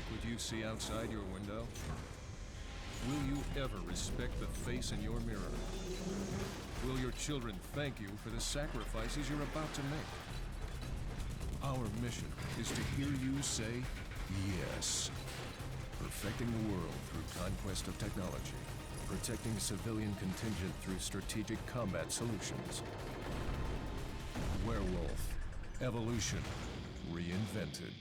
like what you see outside your window? Will you ever respect the face in your mirror? Will your children thank you for the sacrifices you're about to make? Our mission is to hear you say yes. Perfecting the world through conquest of technology. Protecting civilian contingent through strategic combat solutions. Werewolf. Evolution. Reinvented.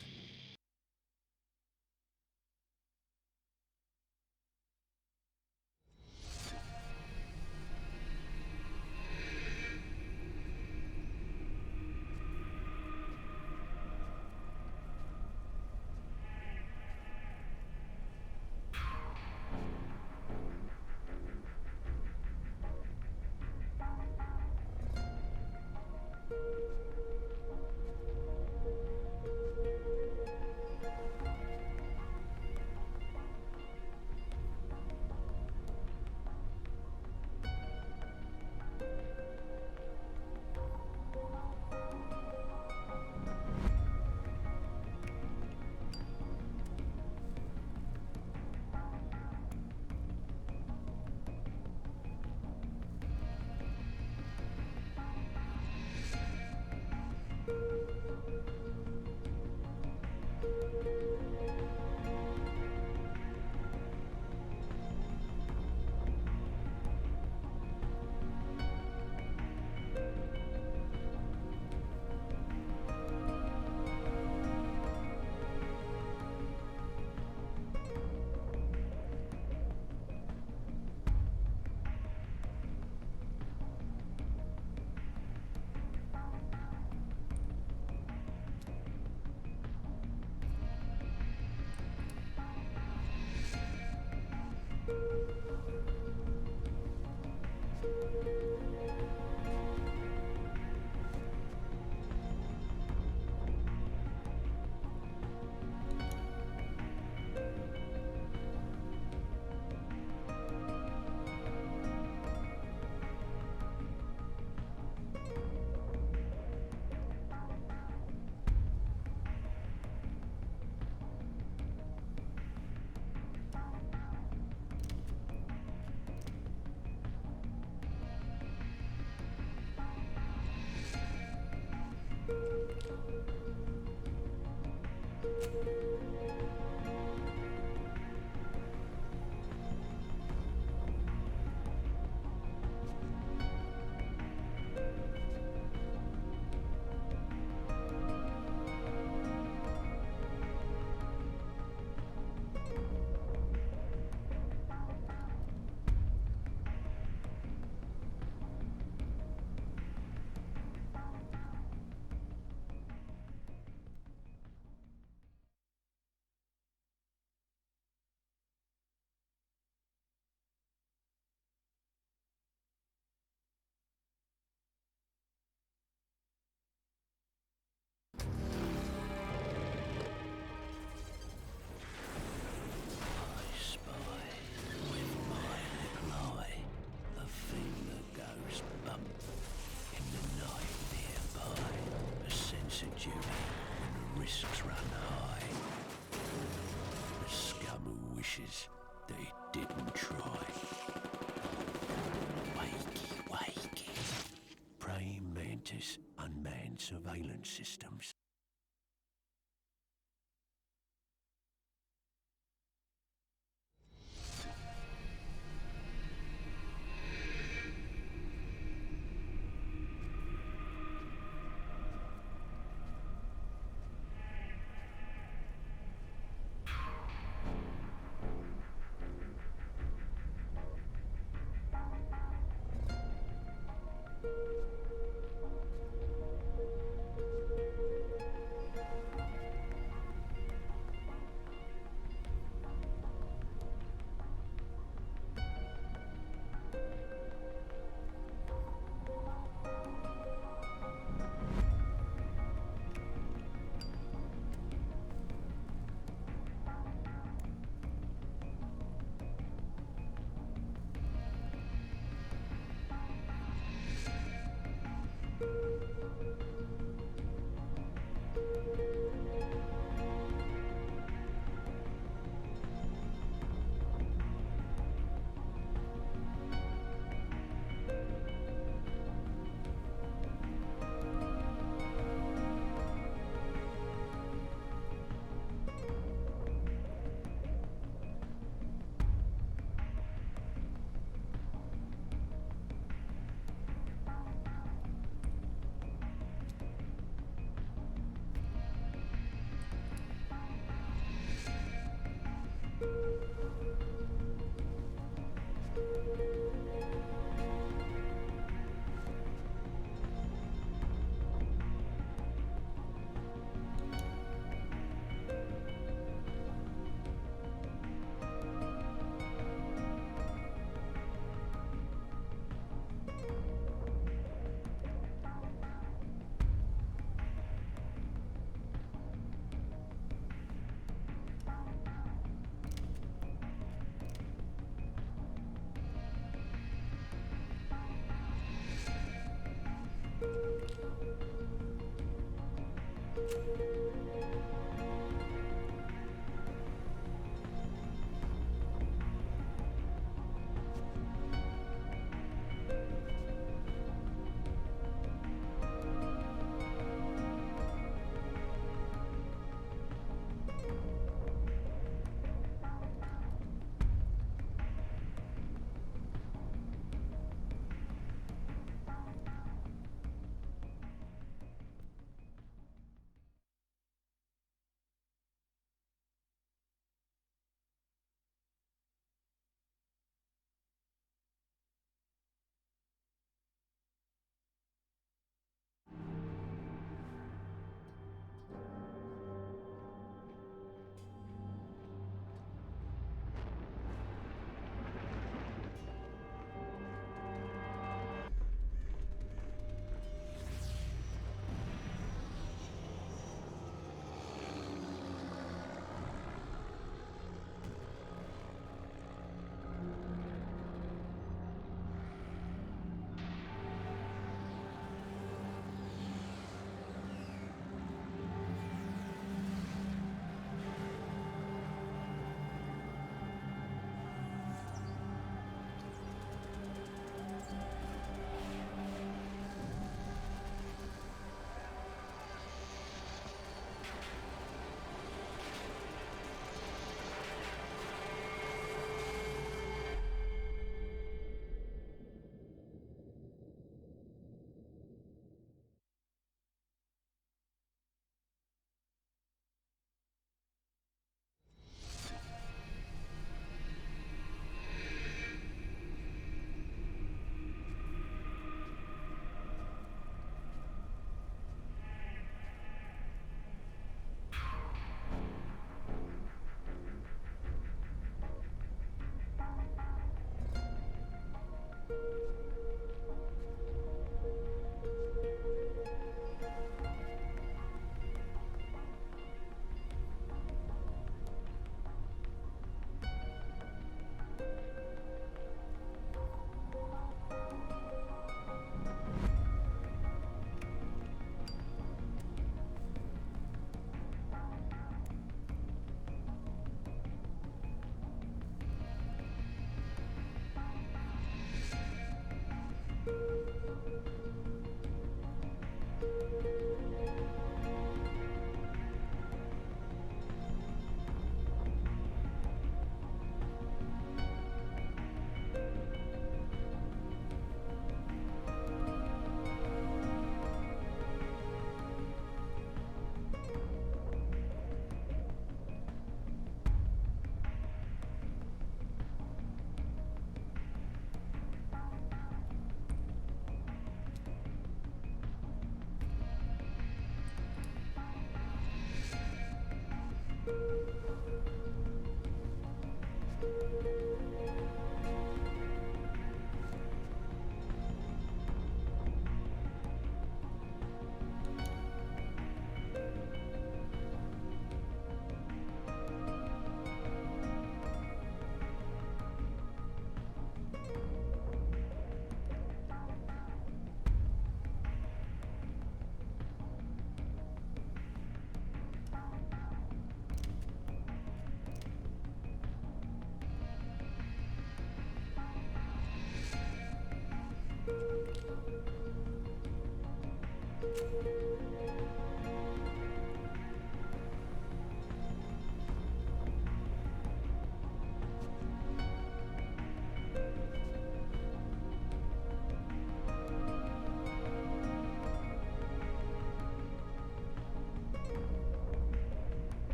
Unmanned surveillance systems.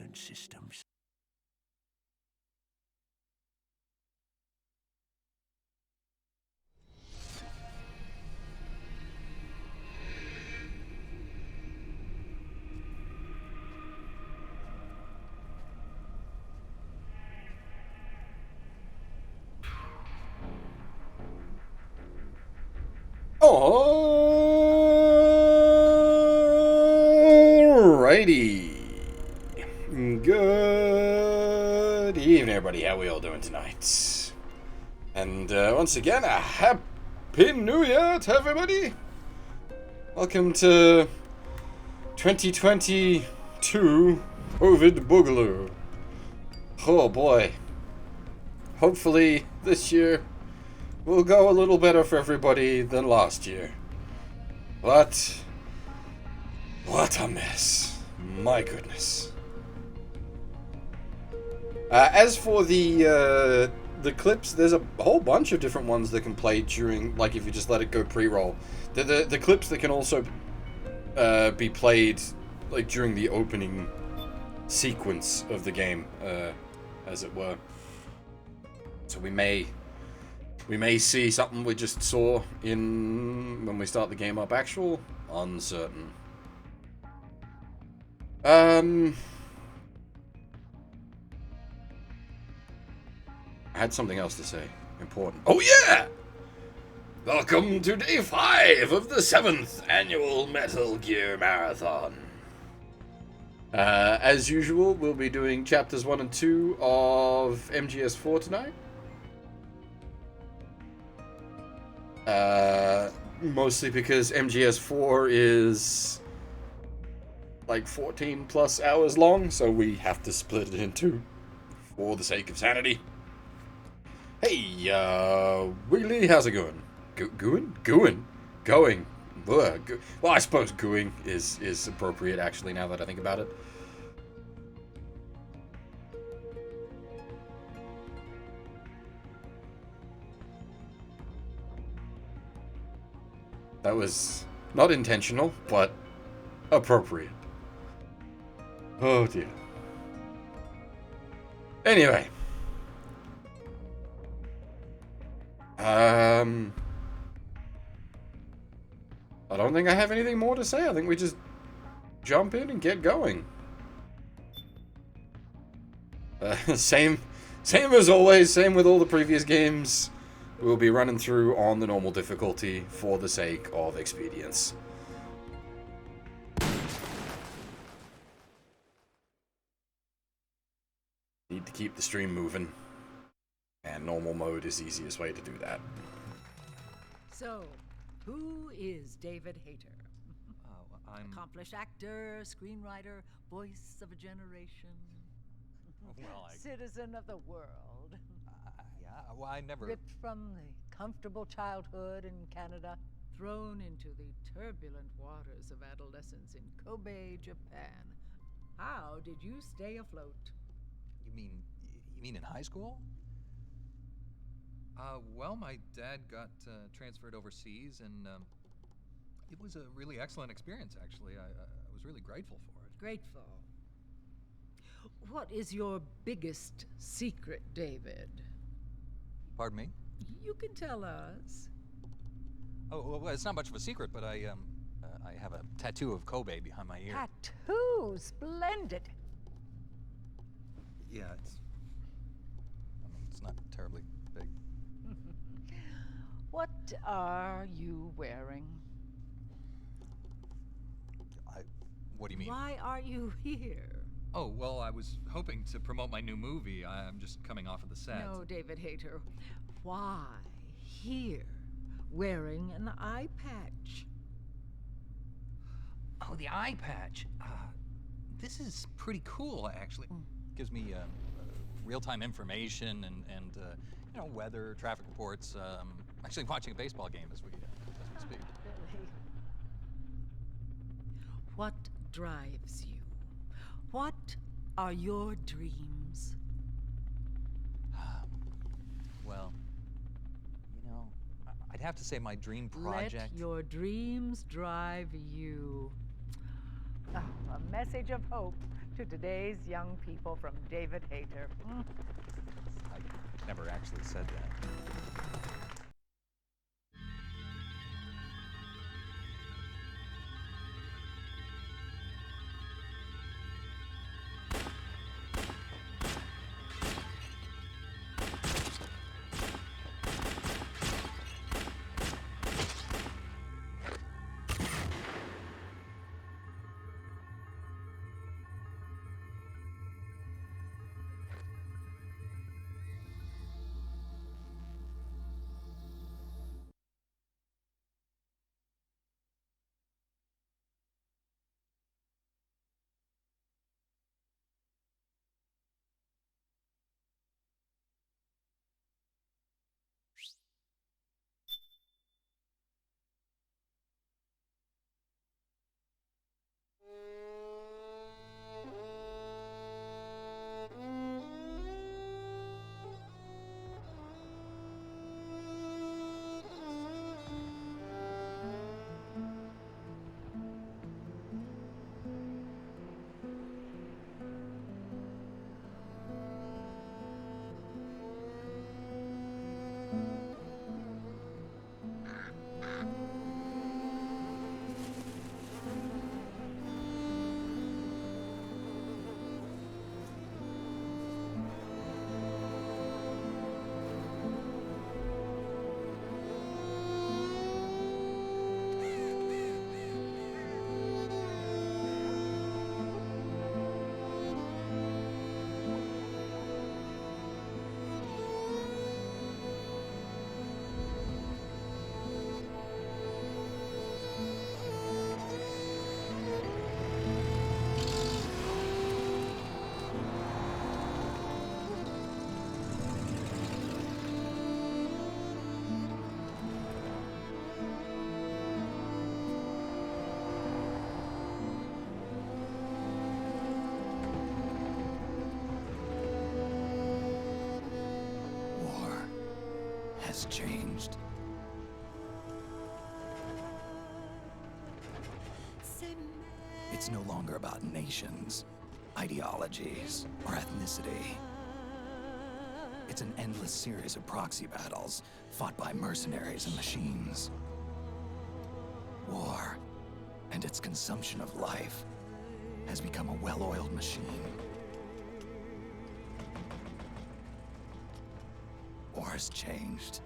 surveillance systems. Alrighty. Good evening, everybody. How we all doing tonight? And once again, a happy New Year to everybody. Welcome to 2022 COVID Boogaloo. Oh boy. Hopefully this year will go a little better for everybody than last year. But what a mess. My goodness. As for the clips, there's a whole bunch of different ones that can play during, like if you just let it go pre-roll. The clips that can also be played like during the opening sequence of the game, as it were. So we may see something we just saw in when we start the game up. Actual uncertain. I had something else to say. Important. Oh yeah! Welcome to day 5 of the 7th annual Metal Gear Marathon. As usual, we'll be doing chapters 1 and 2 of MGS4 tonight. Mostly because MGS4 is like 14 plus hours long, so we have to split it in two for the sake of sanity. Hey, Wheelie, how's it going? Going. Well, I suppose gooing is appropriate, actually, now that I think about it. That was not intentional, but appropriate. Oh dear. Anyway. I don't think I have anything more to say. I think we just jump in and get going. Same as always, same with all the previous games. We'll be running through on the normal difficulty for the sake of expedience. Need to keep the stream moving. And normal mode is the easiest way to do that. So, who is David Hayter? I'm... Accomplished actor, screenwriter, voice of a generation. Well, Citizen of the world. yeah, well, I never... Ripped from the comfortable childhood in Canada, thrown into the turbulent waters of adolescence in Kobe, Japan. How did you stay afloat? You mean in high school? Well, my dad got transferred overseas, and it was a really excellent experience, actually. I was really grateful for it. Grateful. What is your biggest secret, David? Pardon me? You can tell us. Oh, well, it's not much of a secret, but I have a tattoo of Kobe behind my ear. Tattoo, splendid. Yeah, it's not terribly big. What are you wearing? What do you mean? Why are you here? Oh, well, I was hoping to promote my new movie. I'm just coming off of the set. No, David Hayter. Why here, wearing an eye patch? Oh, the eye patch. This is pretty cool, actually. Gives me real-time information and you know, weather, traffic reports. Actually watching a baseball game as we speak. Really? What drives you? What are your dreams? Well, you know, I'd have to say my dream project... Let your dreams drive you. Oh, a message of hope to today's young people from David Hayter. I never actually said that. Has changed. It's no longer about nations, ideologies, or ethnicity. It's an endless series of proxy battles fought by mercenaries and machines. War and its consumption of life has become a well-oiled machine. War has changed.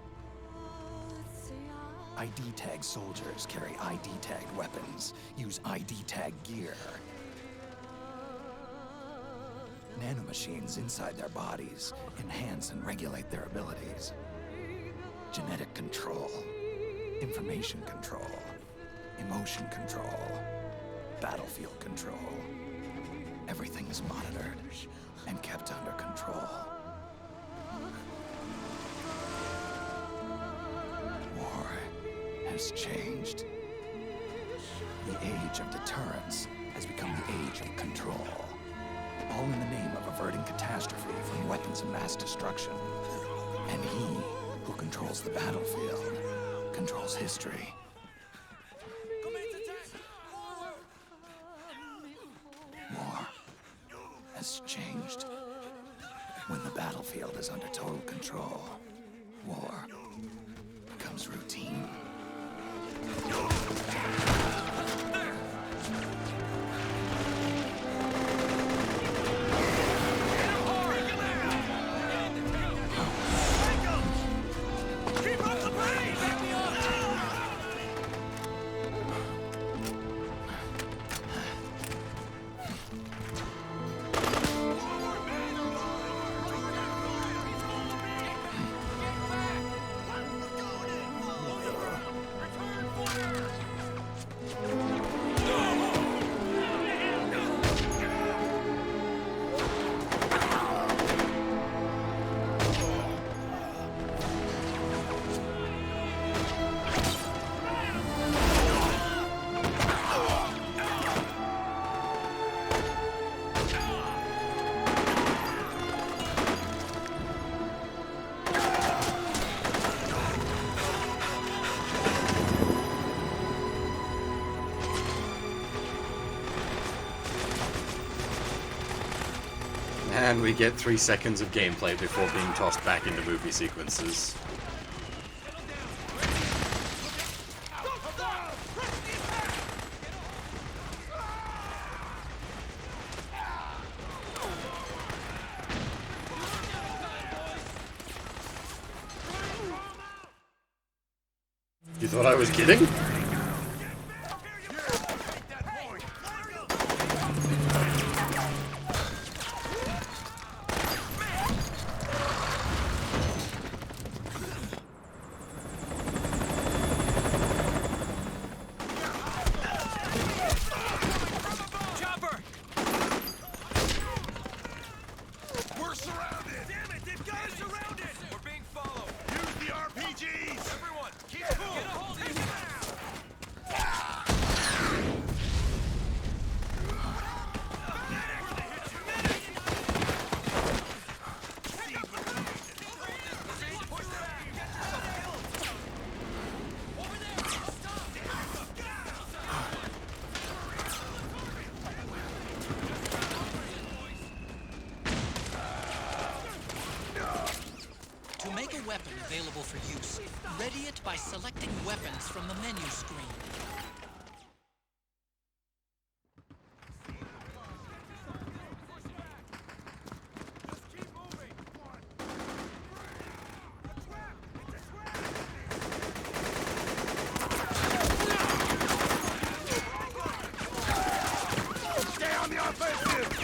ID tag soldiers carry ID tagged weapons, use ID tag gear. Nanomachines inside their bodies enhance and regulate their abilities. Genetic control, information control, emotion control, battlefield control. Everything is monitored and kept under control. War has changed. The age of deterrence has become the age of control. All in the name of averting catastrophe from weapons of mass destruction. And he who controls the battlefield controls history. War has changed. When the battlefield is under total control, war becomes routine. And we get 3 seconds of gameplay before being tossed back into movie sequences. You thought I was kidding? Weapon available for use. Ready it by selecting weapons from the menu screen. Stay on the offensive!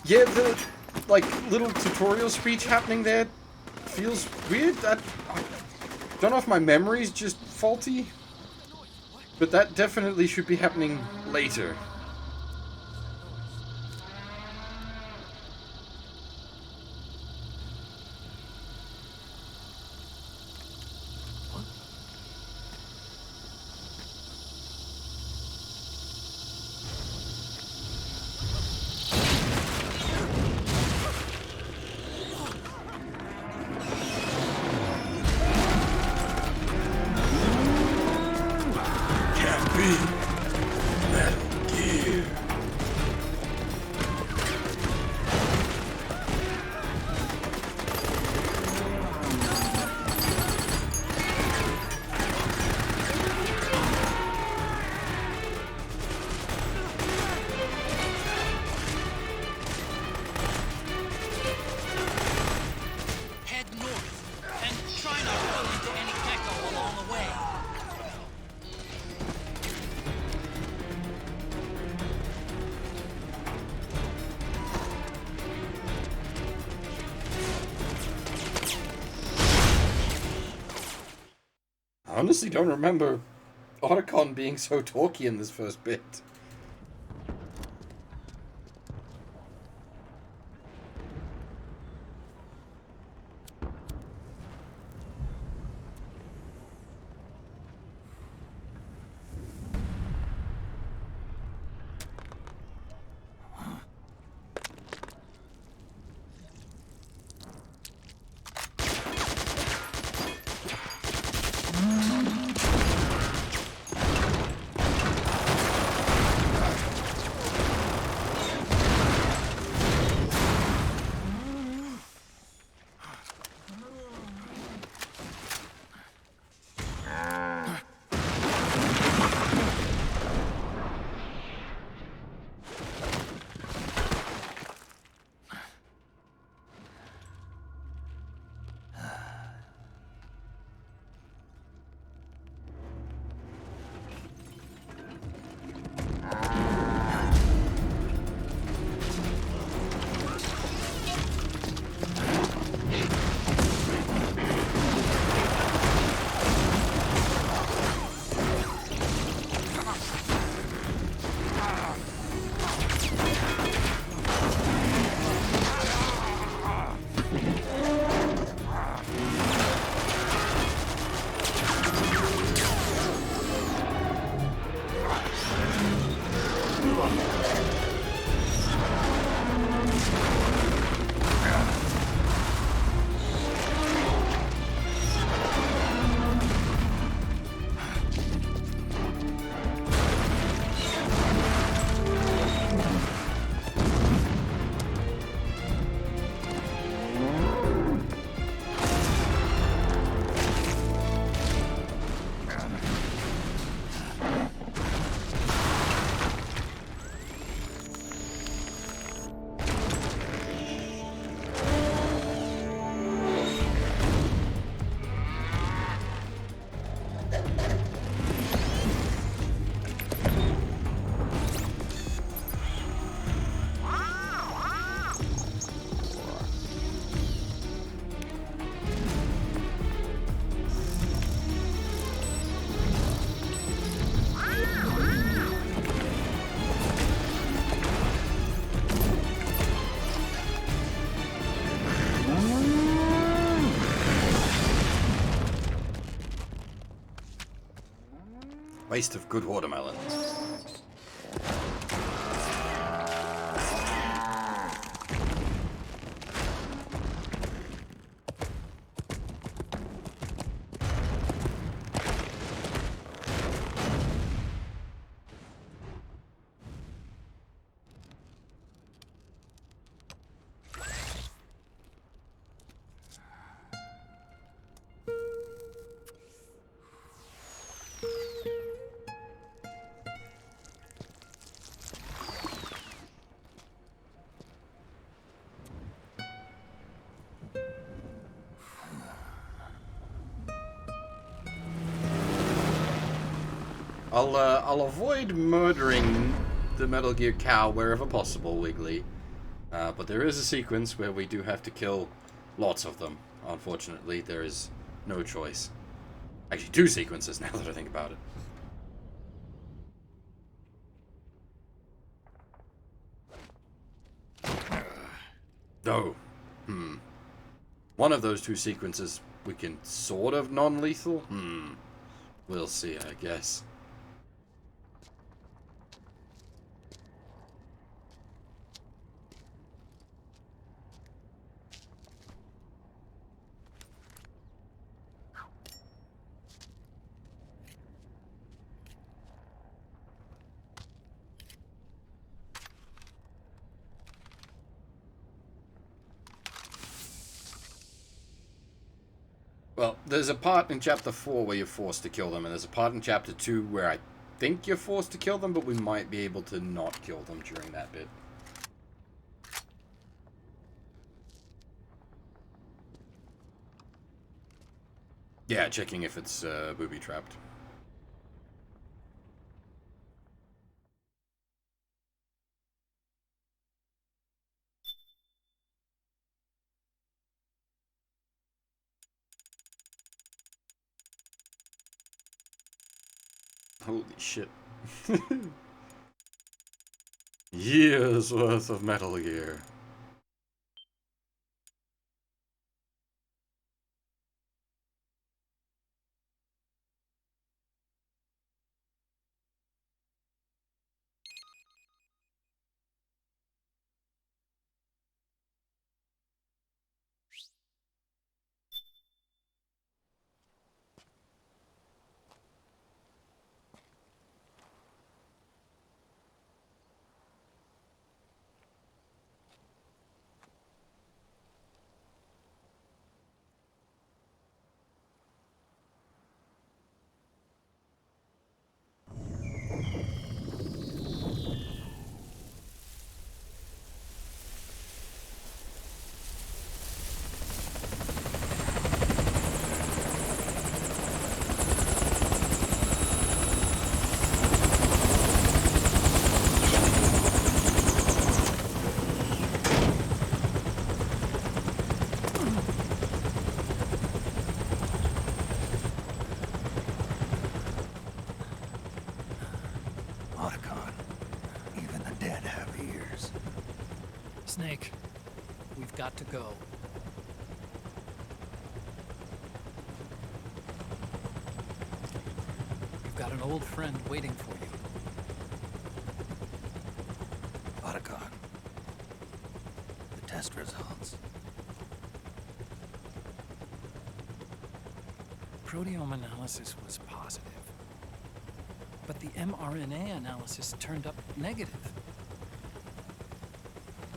Yeah, the, like, little tutorial speech happening there feels weird. I don't know if my memory's just faulty, but that definitely should be happening later. I honestly don't remember Otacon being so talky in this first bit. Waste of good watermelons. I'll avoid murdering the Metal Gear cow wherever possible, Wiggly. But there is a sequence where we do have to kill lots of them. Unfortunately, there is no choice. Actually, 2 sequences now that I think about it. Oh. One of those 2 sequences we can sort of non-lethal? We'll see, I guess. Well, there's a part in Chapter 4 where you're forced to kill them, and there's a part in Chapter 2 where I think you're forced to kill them, but we might be able to not kill them during that bit. Yeah, checking if it's booby-trapped. Holy shit. Years worth of Metal Gear. Snake, we've got to go. You've got an old friend waiting for you. Otacon. The test results. Proteome analysis was positive, but the mRNA analysis turned up negative.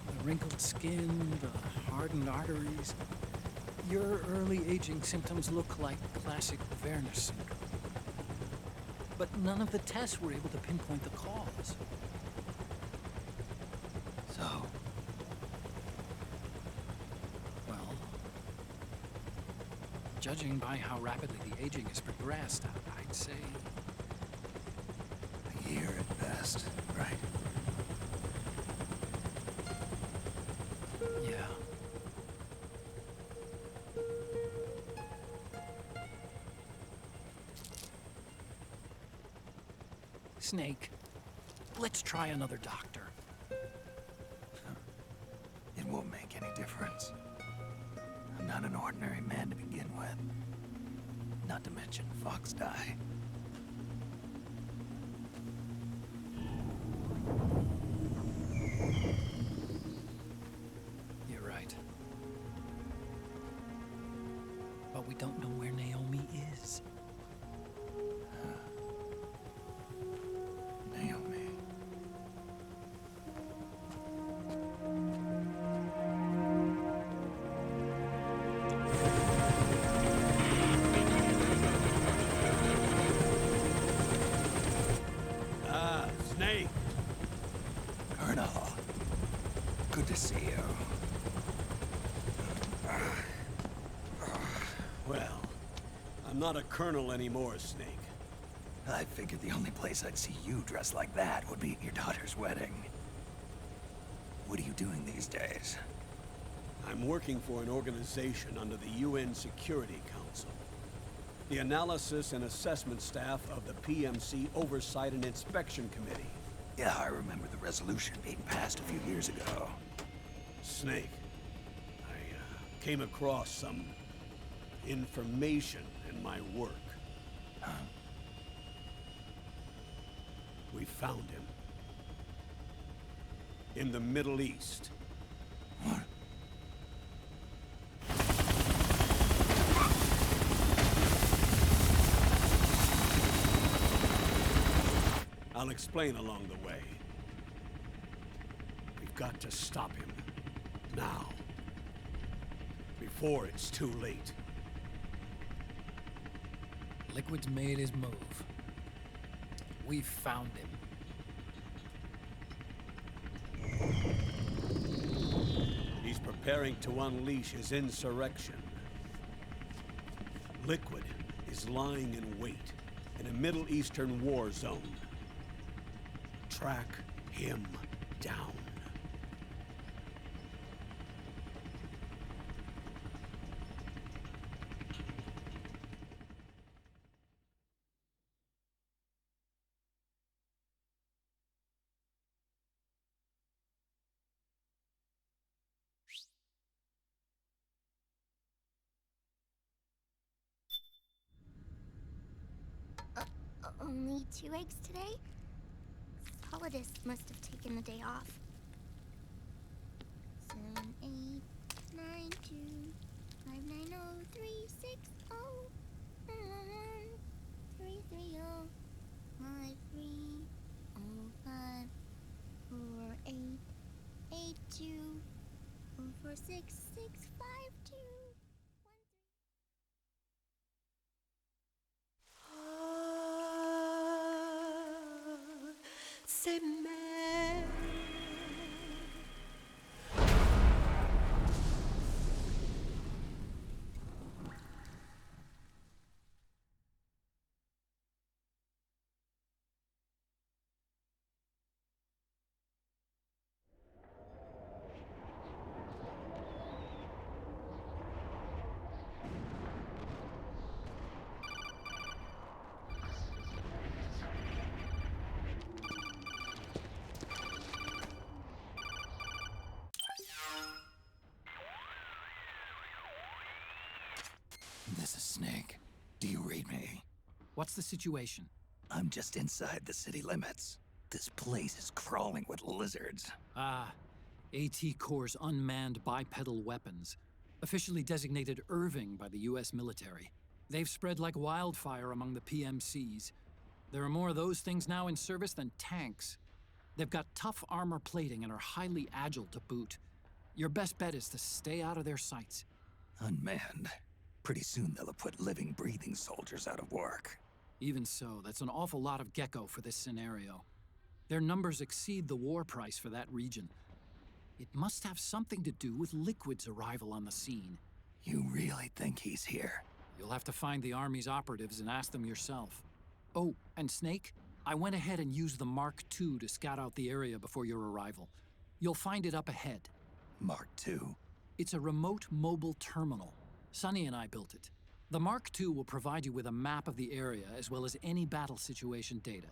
The wrinkled skin, the hardened arteries. Your early aging symptoms look like classic Werner syndrome. But none of the tests were able to pinpoint the cause. So, Well, judging by how rapidly the aging has progressed, I'd say... a year at best, right? Yeah. Snake, let's try another doctor. It won't make any difference. I'm not an ordinary man to begin with. Not to mention Fox die. right. But we don't know where Naomi is. Naomi. Snake. Colonel. Good to see you. Well, I'm not a colonel anymore, Snake. I figured the only place I'd see you dressed like that would be at your daughter's wedding. What are you doing these days? I'm working for an organization under the UN Security Council. The Analysis and Assessment Staff of the PMC Oversight and Inspection Committee. Yeah, I remember the resolution being passed a few years ago. Snake, I came across some information in my work. Huh? We found him. In the Middle East. What? I'll explain along the way. We've got to stop him. Now. Before it's too late. Liquid's made his move. We found him. He's preparing to unleash his insurrection. Liquid is lying in wait in a Middle Eastern war zone. Track him down. Only 2 eggs today? Solidus must have taken the day off. 7, 8, 9, 2, 5, 9, 0, 3, 6, 0, 3, 3, 0, 5, 3, 0, 5, 4, 8, 8, 2, 4, 4, 6, 6, 5, 2. C'est mère. This is Snake. Do you read me? What's the situation? I'm just inside the city limits. This place is crawling with lizards. Ah, AT Corps' unmanned bipedal weapons, officially designated Irving by the US military. They've spread like wildfire among the PMCs. There are more of those things now in service than tanks. They've got tough armor plating and are highly agile to boot. Your best bet is to stay out of their sights. Unmanned. Pretty soon they'll have put living, breathing soldiers out of work. Even so, that's an awful lot of gecko for this scenario. Their numbers exceed the war price for that region. It must have something to do with Liquid's arrival on the scene. You really think he's here? You'll have to find the Army's operatives and ask them yourself. Oh, and Snake, I went ahead and used the Mark II to scout out the area before your arrival. You'll find it up ahead. Mark II? It's a remote mobile terminal. Sonny and I built it. The Mark II will provide you with a map of the area as well as any battle situation data.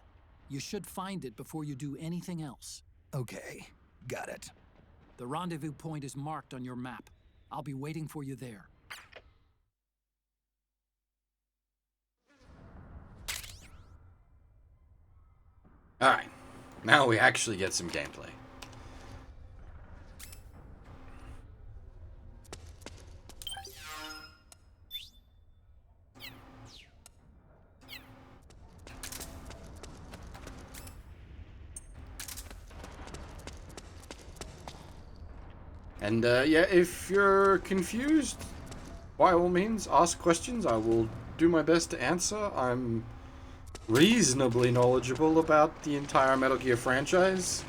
You should find it before you do anything else. Okay, got it. The rendezvous point is marked on your map. I'll be waiting for you there. Alright, now we actually get some gameplay. And yeah, if you're confused, by all means, ask questions. I will do my best to answer. I'm reasonably knowledgeable about the entire Metal Gear franchise.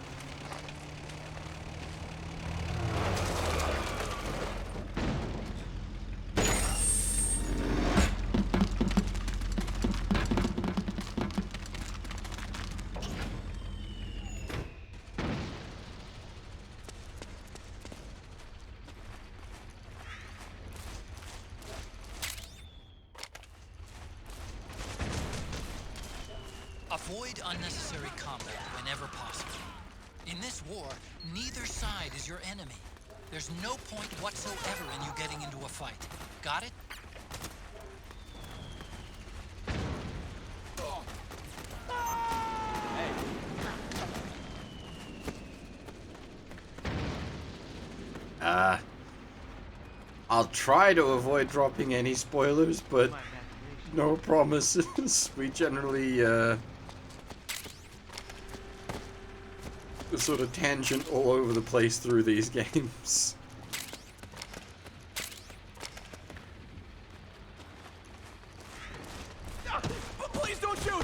Avoid unnecessary combat whenever possible. In this war, neither side is your enemy. There's no point whatsoever in you getting into a fight. Got it? I'll try to avoid dropping any spoilers, but no promises. We generally, sort of tangent all over the place through these games. Please don't shoot!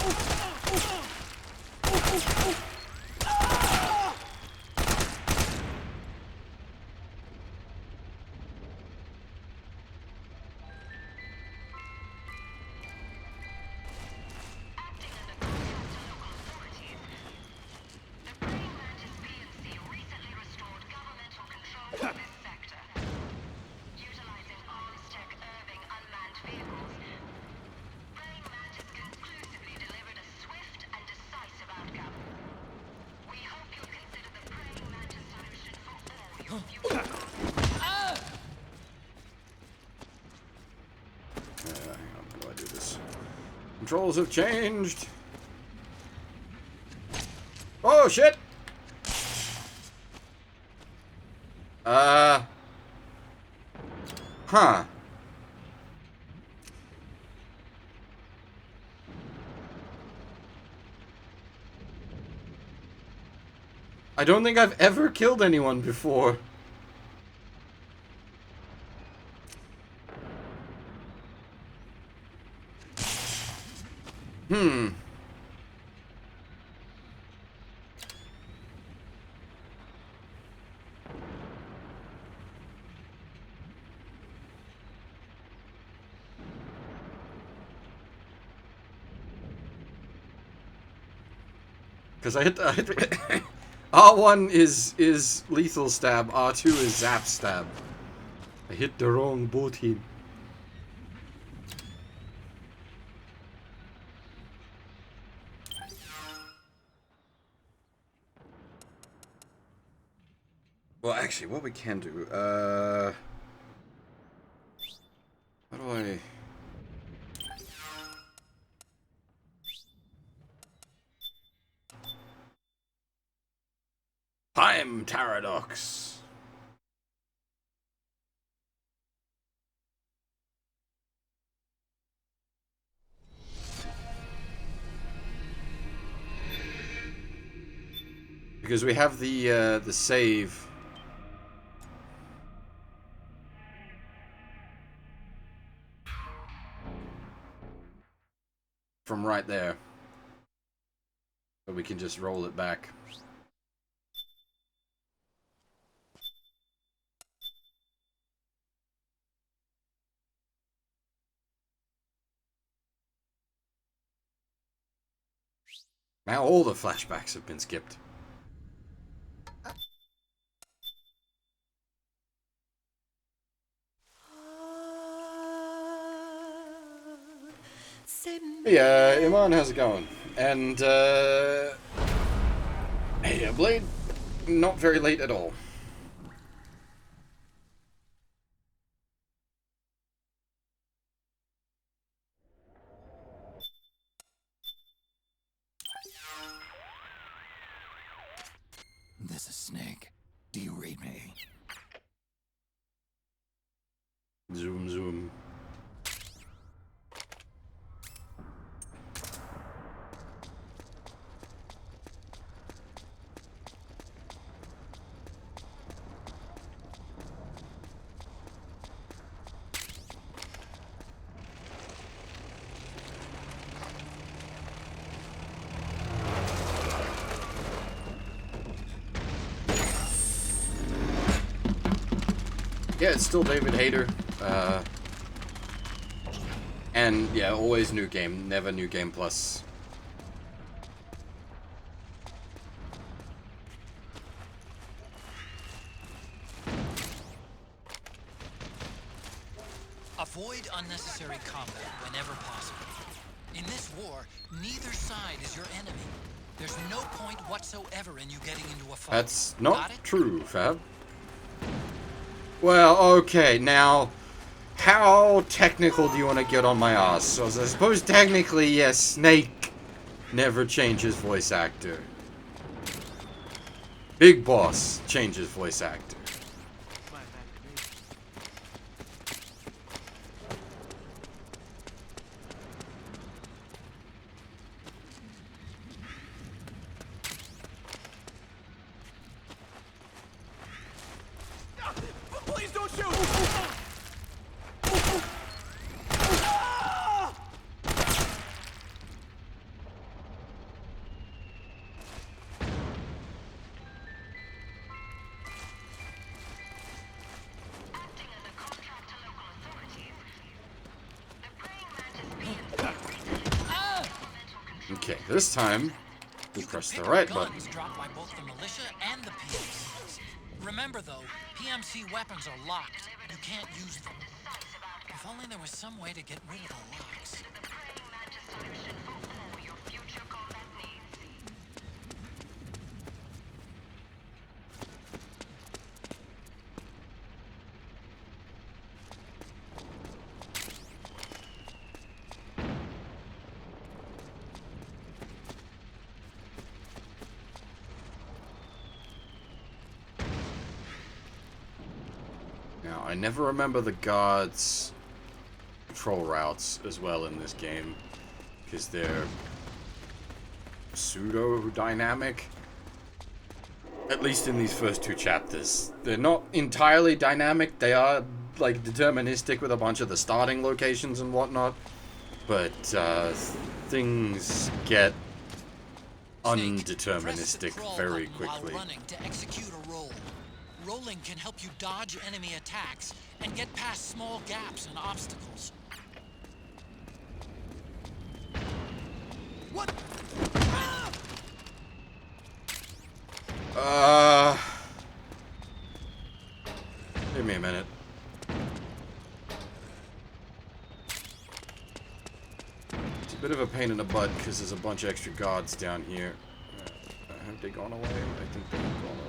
How do I do this? Controls have changed. Oh shit! Huh. I don't think I've ever killed anyone before. Because I hit R1 is lethal stab, R2 is zap stab. I hit the wrong button. Well, actually, what we can do, how do I... Time Paradox. Because we have the save. From right there. So we can just roll it back. Now all the flashbacks have been skipped. Hey, Iman, how's it going? And, hey, Blade, not very late at all. This is Snake. Do you read me? Zoom, zoom. Yeah, it's still David Hayter. And yeah, always new game, never new game plus. Avoid unnecessary combat whenever possible. In this war, neither side is your enemy. There's no point whatsoever in you getting into a fight. That's not true, Fab. Well, okay, now, how technical do you want to get on my ass? So I suppose technically, yes, Snake never changes voice actor. Big Boss changes voice actor. Please don't shoot! Okay, this time, we press the right button. Guns dropped by both the militia and the PMCs. Remember though, PMC weapons are locked. You can't use them. If only there was some way to get rid of the locks. Now, I never remember the guards' control routes as well in this game, because they're pseudo-dynamic. At least in these first two chapters. They're not entirely dynamic, they are, like, deterministic with a bunch of the starting locations and whatnot, but, things get undeterministic very quickly. While running to execute a roll. Rolling can help you dodge enemy attacks and get past small gaps and obstacles. What? Give me a minute. It's a bit of a pain in the butt because there's a bunch of extra guards down here. Have they gone away? I think they've gone away.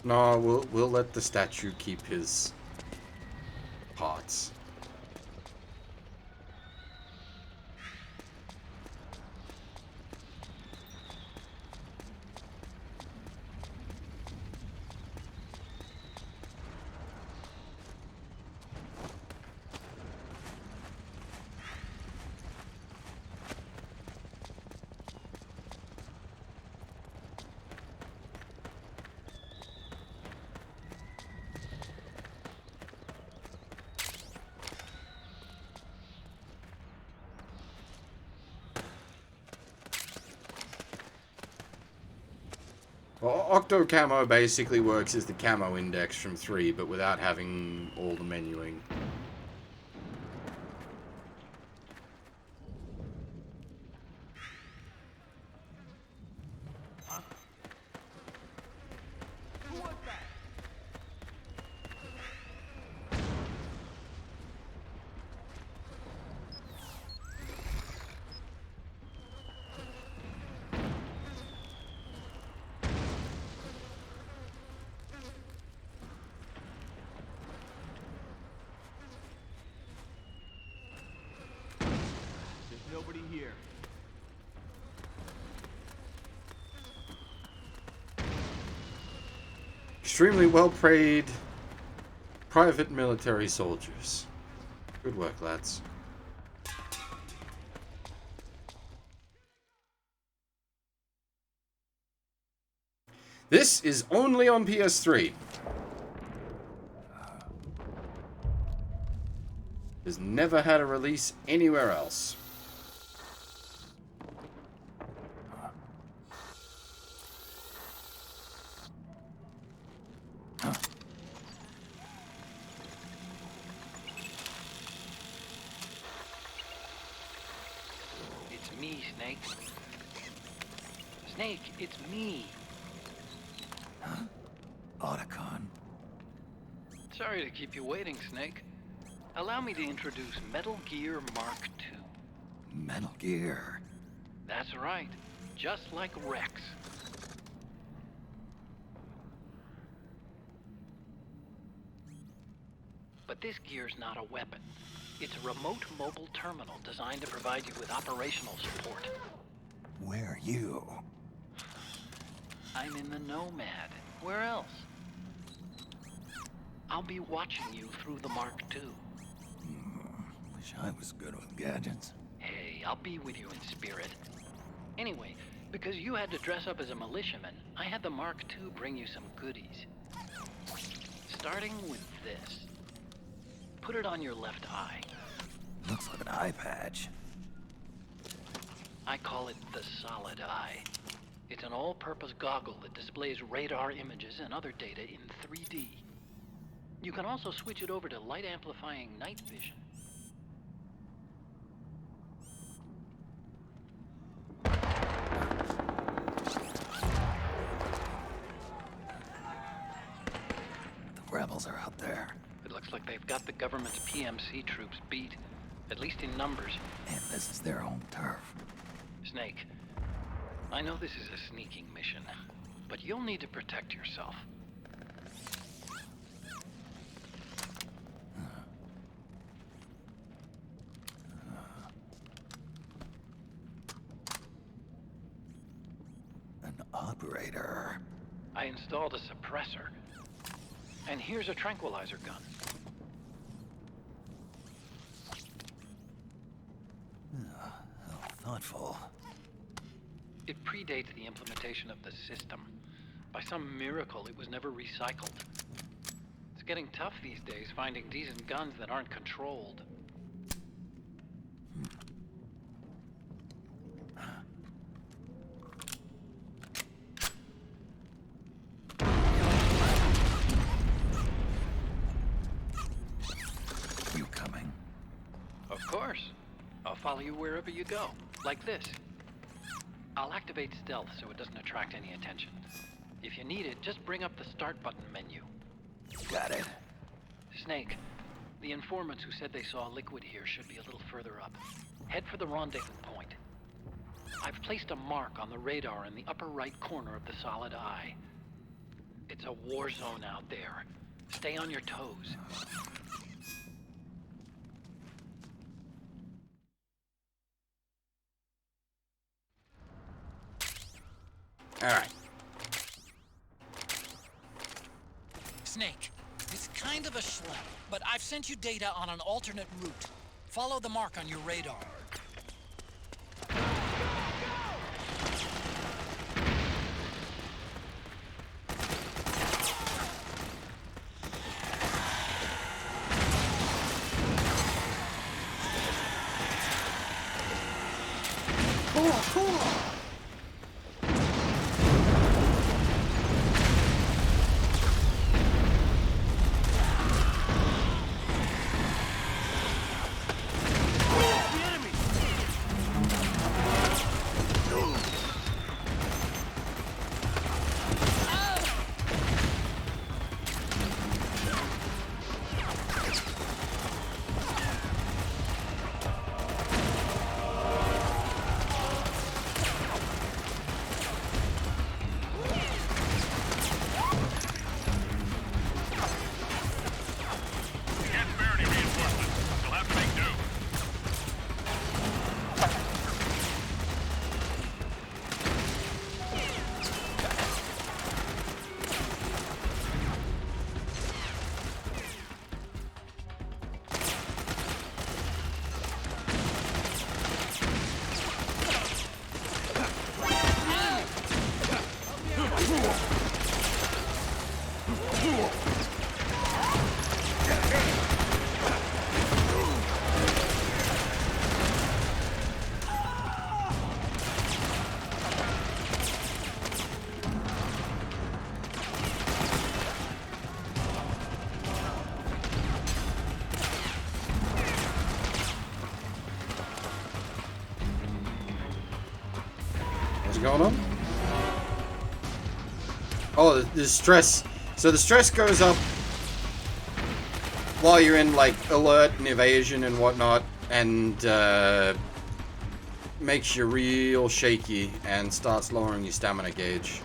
No, we'll let the statue keep his parts. Well, Octo Camo basically works as the camo index from 3, but without having all the menuing. Nobody here. Extremely well played Private military soldiers. Good work, lads. This is only on PS3. Has never had a release anywhere else. It's me, Snake. Snake, it's me. Otacon. Sorry to keep you waiting, Snake. Allow me to introduce Metal Gear Mark II. Metal Gear. That's right. Just like Rex. But this gear's not a weapon. It's a remote mobile terminal designed to provide you with operational support. Where are you? I'm in the Nomad. Where else? I'll be watching you through the Mark II. Wish I was good with gadgets. Hey, I'll be with you in spirit. Anyway, because you had to dress up as a militiaman, I had the Mark II bring you some goodies. Starting with this. Put it on your left eye. Looks like an eye patch. I call it the Solid Eye. It's an all-purpose goggle that displays radar images and other data in 3D. You can also switch it over to light-amplifying night vision. The rebels are out there. It looks like they've got the government's PMC troops beat, at least in numbers. And this is their home turf. Snake, I know this is a sneaking mission, but you'll need to protect yourself. An operator. I installed a suppressor. And here's a tranquilizer gun. How thoughtful. It predates the implementation of the system. By some miracle, it was never recycled. It's getting tough these days finding decent guns that aren't controlled. You coming? Of course. I'll follow you wherever you go, like this. I'll activate stealth so it doesn't attract any attention. If you need it, just bring up the start button menu. Got it. Snake, the informants who said they saw liquid here should be a little further up. Head for the rendezvous point. I've placed a mark on the radar in the upper right corner of the Solid Eye. It's a war zone out there. Stay on your toes. Alright. Snake, it's kind of a schlep, but I've sent you data on an alternate route. Follow the mark on your radar. The enemy! going on? Oh, the stress. So the stress goes up while you're in like alert and evasion and whatnot, and makes you real shaky and starts lowering your stamina gauge.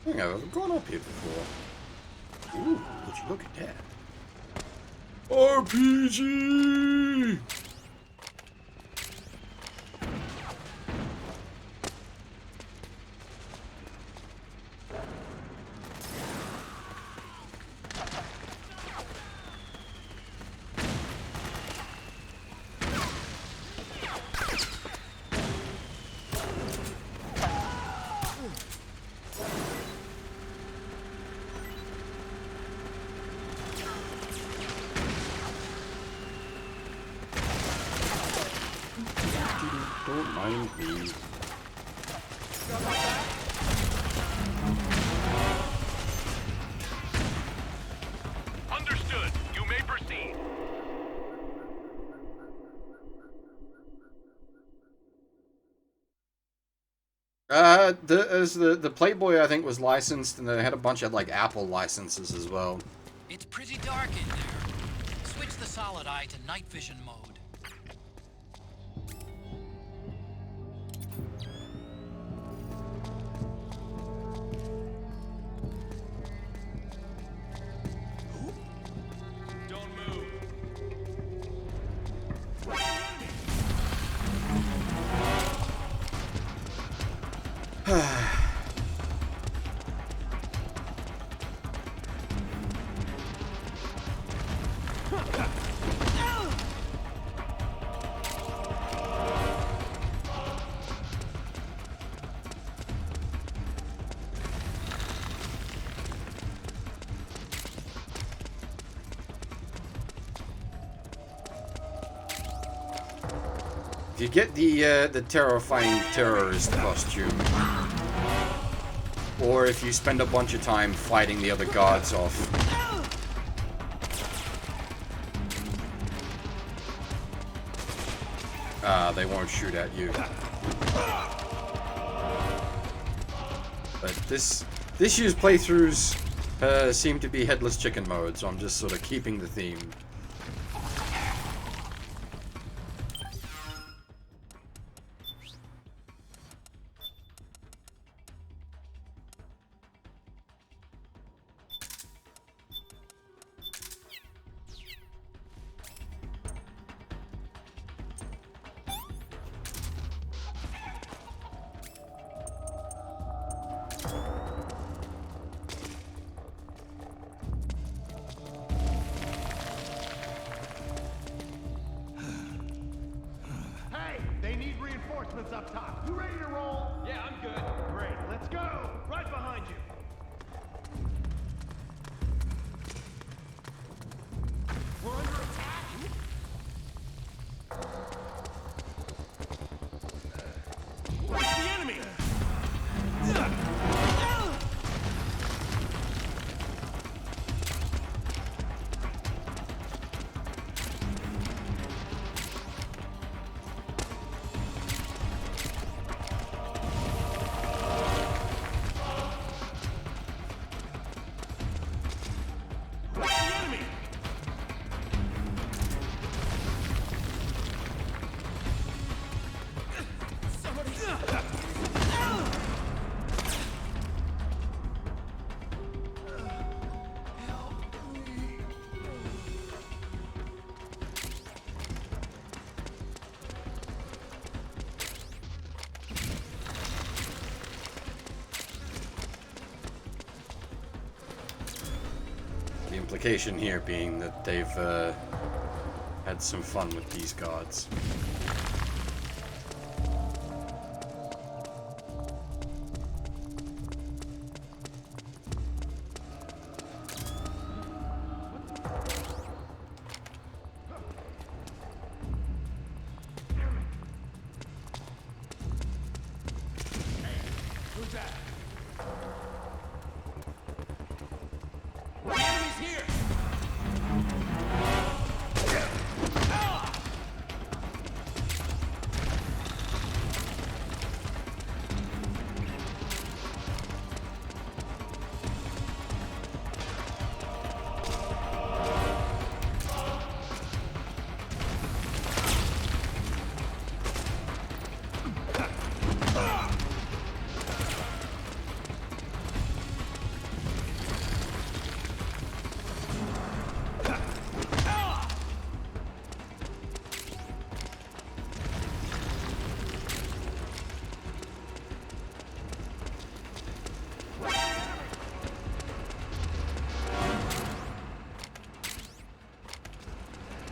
I think I've gone up here before. Ooh, would you look at that? RPG! Don't mind me. Understood. You may proceed. The Playboy I think was licensed, and they had a bunch of like Apple licenses as well. It's pretty dark in there. Switch the solid eye to night vision mode. If you get the terrifying terrorist costume, or if you spend a bunch of time fighting the other guards off, they won't shoot at you. But this year's playthroughs seem to be headless chicken mode, so I'm just sort of keeping the theme. Up top. You ready to roll? Yeah, I'm good. Great. Let's go. Right behind you. We're under attack. Where's the enemy? The implication here being that they've had some fun with these guards.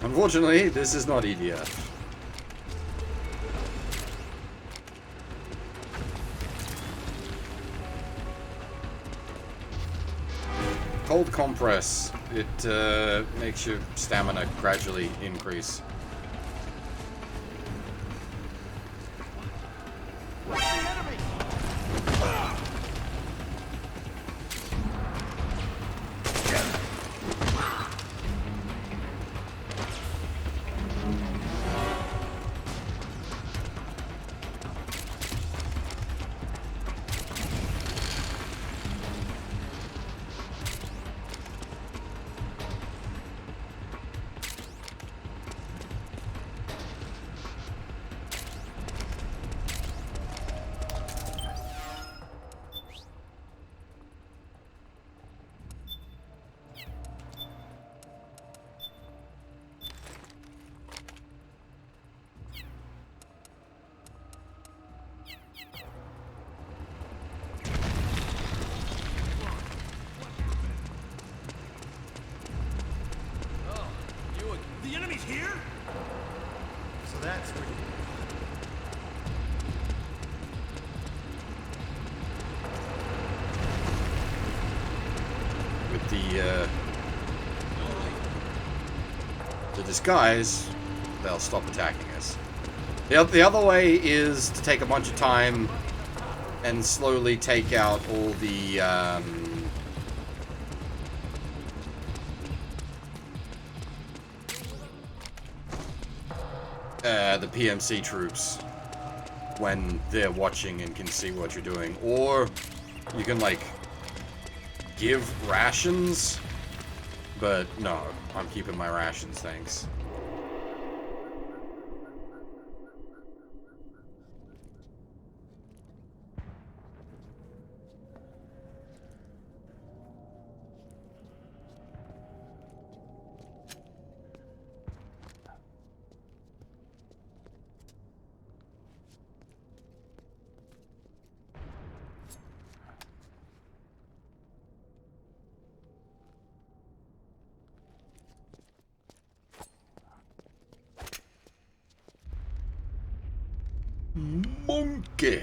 Unfortunately, this is not EDF. Cold compress. It makes your stamina gradually increase. The enemy's here? So that's where you... With the disguise, they'll stop attacking us. The other way is to take a bunch of time and slowly take out all the PMC troops when they're watching and can see what you're doing. Or you can, like, give rations, but no, I'm keeping my rations, thanks. Monkey.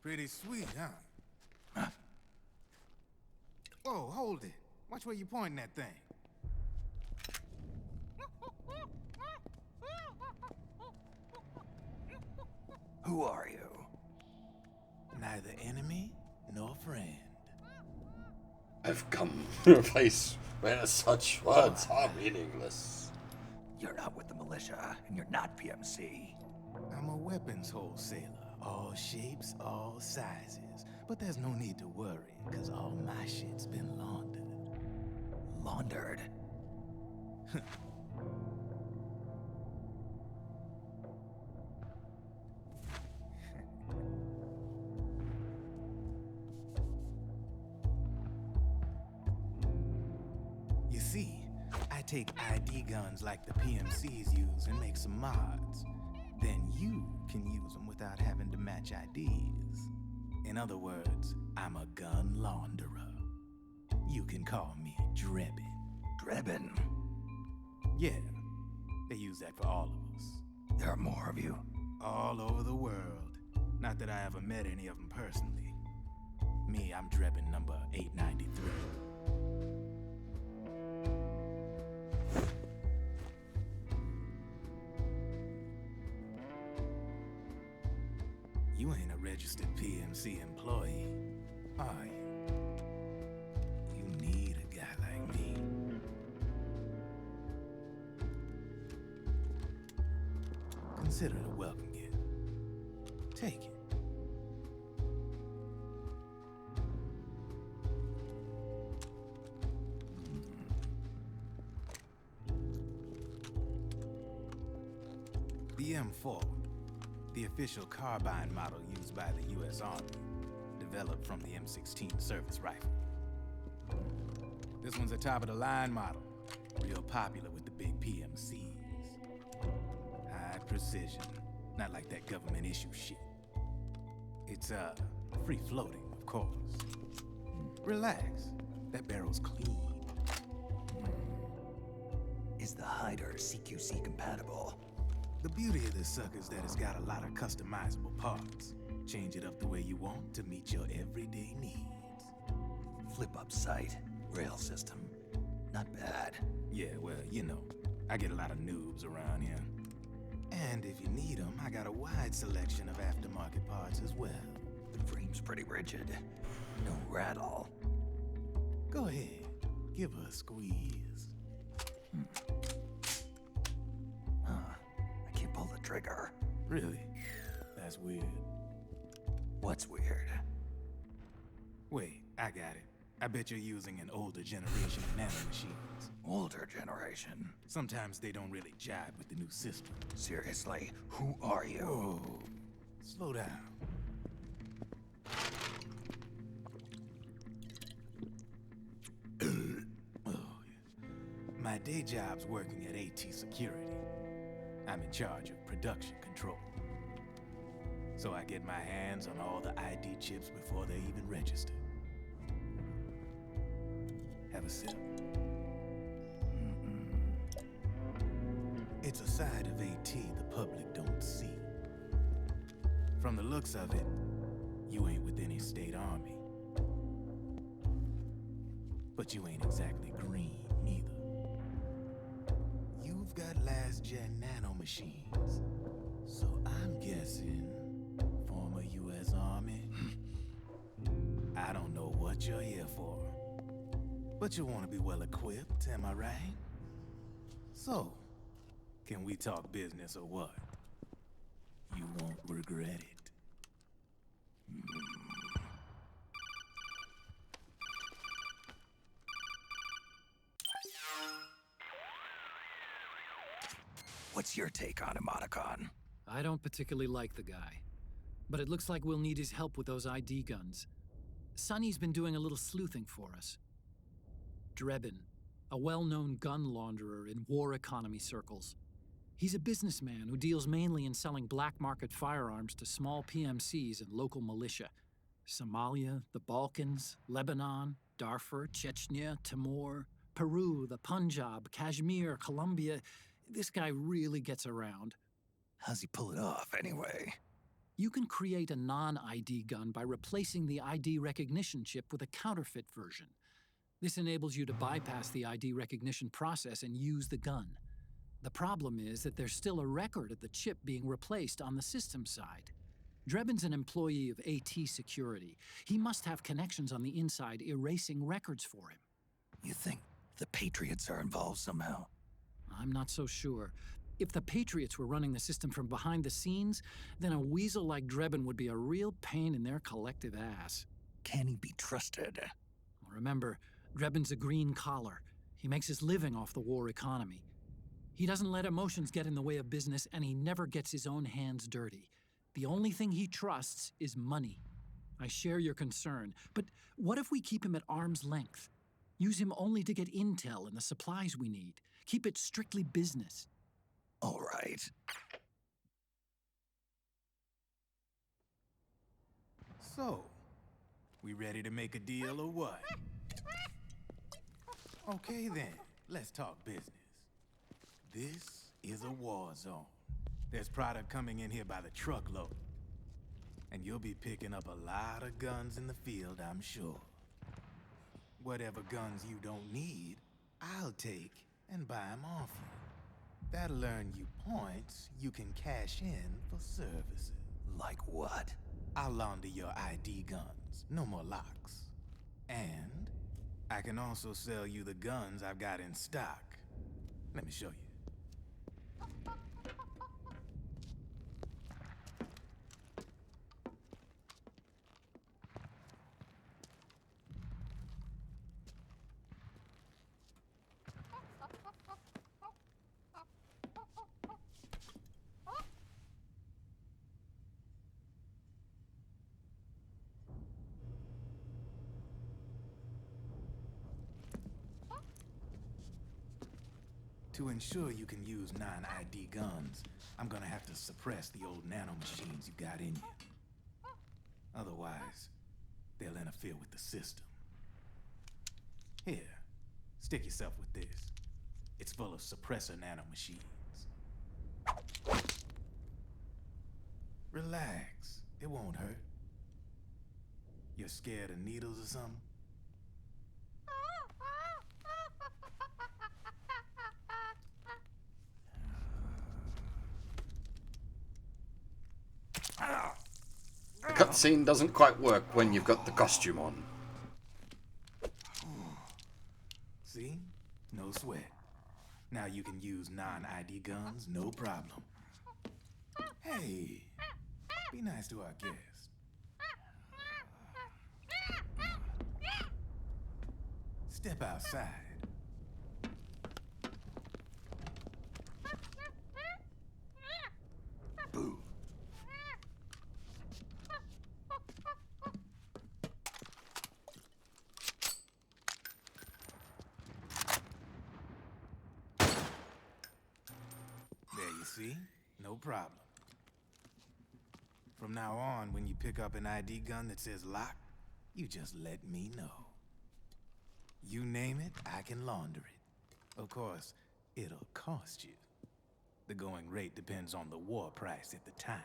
Pretty sweet, huh? Whoa, hold it. Watch where you pointing that thing. Who are you? Neither enemy nor friend. I've come to a place where such words are meaningless. You're not with the militia, and you're not PMC. I'm a weapons wholesaler. All shapes, all sizes. But there's no need to worry, because all my shit's been laundered. Laundered? You see, I take ID guns like the PMCs use and make some mods. Then you can use them without having to match IDs. In other words, I'm a gun launderer. You can call me Drebin. Drebin? Yeah, they use that for all of us. There are more of you? All over the world. Not that I ever met any of them personally. Me, I'm Drebin number 893. You ain't a registered PMC employee, are you? You need a guy like me. Consider it a welcome gift. Take it. The M4. The official carbine model used by the U.S. Army, developed from the M16 service rifle. This one's a top-of-the-line model, real popular with the big PMCs. precision. Not like that government issue shit. It's, free floating, of course. Relax. That barrel's clean. Is the hider CQC compatible? The beauty of this sucker is that it's got a lot of customizable parts. Change it up the way you want to meet your everyday needs. Flip-up sight, rail system. Not bad. Yeah, well, you know, I get a lot of noobs around here. And if you need them, I got a wide selection of aftermarket parts as well. The frame's pretty rigid. No rattle. Go ahead, give her a squeeze. I can't pull the trigger. Really? That's weird. What's weird? Wait, I got it. I bet you're using an older generation of nanomachines. Older generation? Sometimes they don't really jibe with the new system. Seriously, who are you? Whoa. Slow down. My day job's working at AT Security. I'm in charge of production control. So I get my hands on all the ID chips before they even register. Have a sip. It's a side of AT the public don't see. From the looks of it, you ain't with any state army. But you ain't exactly green, neither. You've got last-gen nanomachines. So I'm guessing former U.S. Army. I don't know what you're here for. But you want to be well-equipped, am I right? So, can we talk business or what? You won't regret it. What's your take on Emoticon? I don't particularly like the guy, but it looks like we'll need his help with those ID guns. Sonny's been doing a little sleuthing for us. Drebin, a well-known gun launderer in war economy circles. He's a businessman who deals mainly in selling black market firearms to small PMCs and local militia. Somalia, the Balkans, Lebanon, Darfur, Chechnya, Timor, Peru, the Punjab, Kashmir, Colombia. This guy really gets around. How's he pull it off, anyway? You can create a non-ID gun by replacing the ID recognition chip with a counterfeit version. This enables you to bypass the ID recognition process and use the gun. The problem is that there's still a record of the chip being replaced on the system side. Drebin's an employee of AT Security. He must have connections on the inside erasing records for him. You think the Patriots are involved somehow? I'm not so sure. If the Patriots were running the system from behind the scenes, then a weasel like Drebin would be a real pain in their collective ass. Can he be trusted? Remember, Drebin's a green collar. He makes his living off the war economy. He doesn't let emotions get in the way of business, and he never gets his own hands dirty. The only thing he trusts is money. I share your concern, but what if we keep him at arm's length? Use him only to get intel and the supplies we need. Keep it strictly business. All right. So, we ready to make a deal or what? Okay then, let's talk business. This is a war zone. There's product coming in here by the truckload. And you'll be picking up a lot of guns in the field, I'm sure. Whatever guns you don't need, I'll take and buy them off you. That'll earn you points you can cash in for services. Like what? I'll launder your ID guns, no more locks. And I can also sell you the guns I've got in stock. Let me show you. To ensure you can use non-ID guns, I'm gonna have to suppress the old nanomachines you got in you. Otherwise, they'll interfere with the system. Here, stick yourself with this. It's full of suppressor nanomachines. Relax, it won't hurt. You're scared of needles or something? The cutscene doesn't quite work when you've got the costume on. See? No sweat. Now you can use non-ID guns, no problem. Hey, be nice to our guest. Step outside. Boo. There you see? No problem. From now on, when you pick up an ID gun that says lock, you just let me know. You name it, I can launder it. Of course, it'll cost you. The going rate depends on the war price at the time.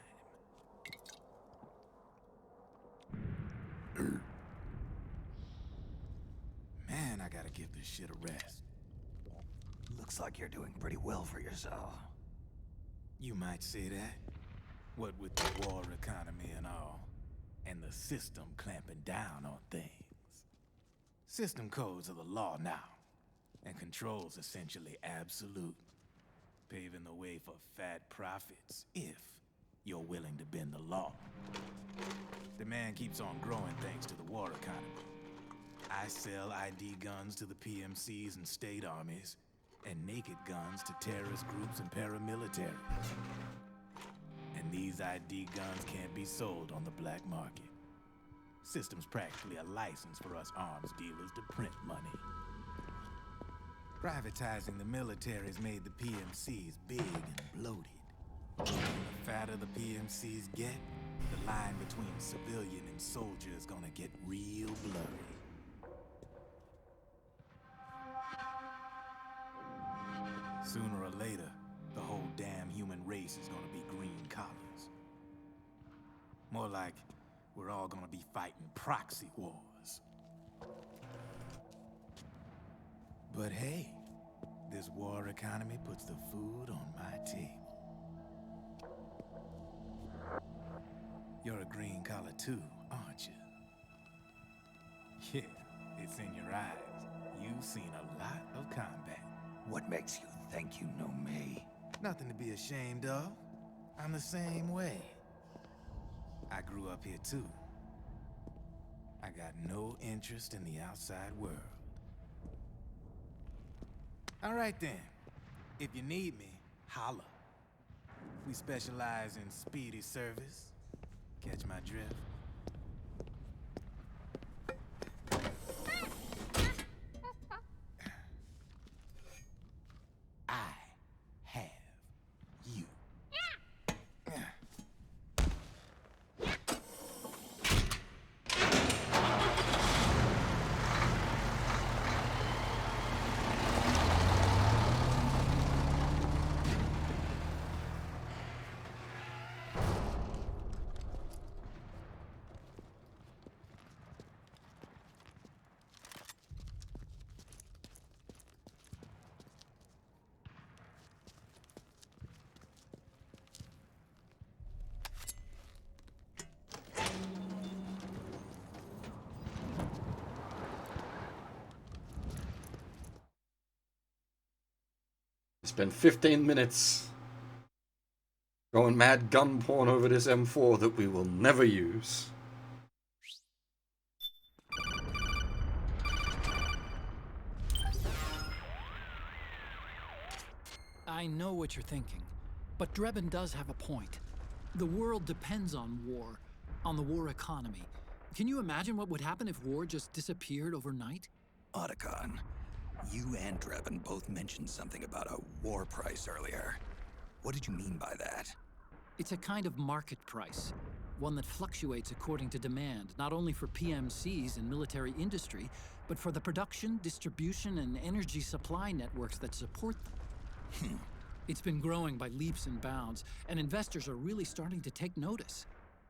Man, I gotta give this shit a rest. Looks like you're doing pretty well for yourself. You might say that. What with the war economy and all, and the system clamping down on things. System codes are the law now, and control's essentially absolute, paving the way for fat profits if you're willing to bend the law. Demand keeps on growing thanks to the war economy. I sell ID guns to the PMCs and state armies, and naked guns to terrorist groups and paramilitary. And these ID guns can't be sold on the black market. System's practically a license for us arms dealers to print money. Privatizing the military's made the PMCs big and bloated. And the fatter the PMCs get, the line between civilian and soldier is gonna get real blurry. Sooner or later, the whole damn human race is gonna be green collars. More like we're all gonna be fighting proxy wars. But hey, this war economy puts the food on my table. You're a green collar too, aren't you? Yeah, it's in your eyes. You've seen a lot of combat. What makes you think you know me? Nothing to be ashamed of. I'm the same way. I grew up here too. I got no interest in the outside world. All right then. If you need me, holla. We specialize in speedy service. Catch my drift? I have you. Spent 15 minutes going mad gun porn over this M4 that we will never use. I know what you're thinking, but Drebin does have a point. The world depends on war, on the war economy. Can you imagine what would happen if war just disappeared overnight? Otacon, You and Drebin both mentioned something about a war price earlier. What did you mean by that? It's a kind of market price, one that fluctuates according to demand, not only for PMCs and military industry, but for the production, distribution, and energy supply networks that support them. It's been growing by leaps and bounds, and investors are really starting to take notice.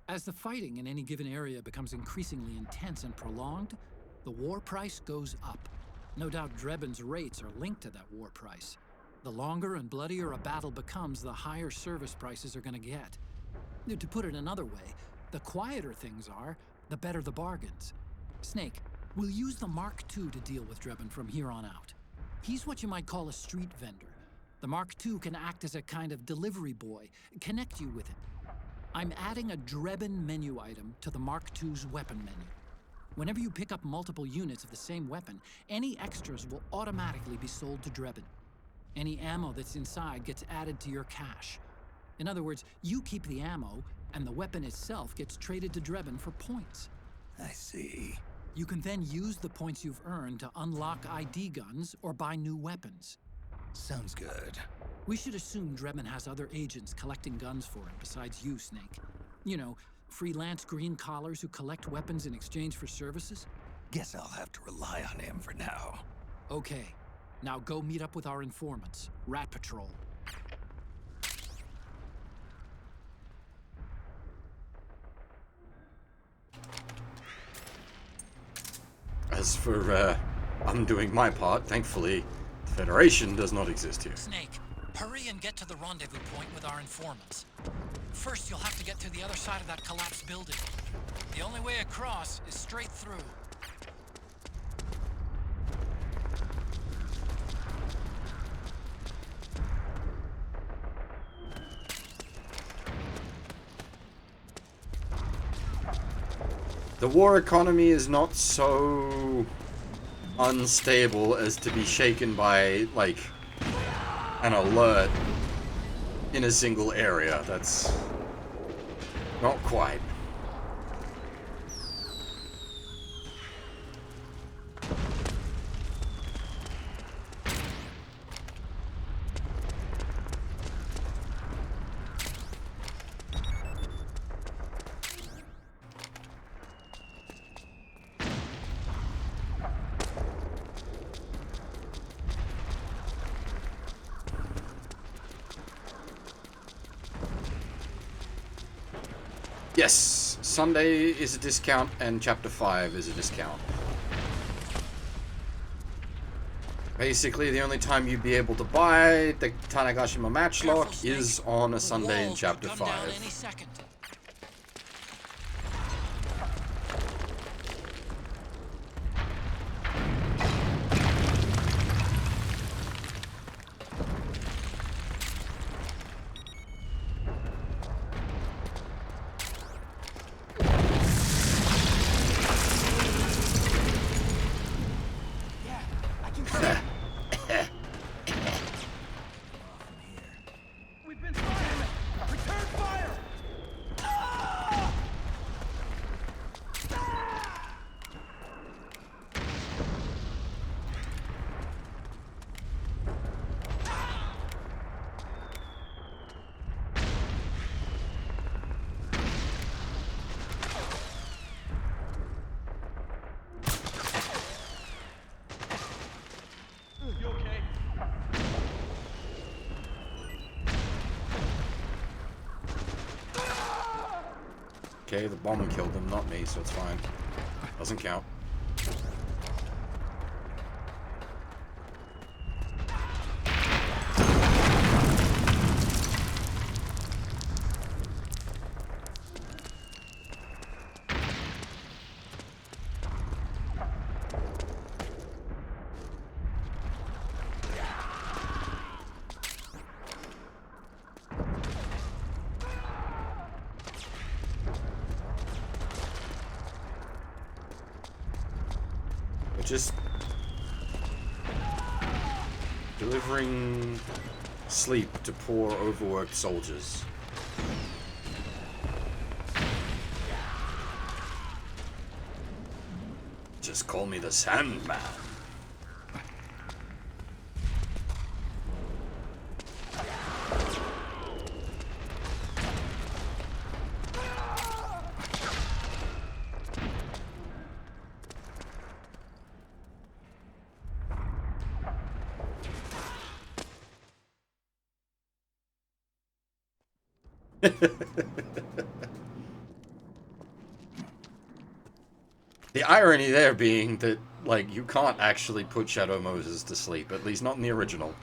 As the fighting in any given area becomes increasingly intense and prolonged, the war price goes up. No doubt Drebin's rates are linked to that war price. The longer and bloodier a battle becomes, the higher service prices are going to get. To put it another way, the quieter things are, the better the bargains. Snake, we'll use the Mark II to deal with Drebin from here on out. He's what you might call a street vendor. The Mark II can act as a kind of delivery boy, connect you with it. I'm adding a Drebin menu item to the Mark II's weapon menu. Whenever you pick up multiple units of the same weapon, any extras will automatically be sold to Drebin. Any ammo that's inside gets added to your cache. In other words, you keep the ammo, and the weapon itself gets traded to Drebin for points. I see. You can then use the points you've earned to unlock ID guns or buy new weapons. Sounds good. We should assume Drebin has other agents collecting guns for him besides you, Snake. You know, freelance green collars who collect weapons in exchange for services? Guess I'll have to rely on him for now. Okay. Now go meet up with our informants, Rat Patrol. As for, undoing my part, thankfully, the Federation does not exist here. Snake, hurry and get to the rendezvous point with our informants. First, you'll have to get to the other side of that collapsed building. The only way across is straight through. The war economy is not so unstable as to be shaken by, like, an alert in a single area. That's not quite. Yes, Sunday is a discount and Chapter 5 is a discount. Basically, the only time you'd be able to buy the Tanegashima Matchlock is on a Sunday in Chapter 5. Okay, the bomber killed him, not me, so it's fine. Doesn't count. Just delivering sleep to poor, overworked soldiers. Just call me the Sandman. The irony there being that, like, you can't actually put Shadow Moses to sleep, at least not in the original.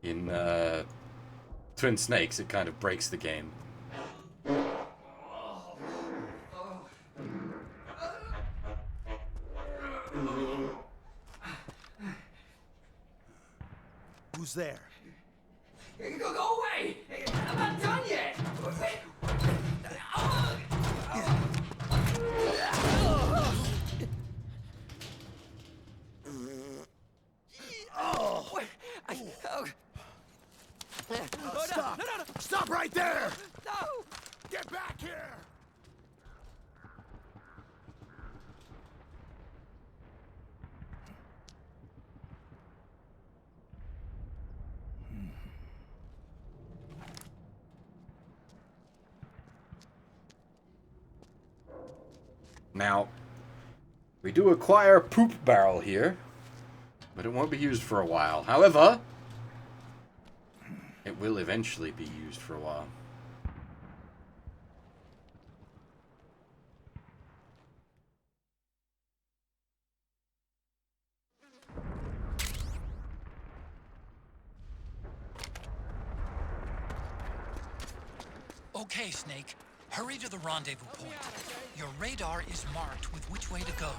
In, Twin Snakes, it kind of breaks the game. Who's there? Go away! I'm not done yet! Stop! Stop right there! No! Get back here! Now, we do acquire a poop barrel here, but it won't be used for a while. However, it will eventually be used for a while. Okay, Snake. Hurry to the rendezvous point. Your radar is marked with which way to go.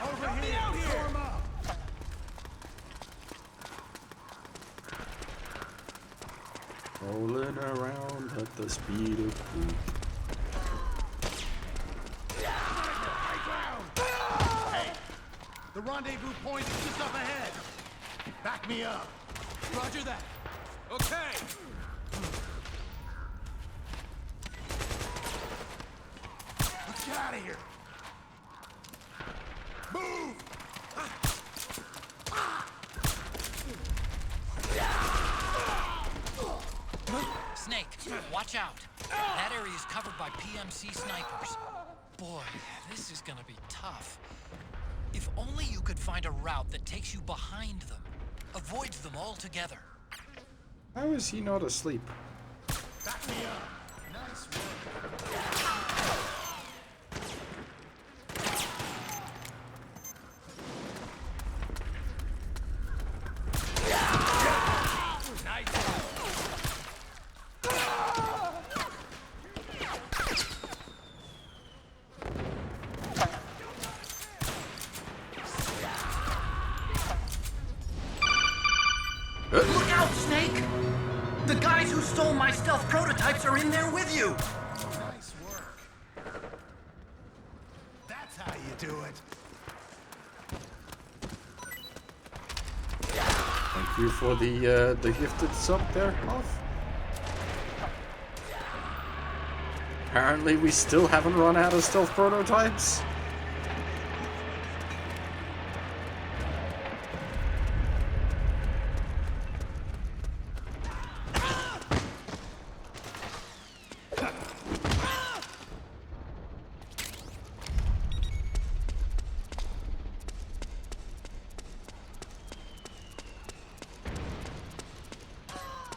Over here! Form up! Rolling around at the speed of poop. Hey! The rendezvous point is just up ahead. Back me up. Roger that. Okay. Let's get out of here. Move! Snake, watch out. That area is covered by PMC snipers. Boy, this is gonna be tough. If only you could find a route that takes you behind them, avoids them altogether. How is he not asleep? Back me up. Nice work. Look out, Snake! The guys who stole my stealth prototypes are in there with you! Nice work. That's how you do it. Thank you for the gifted sub there, Hoff. Apparently we still haven't run out of stealth prototypes.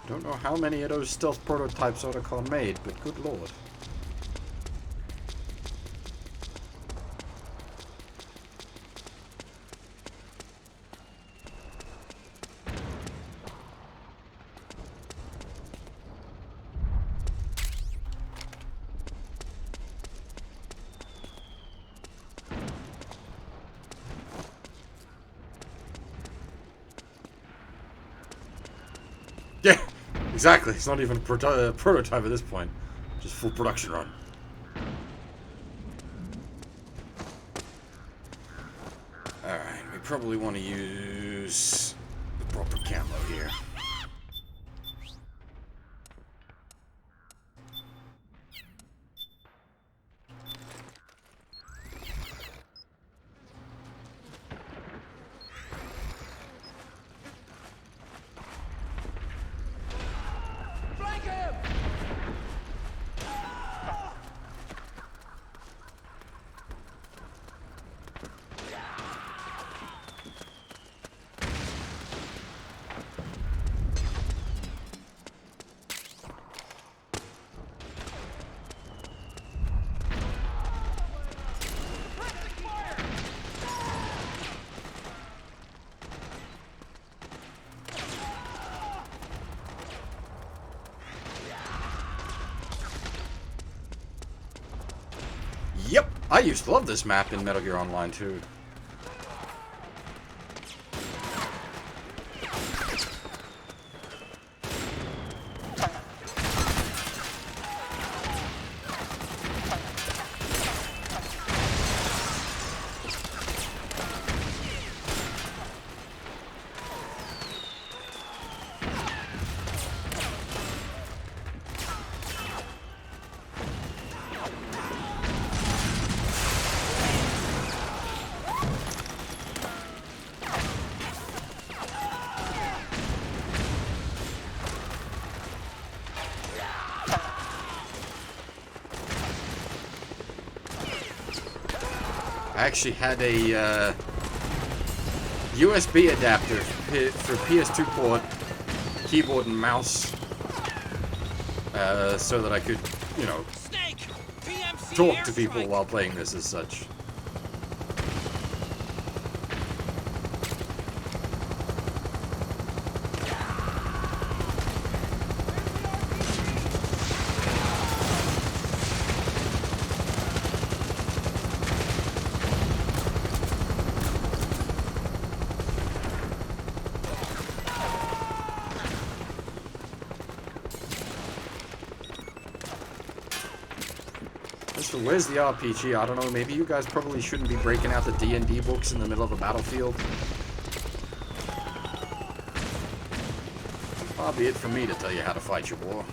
Don't know how many of those stealth prototypes Otacon made, but good lord. Yeah, exactly. It's not even a prototype at this point. Just full production run. Alright, we probably want to use the proper camo here. I used to love this map in Metal Gear Online 2. I actually had a USB adapter for PS2 port, keyboard and mouse, so that I could, you know, talk to people while playing this as such. So where's the RPG? I don't know, maybe you guys probably shouldn't be breaking out the D&D books in the middle of a battlefield. Far be it from me to tell you how to fight your war.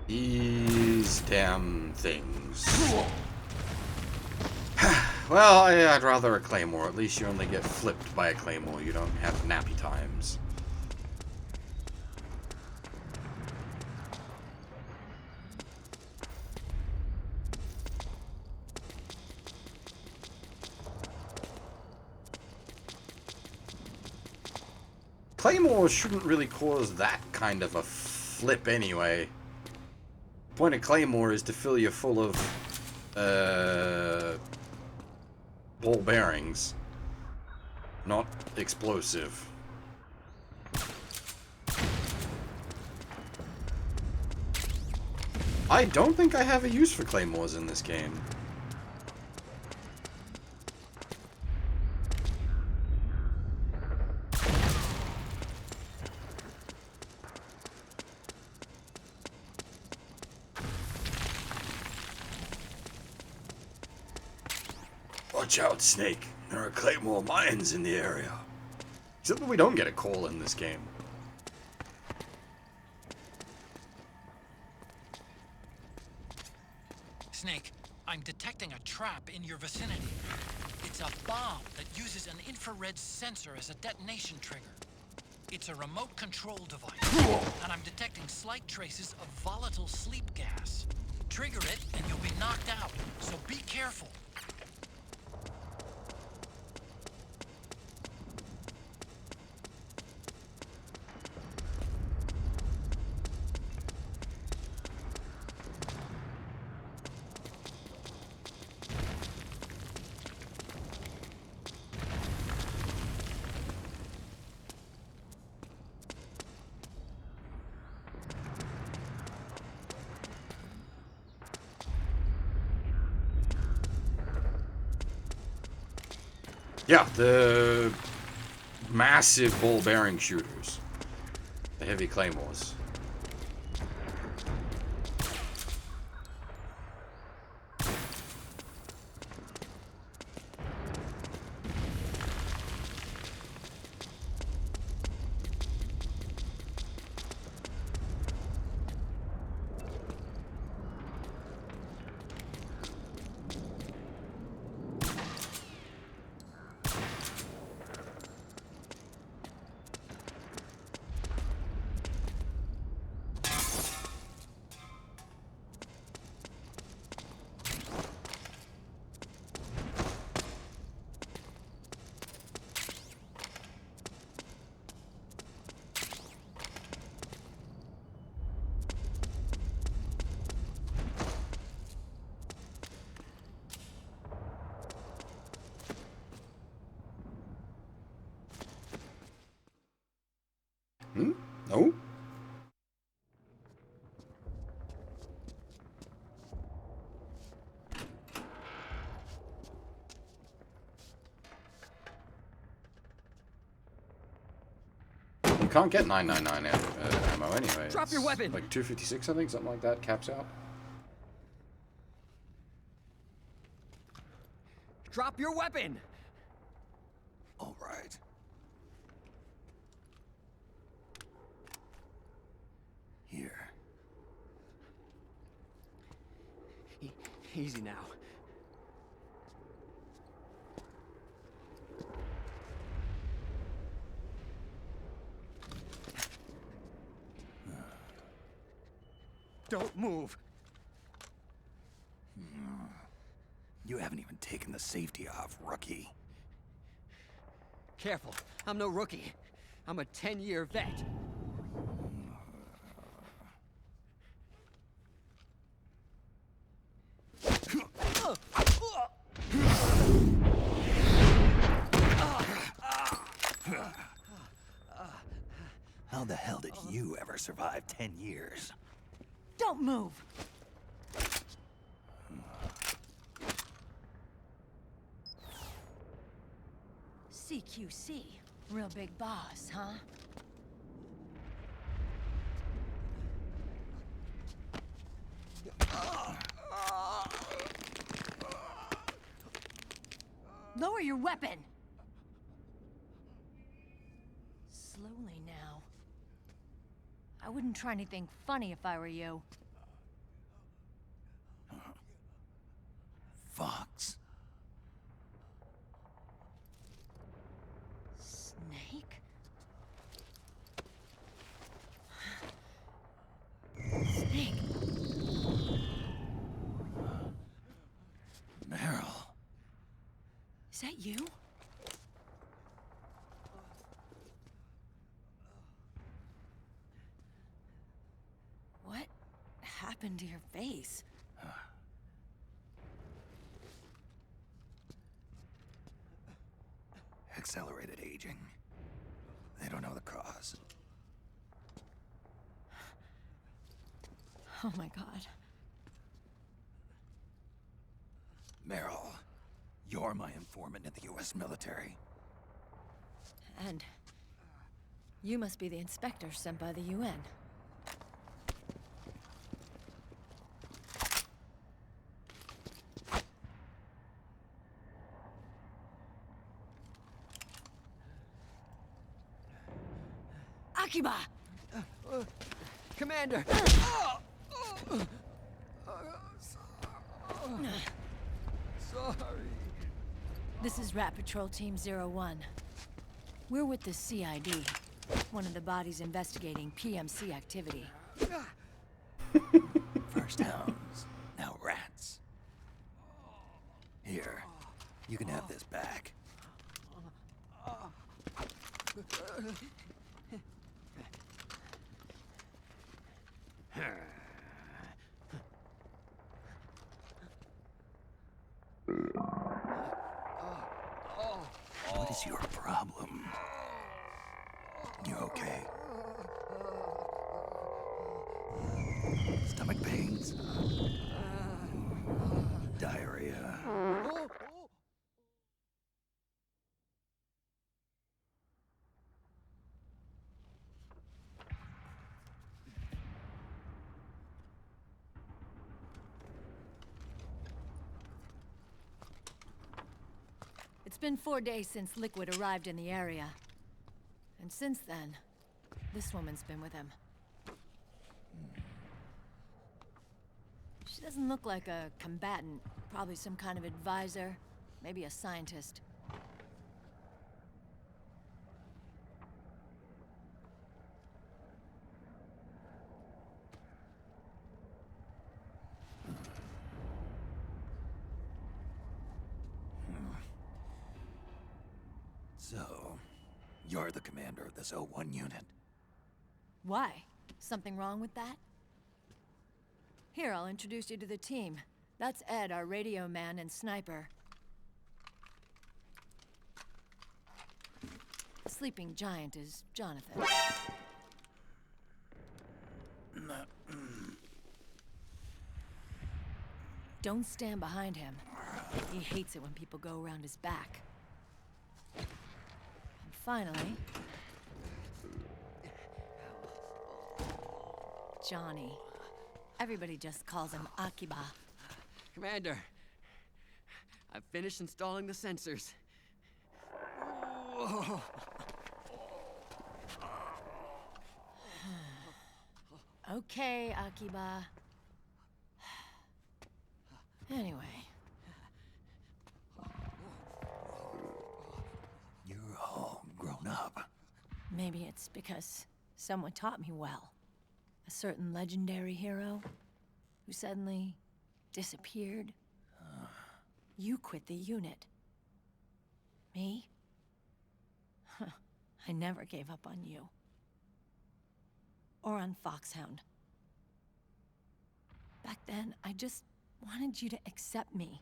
These damn things. Well, I'd rather a claymore. At least you only get flipped by a claymore. You don't have nappy times. Claymores shouldn't really cause that kind of a flip anyway. The point of Claymore is to fill you full of ball bearings, not explosive. I don't think I have a use for Claymores in this game. Watch out, Snake. There are Claymore mines in the area. Except that we don't get a call in this game. Snake, I'm detecting a trap in your vicinity. It's a bomb that uses an infrared sensor as a detonation trigger. It's a remote control device, and I'm detecting slight traces of volatile sleep gas. Trigger it, and you'll be knocked out, so be careful. Yeah, the massive ball bearing shooters. The heavy claymores. can't get 999 ammo anyway. Drop your weapon. Like 256, I think, something like that, caps out. Drop your weapon. All right. Here. Easy now. Don't move. You haven't even taken the safety off, rookie. Careful. I'm no rookie. I'm a 10-year vet. How the hell did you ever survive 10 years? Don't move. CQC. Real big boss, huh? Lower your weapon! Slowly now. I wouldn't try anything funny if I were you. Fox. Snake? Snake? Meryl. Is that you? What happened to your face? Accelerated aging. They don't know the cause. Oh my god. Meryl, you're my informant in the U.S. military. And you must be the inspector sent by the UN. Akiba! Commander! Sorry. This is Rat Patrol Team 01. We're with the CID, one of the bodies investigating PMC activity. First hounds, now rats. Here, you can have this back. What is your problem? You okay? Stomach pains? Diarrhea? It's been 4 days since Liquid arrived in the area. And since then, this woman's been with him. She doesn't look like a combatant. Probably some kind of advisor, maybe a scientist. So, you're the commander of this O1 unit. Why? Something wrong with that? Here, I'll introduce you to the team. That's Ed, our radio man and sniper. The sleeping giant is Jonathan. Don't stand behind him. He hates it when people go around his back. And finally, Johnny. Everybody just calls him Akiba. Commander, I've finished installing the sensors. Whoa. Okay, Akiba. Anyway. You're all grown up. Maybe it's because someone taught me well. A certain legendary hero who suddenly disappeared. You quit the unit. Me? I never gave up on you. Or on Foxhound. Back then, I just wanted you to accept me.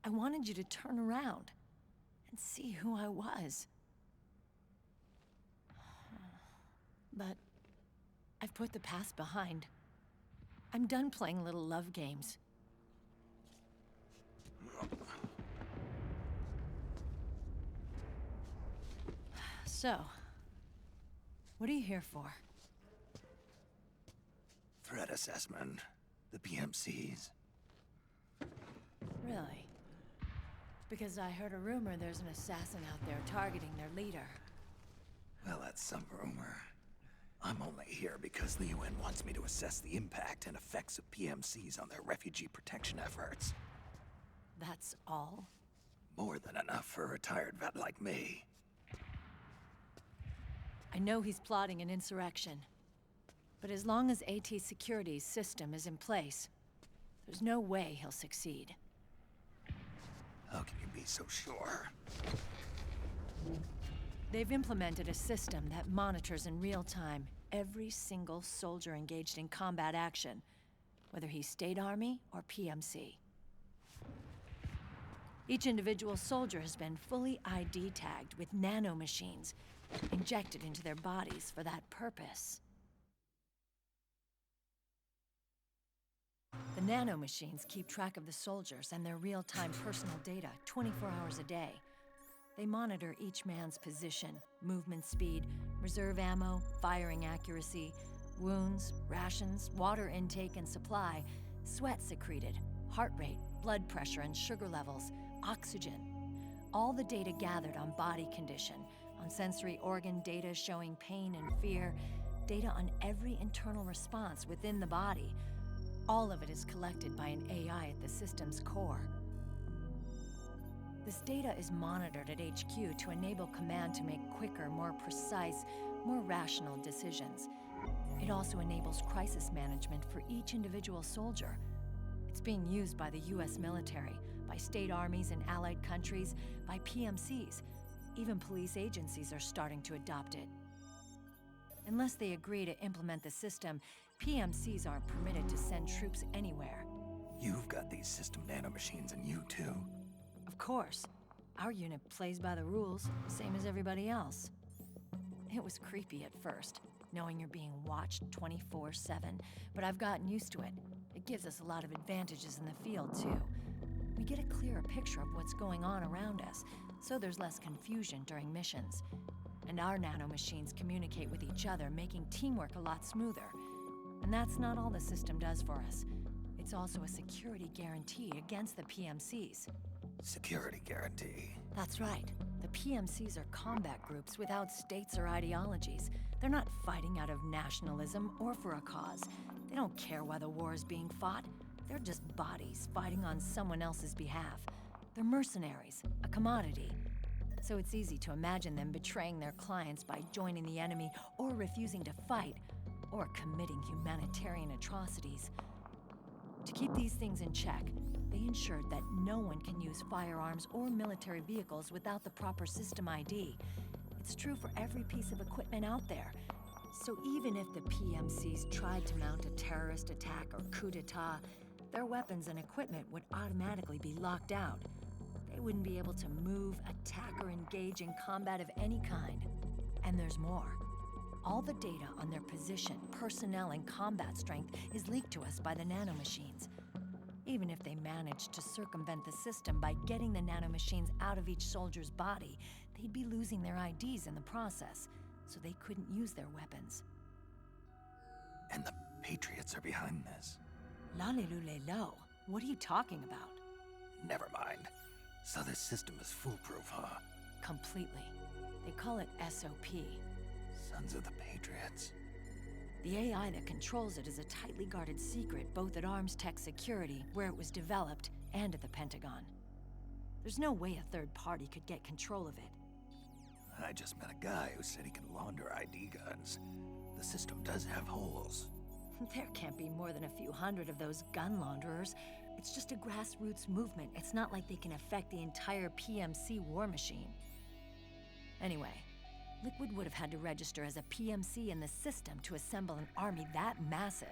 I wanted you to turn around and see who I was. But I've put the past behind. I'm done playing little love games. So, what are you here for? Threat assessment. The PMCs. Really? Because I heard a rumor there's an assassin out there targeting their leader. Well, that's some rumor. I'm only here because the UN wants me to assess the impact and effects of PMCs on their refugee protection efforts. That's all? More than enough for a retired vet like me. I know he's plotting an insurrection. But as long as AT Security's system is in place, there's no way he'll succeed. How can you be so sure? They've implemented a system that monitors in real time every single soldier engaged in combat action, whether he's State Army or PMC. Each individual soldier has been fully ID tagged with nanomachines injected into their bodies for that purpose. The nanomachines keep track of the soldiers and their real-time personal data 24 hours a day. They monitor each man's position, movement speed, reserve ammo, firing accuracy, wounds, rations, water intake and supply, sweat secreted, heart rate, blood pressure and sugar levels, oxygen. All the data gathered on body condition, on sensory organ data showing pain and fear, data on every internal response within the body. All of it is collected by an AI at the system's core. This data is monitored at HQ to enable command to make quicker, more precise, more rational decisions. It also enables crisis management for each individual soldier. It's being used by the US military, by state armies in allied countries, by PMCs. Even police agencies are starting to adopt it. Unless they agree to implement the system, PMCs aren't permitted to send troops anywhere. You've got these system nanomachines in you too. Of course. Our unit plays by the rules, same as everybody else. It was creepy at first, knowing you're being watched 24/7, but I've gotten used to it. It gives us a lot of advantages in the field too. We get a clearer picture of what's going on around us, so there's less confusion during missions. And our nanomachines communicate with each other, making teamwork a lot smoother. And that's not all the system does for us. It's also a security guarantee against the PMCs. Security guarantee. That's right. The PMCs are combat groups without states or ideologies. They're not fighting out of nationalism or for a cause. They don't care why the war is being fought. They're just bodies fighting on someone else's behalf. They're mercenaries, a commodity. So it's easy to imagine them betraying their clients by joining the enemy or refusing to fight, or committing humanitarian atrocities. To keep these things in check, they ensured that no one can use firearms or military vehicles without the proper system ID. It's true for every piece of equipment out there. So even if the PMCs tried to mount a terrorist attack or coup d'etat, their weapons and equipment would automatically be locked out. They wouldn't be able to move, attack, or engage in combat of any kind. And there's more. All the data on their position, personnel, and combat strength is leaked to us by the nanomachines. Even if they managed to circumvent the system by getting the nanomachines out of each soldier's body, they'd be losing their IDs in the process, so they couldn't use their weapons. And the Patriots are behind this. Lalilulelo, what are you talking about? Never mind. So this system is foolproof, huh? Completely. They call it SOP. Sons of the Patriots. The AI that controls it is a tightly guarded secret, both at Arms Tech Security, where it was developed, and at the Pentagon. There's no way a third party could get control of it. I just met a guy who said he can launder ID guns. The system does have holes. There can't be more than a few hundred of those gun launderers. It's just a grassroots movement. It's not like they can affect the entire PMC war machine. Anyway, Liquid would have had to register as a PMC in the system to assemble an army that massive.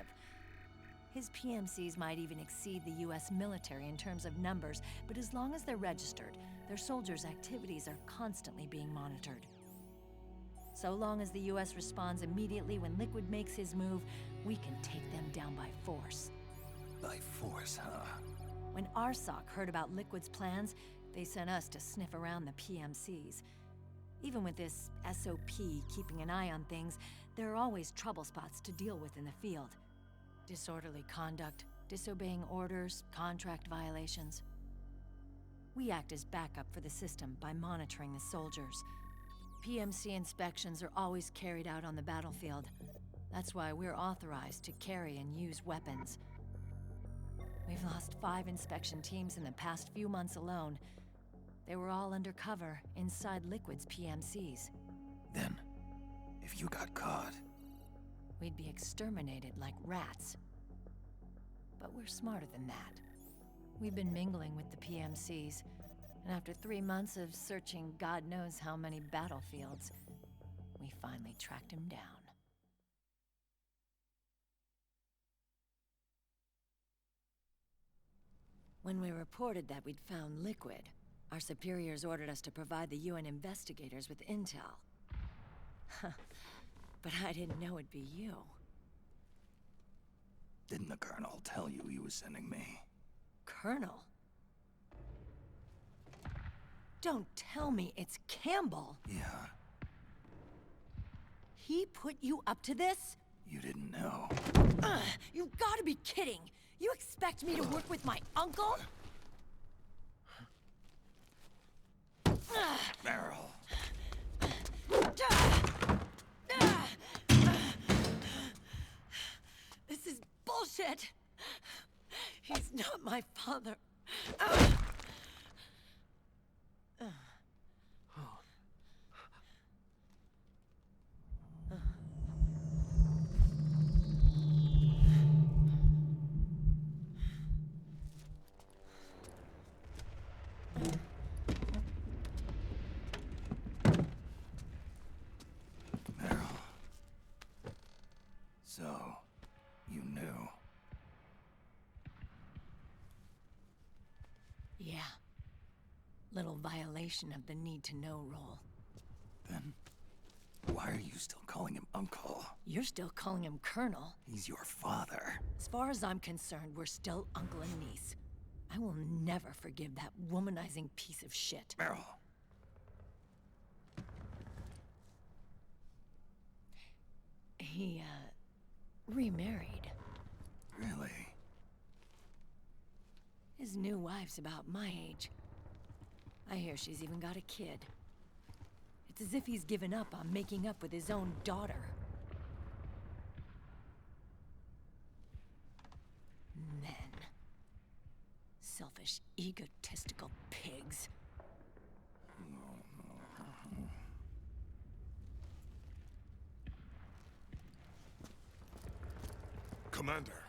His PMCs might even exceed the US military in terms of numbers, but as long as they're registered, their soldiers' activities are constantly being monitored. So long as the US responds immediately when Liquid makes his move, we can take them down by force. By force, huh? When RSOC heard about Liquid's plans, they sent us to sniff around the PMCs. Even with this SOP keeping an eye on things, there are always trouble spots to deal with in the field. Disorderly conduct, disobeying orders, contract violations. We act as backup for the system by monitoring the soldiers. PMC inspections are always carried out on the battlefield. That's why we're authorized to carry and use weapons. We've lost 5 inspection teams in the past few months alone. They were all undercover inside Liquid's PMCs. Then, if you got caught... we'd be exterminated like rats. But we're smarter than that. We've been mingling with the PMCs, and after 3 months of searching God knows how many battlefields, we finally tracked him down. When we reported that we'd found Liquid, our superiors ordered us to provide the UN investigators with intel. But I didn't know it'd be you. Didn't the Colonel tell you he was sending me? Colonel? Don't tell me it's Campbell. Yeah. He put you up to this? You didn't know. You've gotta be kidding! You expect me to work with my uncle? Meryl. This is bullshit! He's not my father. So, you knew. Yeah. Little violation of the need-to-know rule. Then, why are you still calling him Uncle? You're still calling him Colonel. He's your father. As far as I'm concerned, we're still uncle and niece. I will never forgive that womanizing piece of shit. Meryl. He, remarried. Really? His new wife's about my age. I hear she's even got a kid. It's as if he's given up on making up with his own daughter. Men. Selfish, egotistical pigs. Commander.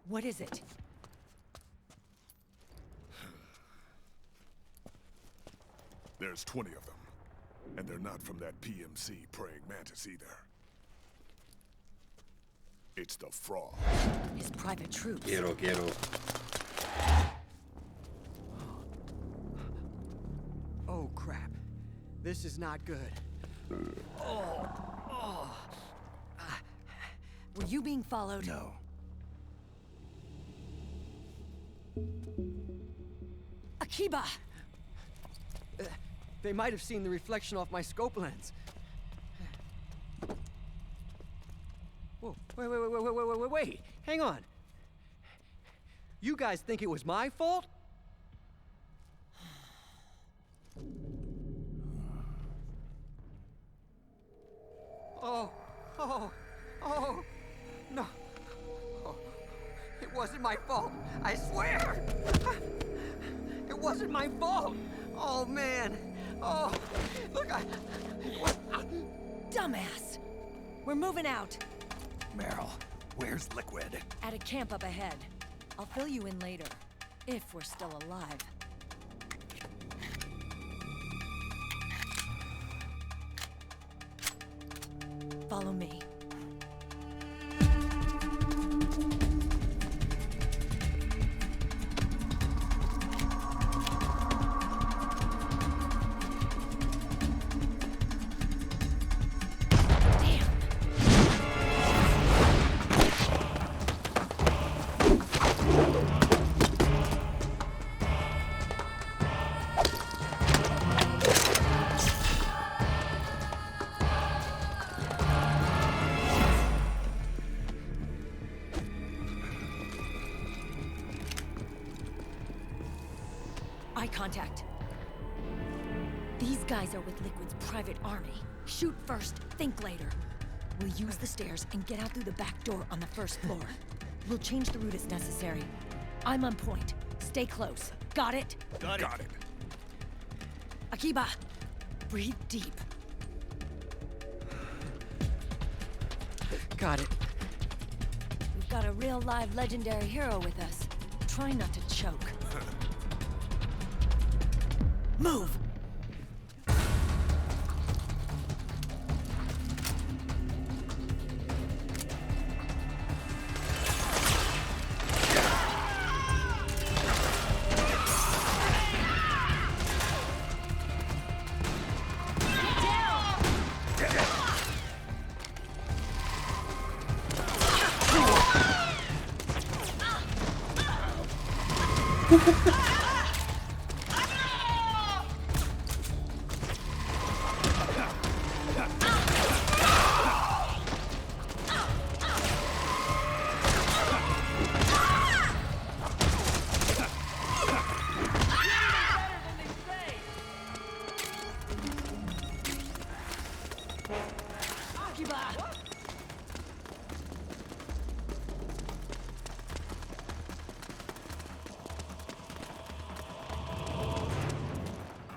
What is it? There's 20 of them. And they're not from that PMC praying mantis either. It's the Frog. His private troops. Quiero. Oh, crap. This is not good. Were you being followed? No. Akiba! They might have seen the reflection off my scope lens. Whoa, wait. Hang on. You guys think it was my fault? Oh, no. Oh, it wasn't my fault, I swear! It wasn't my fault! Oh, man. Oh, look, Dumbass! We're moving out. Meryl, where's Liquid? At a camp up ahead. I'll fill you in later. If we're still alive. Follow me. Eye contact. These guys are with Liquid's private army. Shoot first, think later. We'll use the stairs and get out through the back door on the first floor. We'll change the route as necessary. I'm on point. Stay close. Got it? Got it. Akiba, breathe deep. Got it. We've got a real live legendary hero with us. Try not to choke. Move!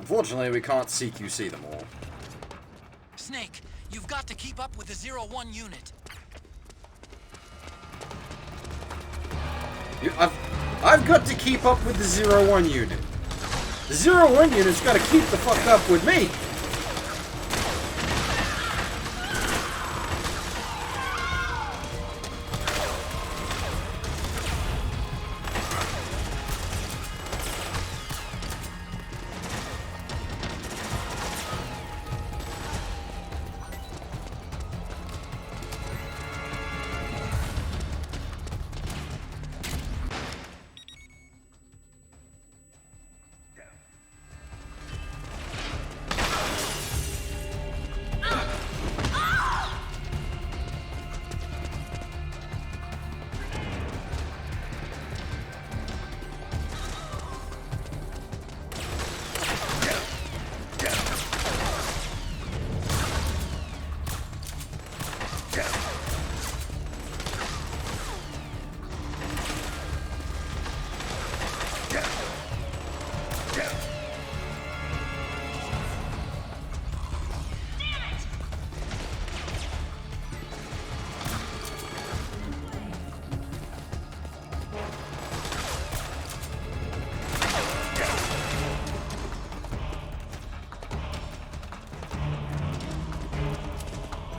Unfortunately, we can't CQC them all. Snake, you've got to keep up with the 01 unit. I've got to keep up with the 01 unit. The 01 unit's got to keep the fuck up with me.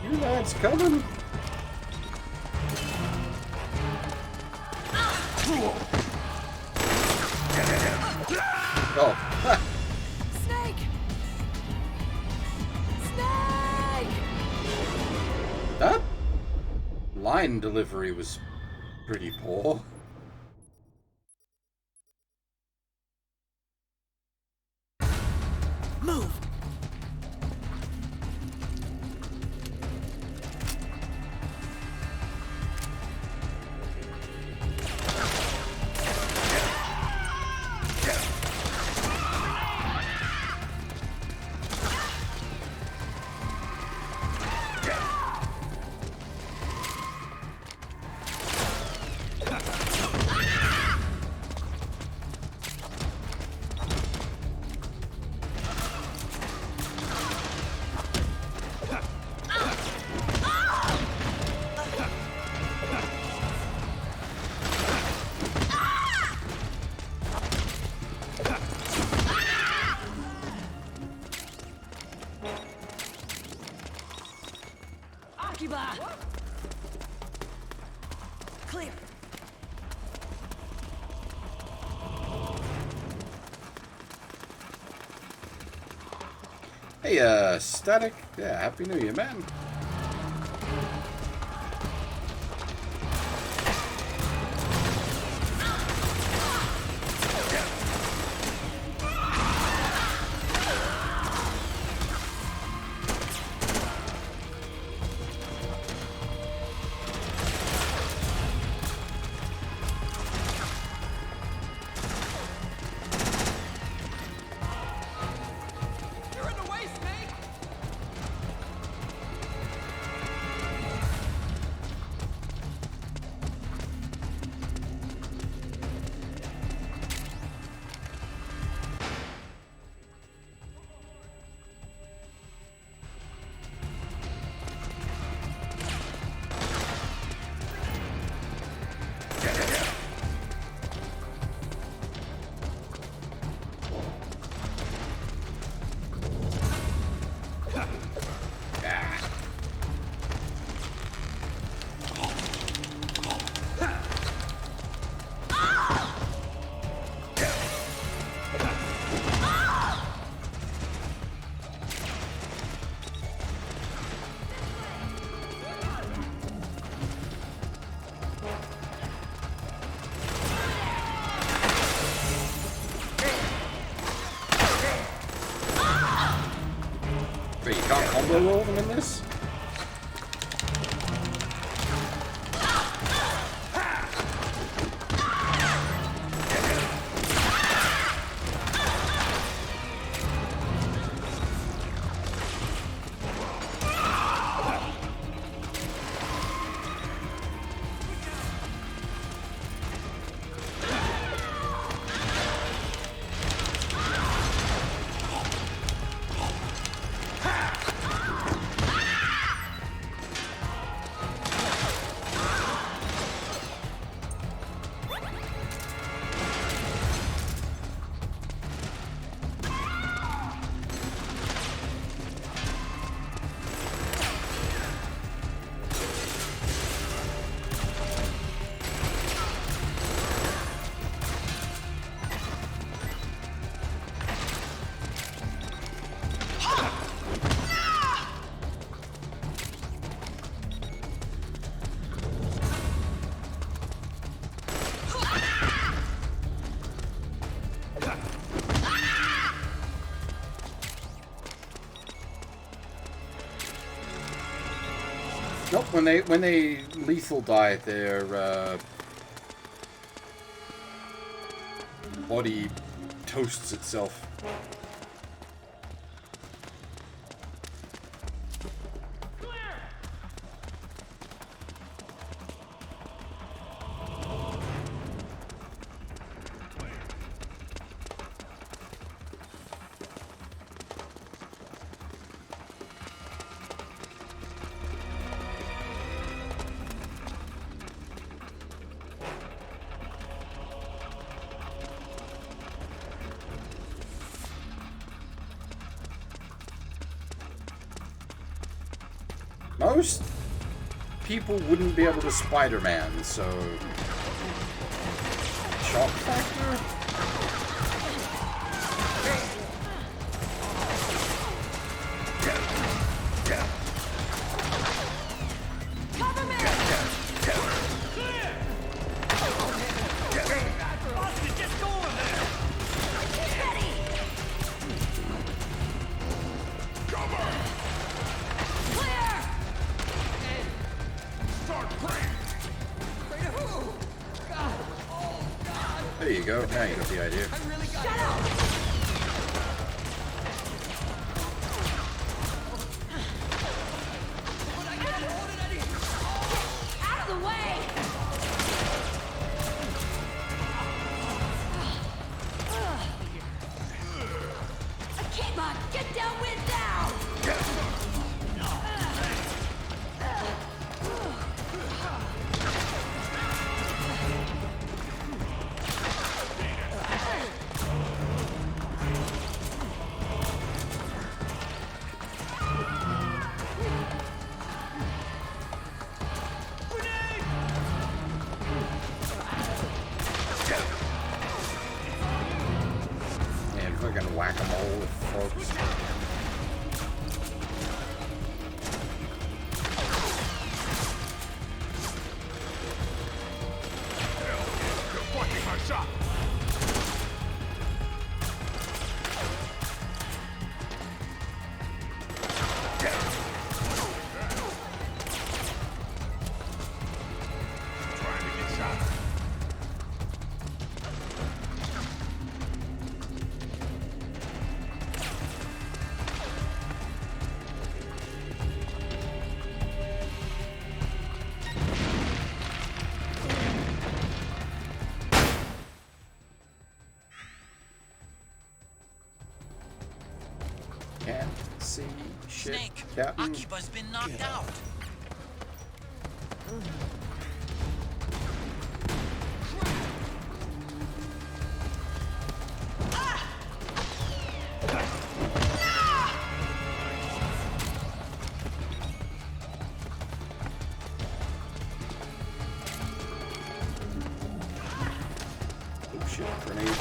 You lads coming? Oh. Snake! Snake! That line delivery was pretty poor. Move! Eva! Clear. Hey, Static. Yeah, Happy New Year, man. You're in the way, Snake! Wait, you can't combo roll them in this? Nope, when they lethal die, their body toasts itself. Most people wouldn't be able to Spider-Man, so... Shock factor? There you go. Now you got the idea. Shut up! Out of the way! Akima, get downwind now! Fucking whack-a-mole with frogs. You're blocking my shot! Trying to get shot. Can't see shit. Snake, Captain. Akiba's been knocked out. Oh shit, grenade.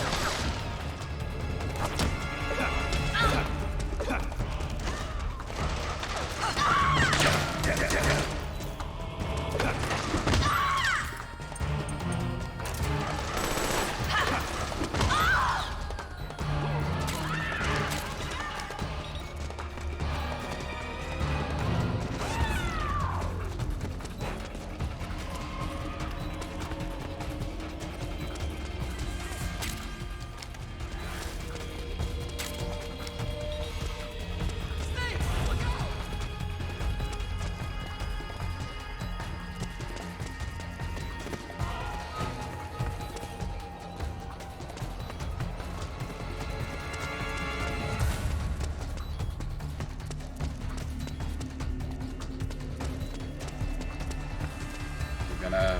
Gonna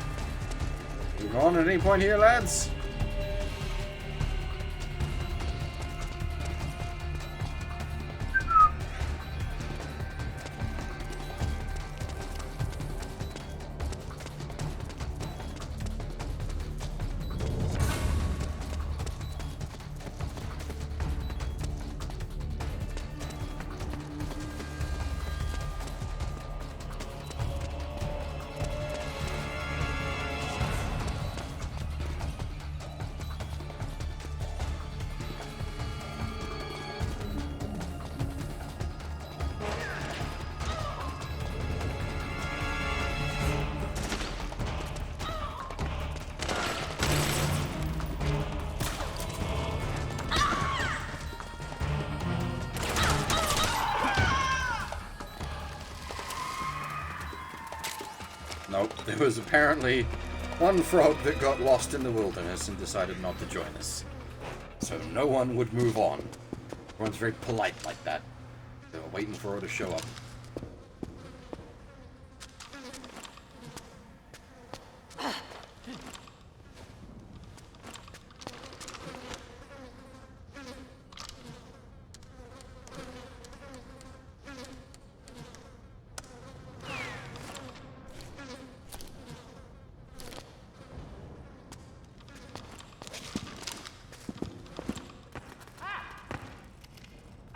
move on at any point here, lads. Nope, there was apparently one frog that got lost in the wilderness and decided not to join us. So no one would move on. Everyone's very polite like that. They were waiting for her to show up.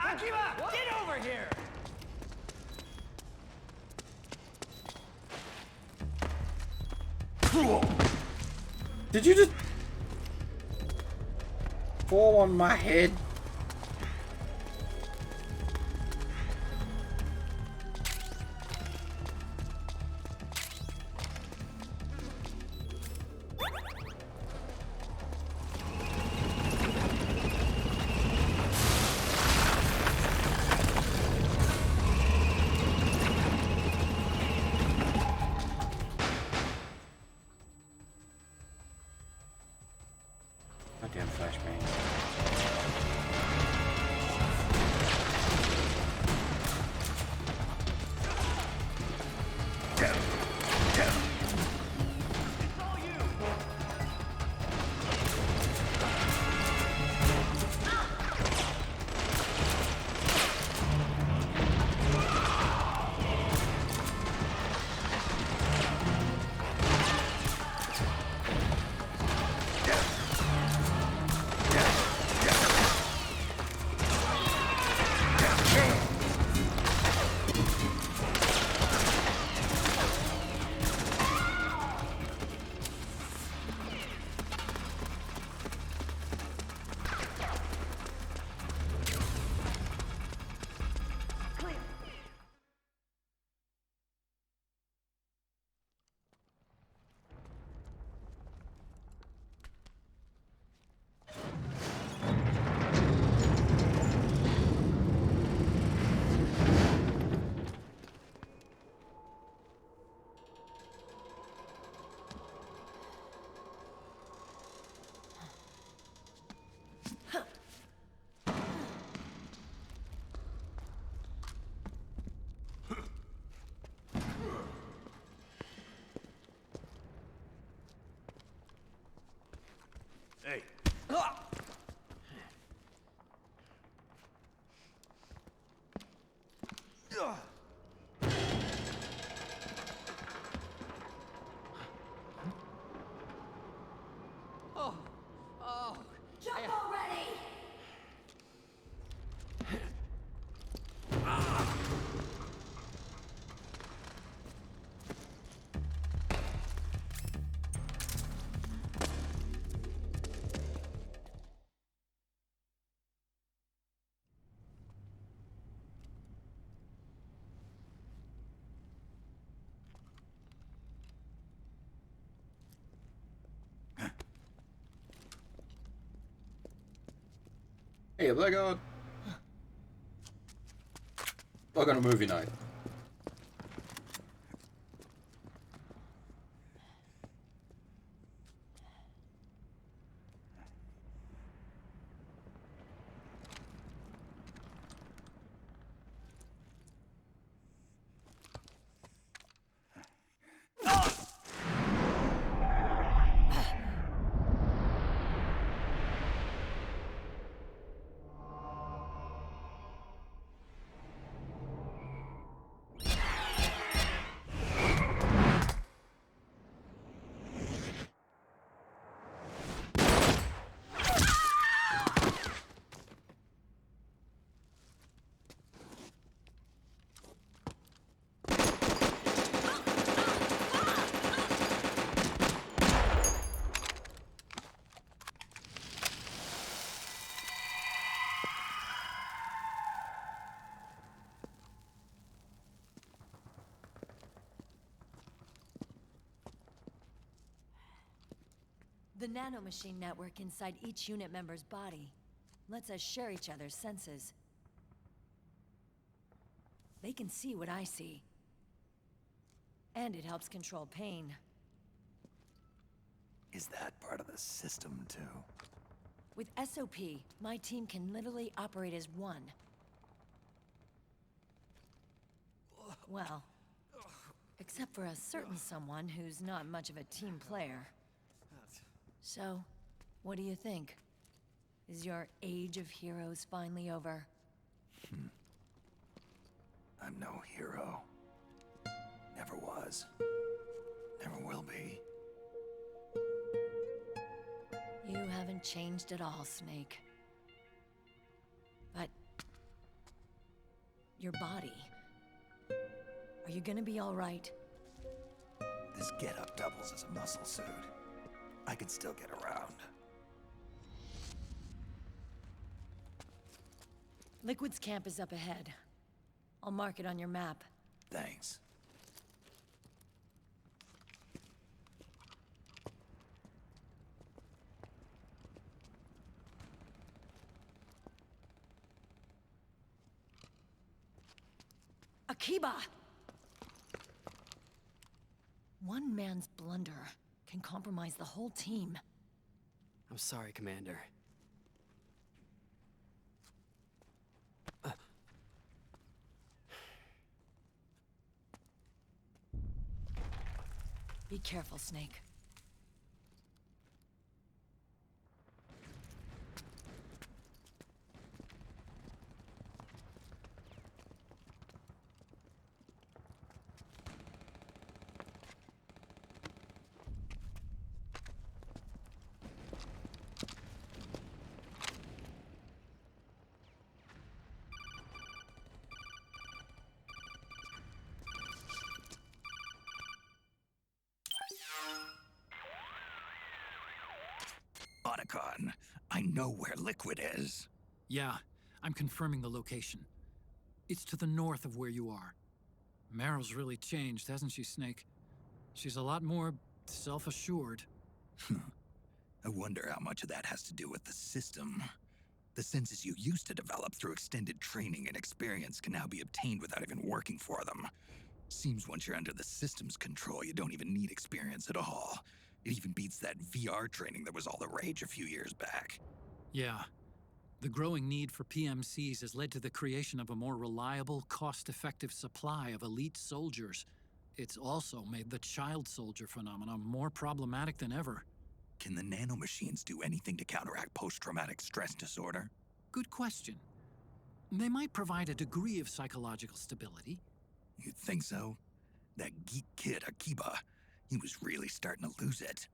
Akiba, get over here! Did you just fall on my head? Goddamn flashbang. Oh, oh. Jump already! Hey, Blackguard. I got a movie night. The nanomachine network inside each unit member's body lets us share each other's senses. They can see what I see. And it helps control pain. Is that part of the system, too? With SOP, my team can literally operate as one. Well, except for a certain someone who's not much of a team player. So, what do you think? Is your age of heroes finally over? I'm no hero. Never was. Never will be. You haven't changed at all, Snake. But... your body... are you gonna be all right? This getup doubles as a muscle suit. I can still get around. Liquid's camp is up ahead. I'll mark it on your map. Thanks. Akiba! One man's blunder can compromise the whole team. I'm sorry, Commander. Be careful, Snake. Otacon, I know where Liquid is. Yeah, I'm confirming the location. It's to the north of where you are. Meryl's really changed, hasn't she, Snake? She's a lot more self-assured. I wonder how much of that has to do with the system. The senses you used to develop through extended training and experience can now be obtained without even working for them. Seems once you're under the system's control, you don't even need experience at all. It even beats that VR training that was all the rage a few years back. Yeah. The growing need for PMCs has led to the creation of a more reliable, cost-effective supply of elite soldiers. It's also made the child soldier phenomenon more problematic than ever. Can the nanomachines do anything to counteract post-traumatic stress disorder? Good question. They might provide a degree of psychological stability. You'd think so. That geek kid, Akiba, he was really starting to lose it.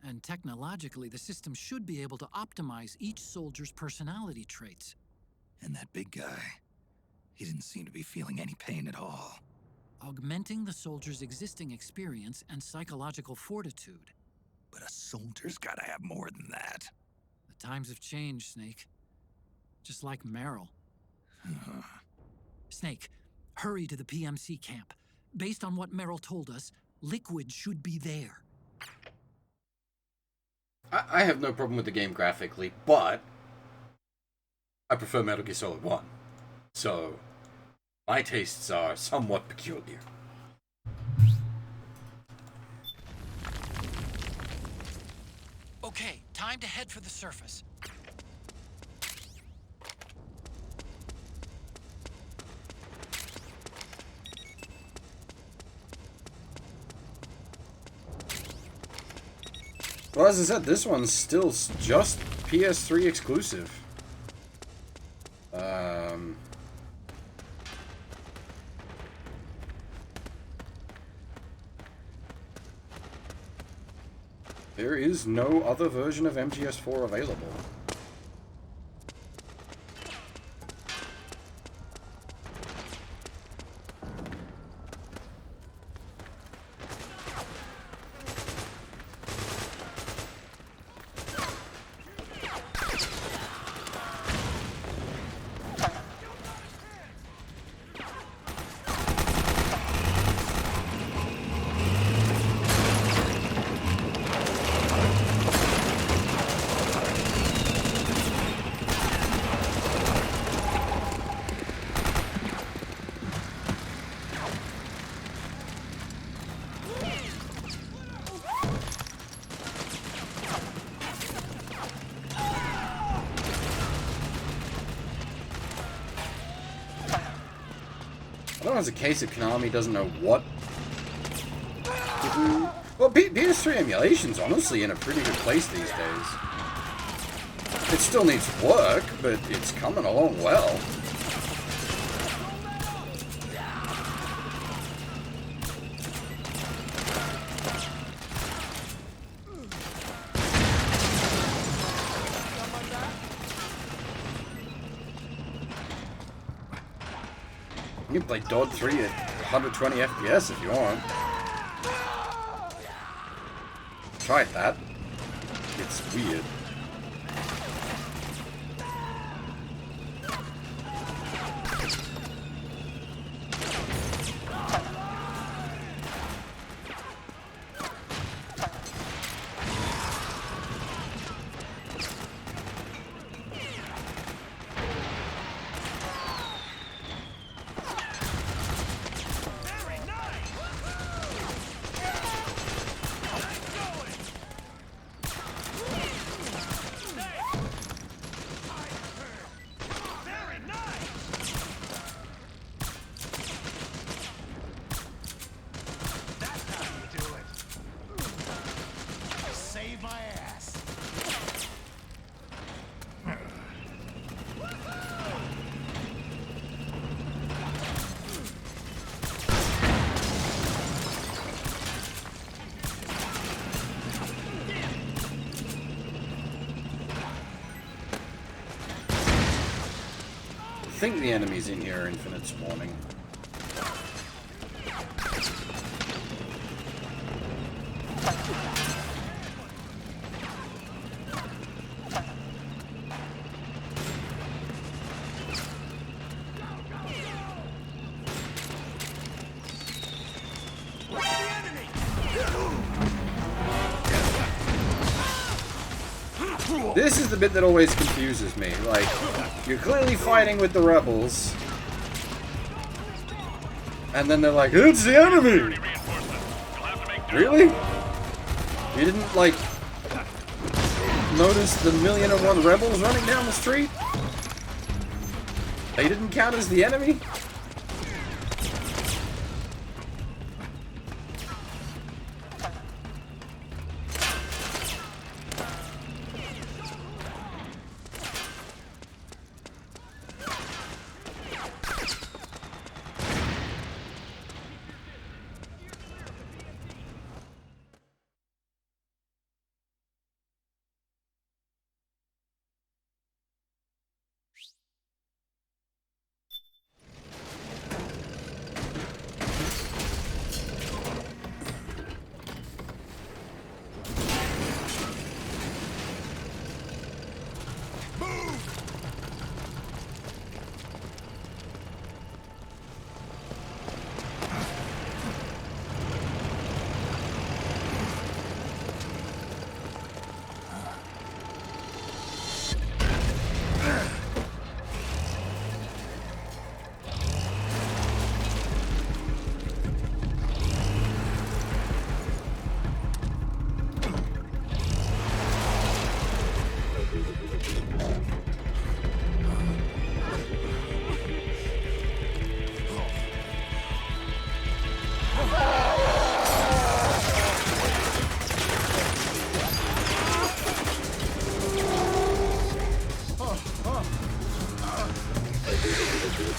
And technologically, the system should be able to optimize each soldier's personality traits. And that big guy, he didn't seem to be feeling any pain at all. Augmenting the soldier's existing experience and psychological fortitude. But a soldier's gotta have more than that. The times have changed, Snake. Just like Merrill. Snake, hurry to the PMC camp. Based on what Merrill told us, Liquid should be there. I have no problem with the game graphically, but I prefer Metal Gear Solid 1. So, my tastes are somewhat peculiar. Okay, time to head for the surface. Well, as I said, this one's still just PS3 exclusive. There is no other version of MGS4 available. I don't know if it's a case of Konami doesn't know what to do. Well, PS3 emulation's honestly in a pretty good place these days. It still needs work, but it's coming along well. You can play Dod 3 at 120 FPS if you want. Tried that. It's weird. I think the enemies in here are infinite spawning. This is the bit that always confuses me. Like, you're clearly fighting with the rebels, and then they're like, it's the enemy! Really? You didn't, like, notice the 1,000,001 rebels running down the street? They didn't count as the enemy?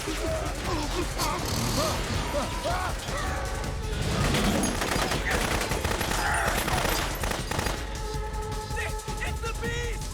It's the beast!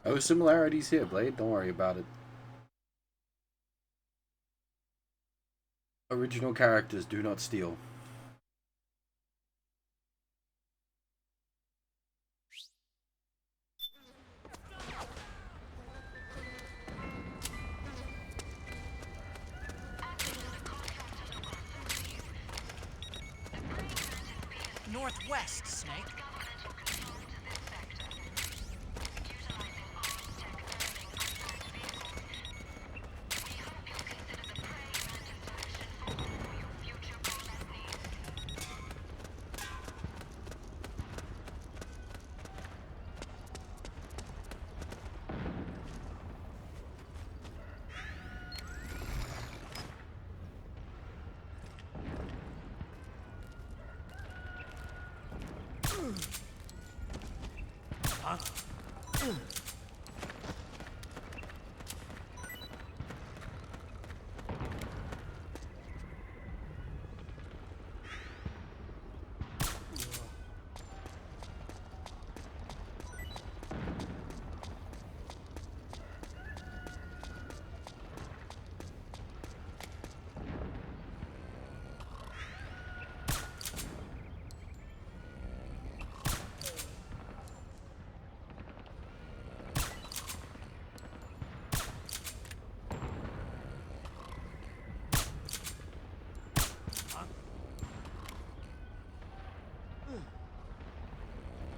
Oh, similarities here, Blade. Don't worry about it. Original characters do not steal. Northwest, Snake.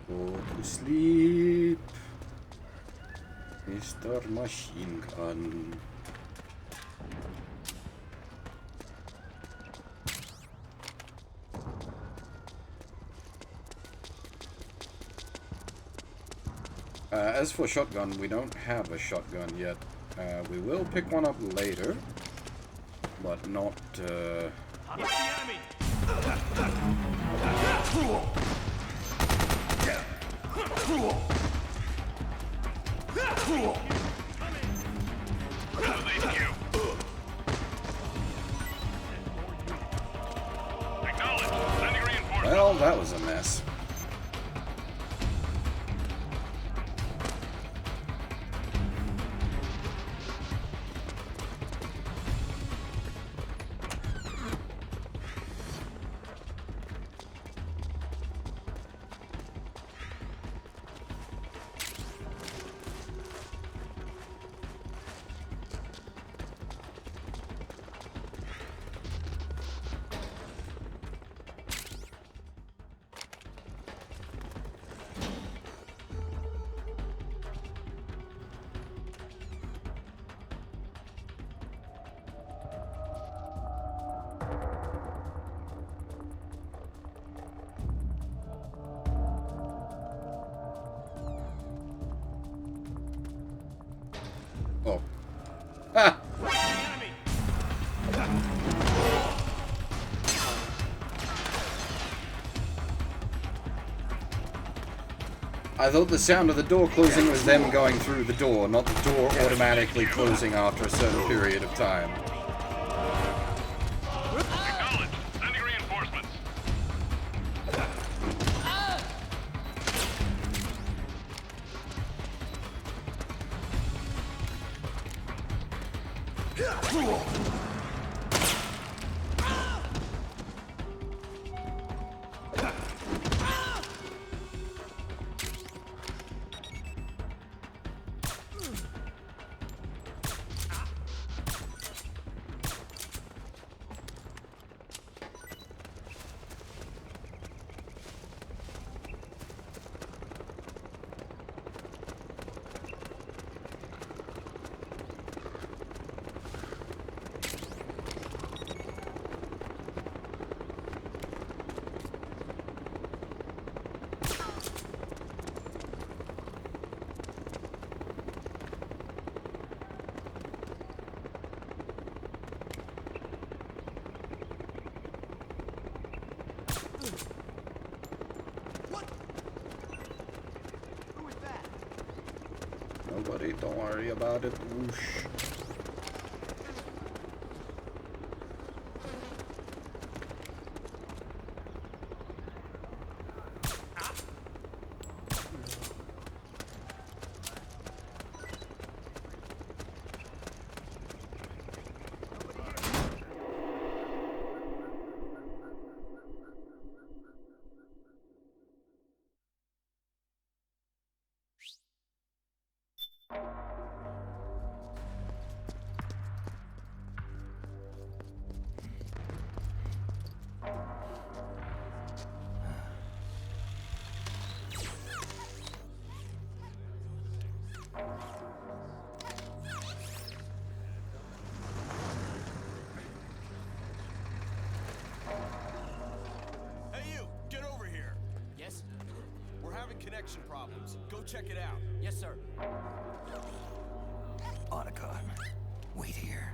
Go to sleep, Mr. Machine Gun. As for shotgun, we don't have a shotgun yet. We will pick one up later, but not. Well, that was a mess. Oh. Ah! I thought the sound of the door closing was them going through the door, not the door automatically closing after a certain period of time. Acknowledged. Sending reinforcements. Nobody, don't worry about it. Whoosh. Connection problems. Go check it out. Yes, sir. Otacon, wait here.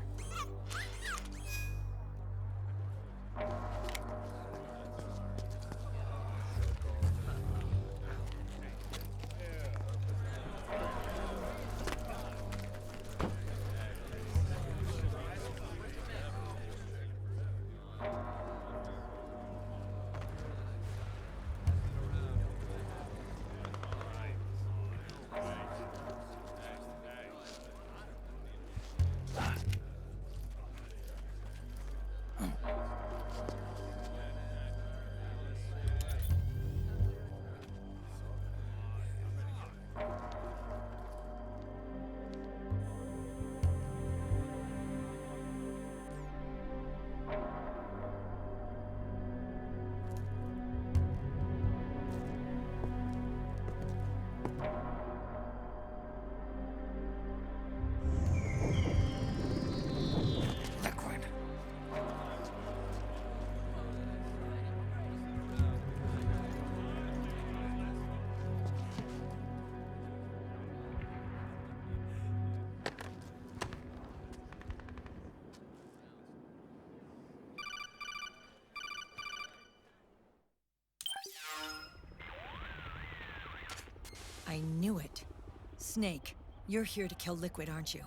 Snake, you're here to kill Liquid, aren't you?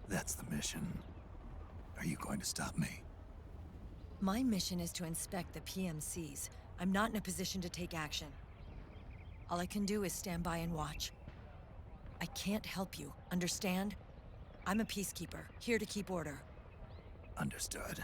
That's the mission. Are you going to stop me? My mission is to inspect the PMCs. I'm not in a position to take action. All I can do is stand by and watch. I can't help you, understand? I'm a peacekeeper, here to keep order. Understood.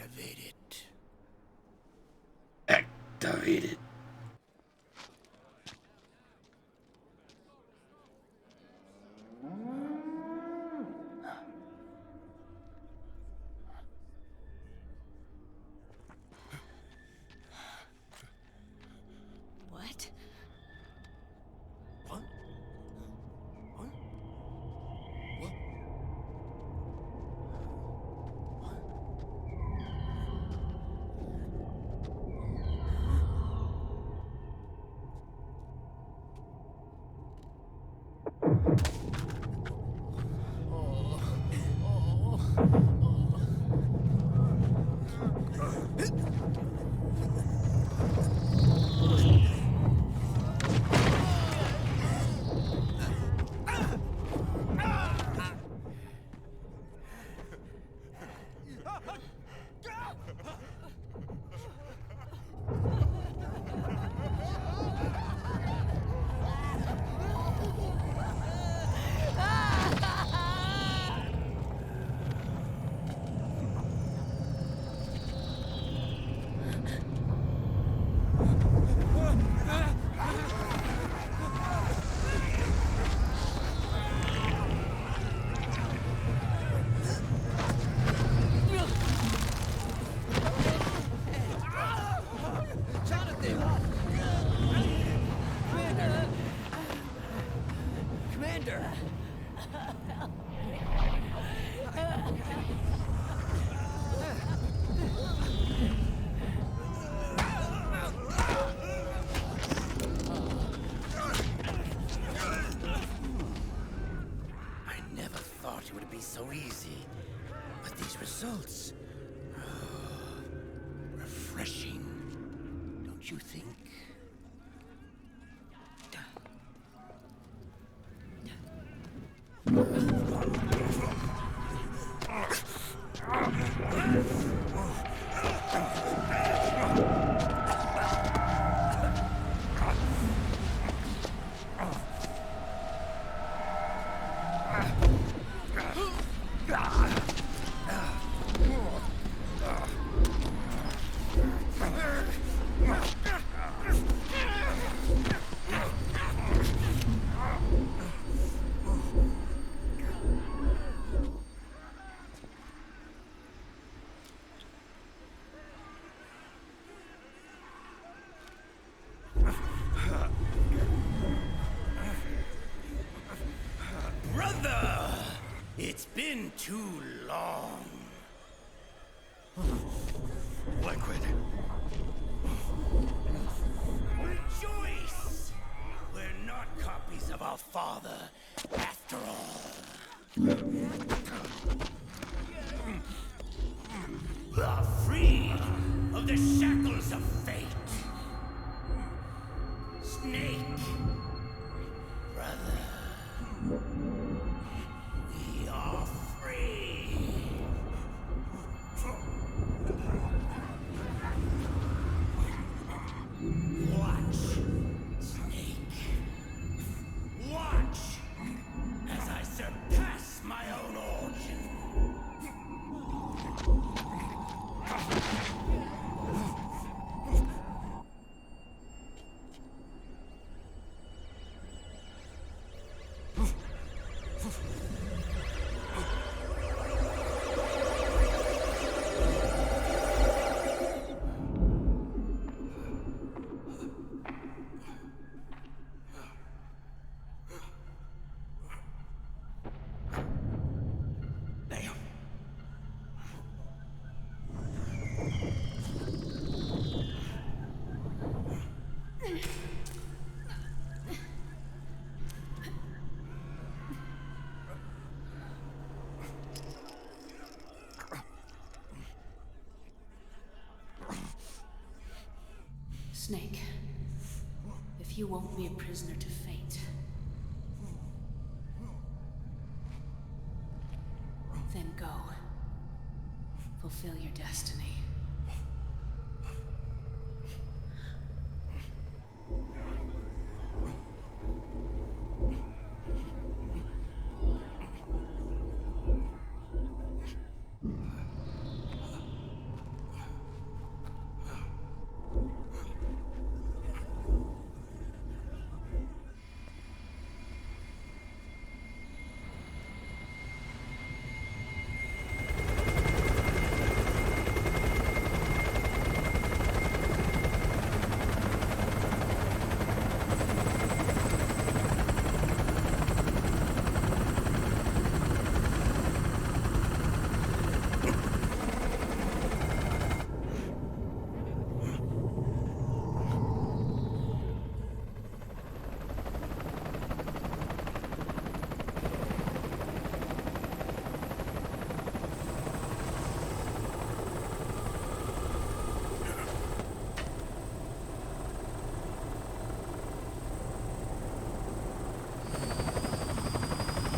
Activate it. Activate it. What? What? What? What? Commander! I never thought it would be so easy. But these results... refreshing. Don't you think? Brother! It's been too long. Liquid. Rejoice! We're not copies of our father, after all. We are free of the shackles of fate. Snake, brother, we are free. Watch, Snake. Watch as I surpass my own origin. Snake, if you won't be a prisoner to fate, then go. Fulfill your destiny.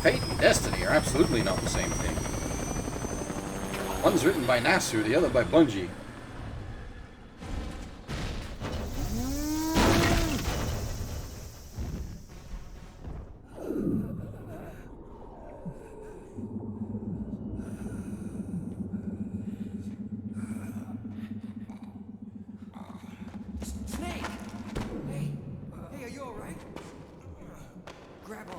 Fate and Destiny are absolutely not the same thing. One's written by Nasser, the other by Bungie. Snake! Hey, are you alright? Grab on.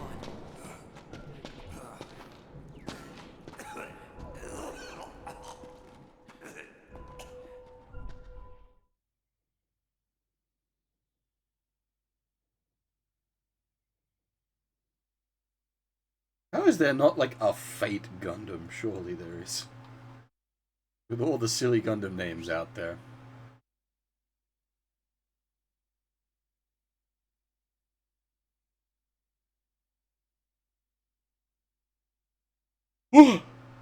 How is there not like a Fate Gundam? Surely there is. With all the silly Gundam names out there.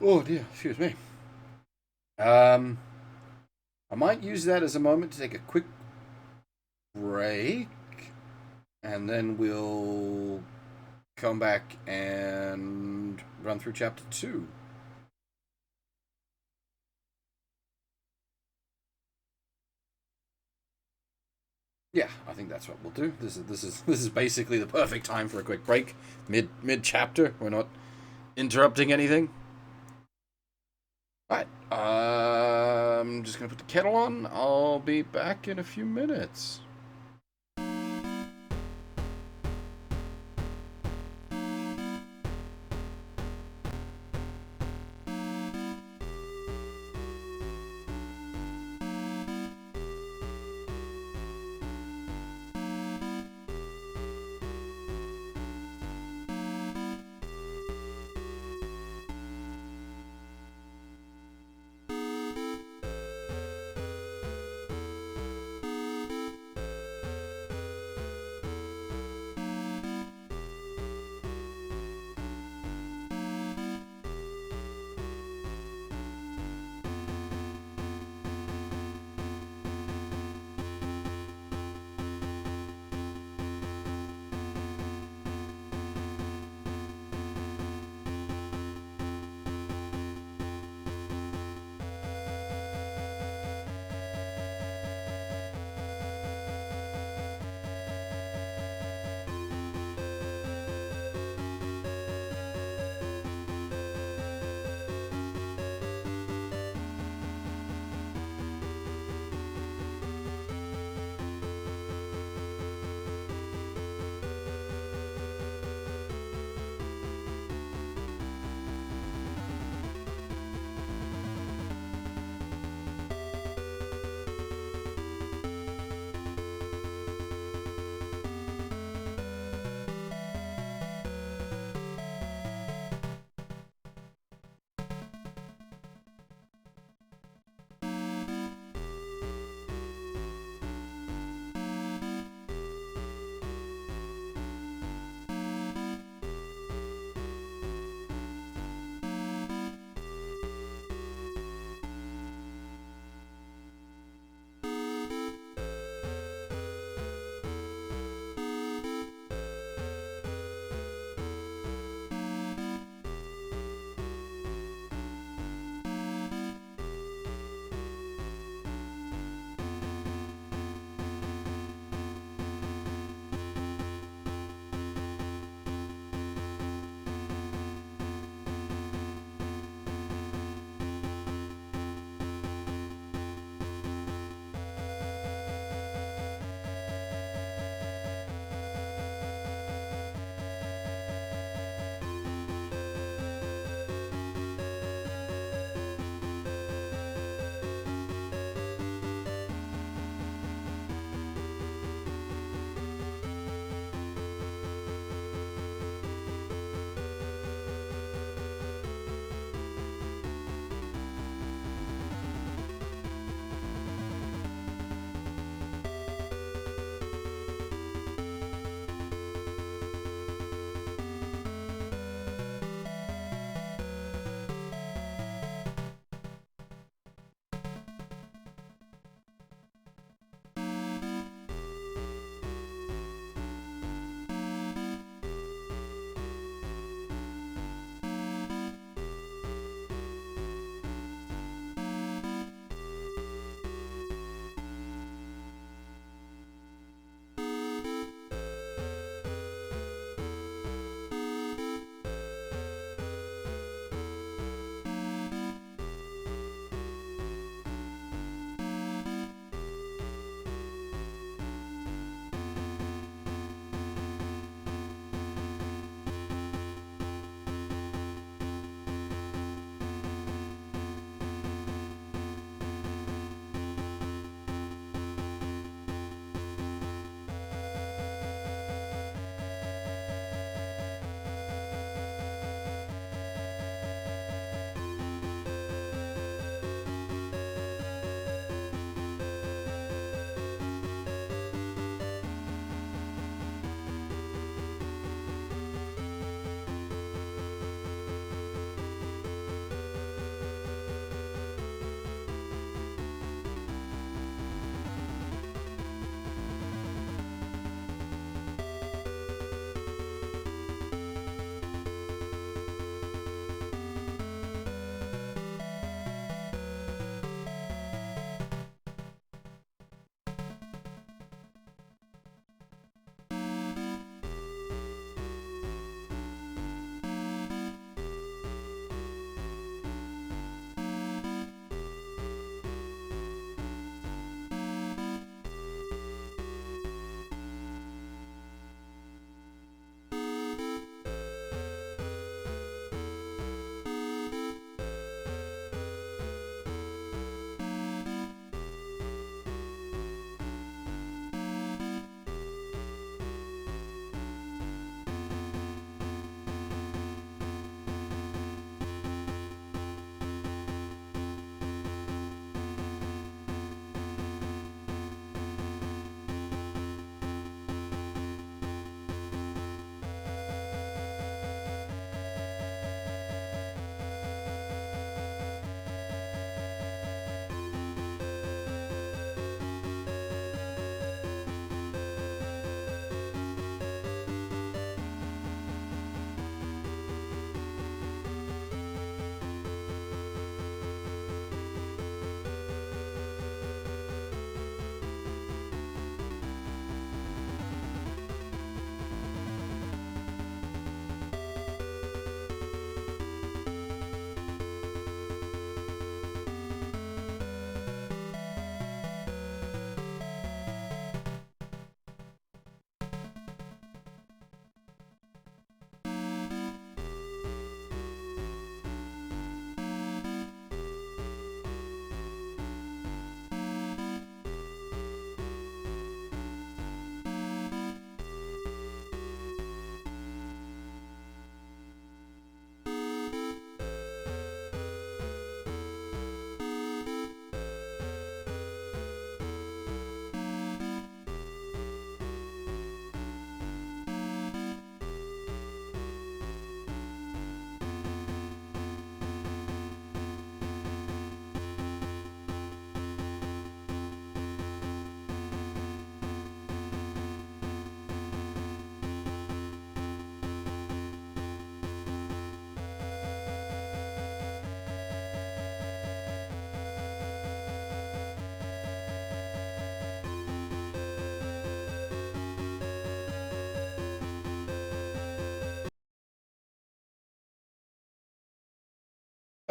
Oh dear, excuse me. I might use that as a moment to take a quick break, and then we'll come back and run through chapter 2. Yeah, I think that's what we'll do. This is basically the perfect time for a quick break, mid chapter. We're not interrupting anything. Alright, I'm just gonna put the kettle on. I'll be back in a few minutes.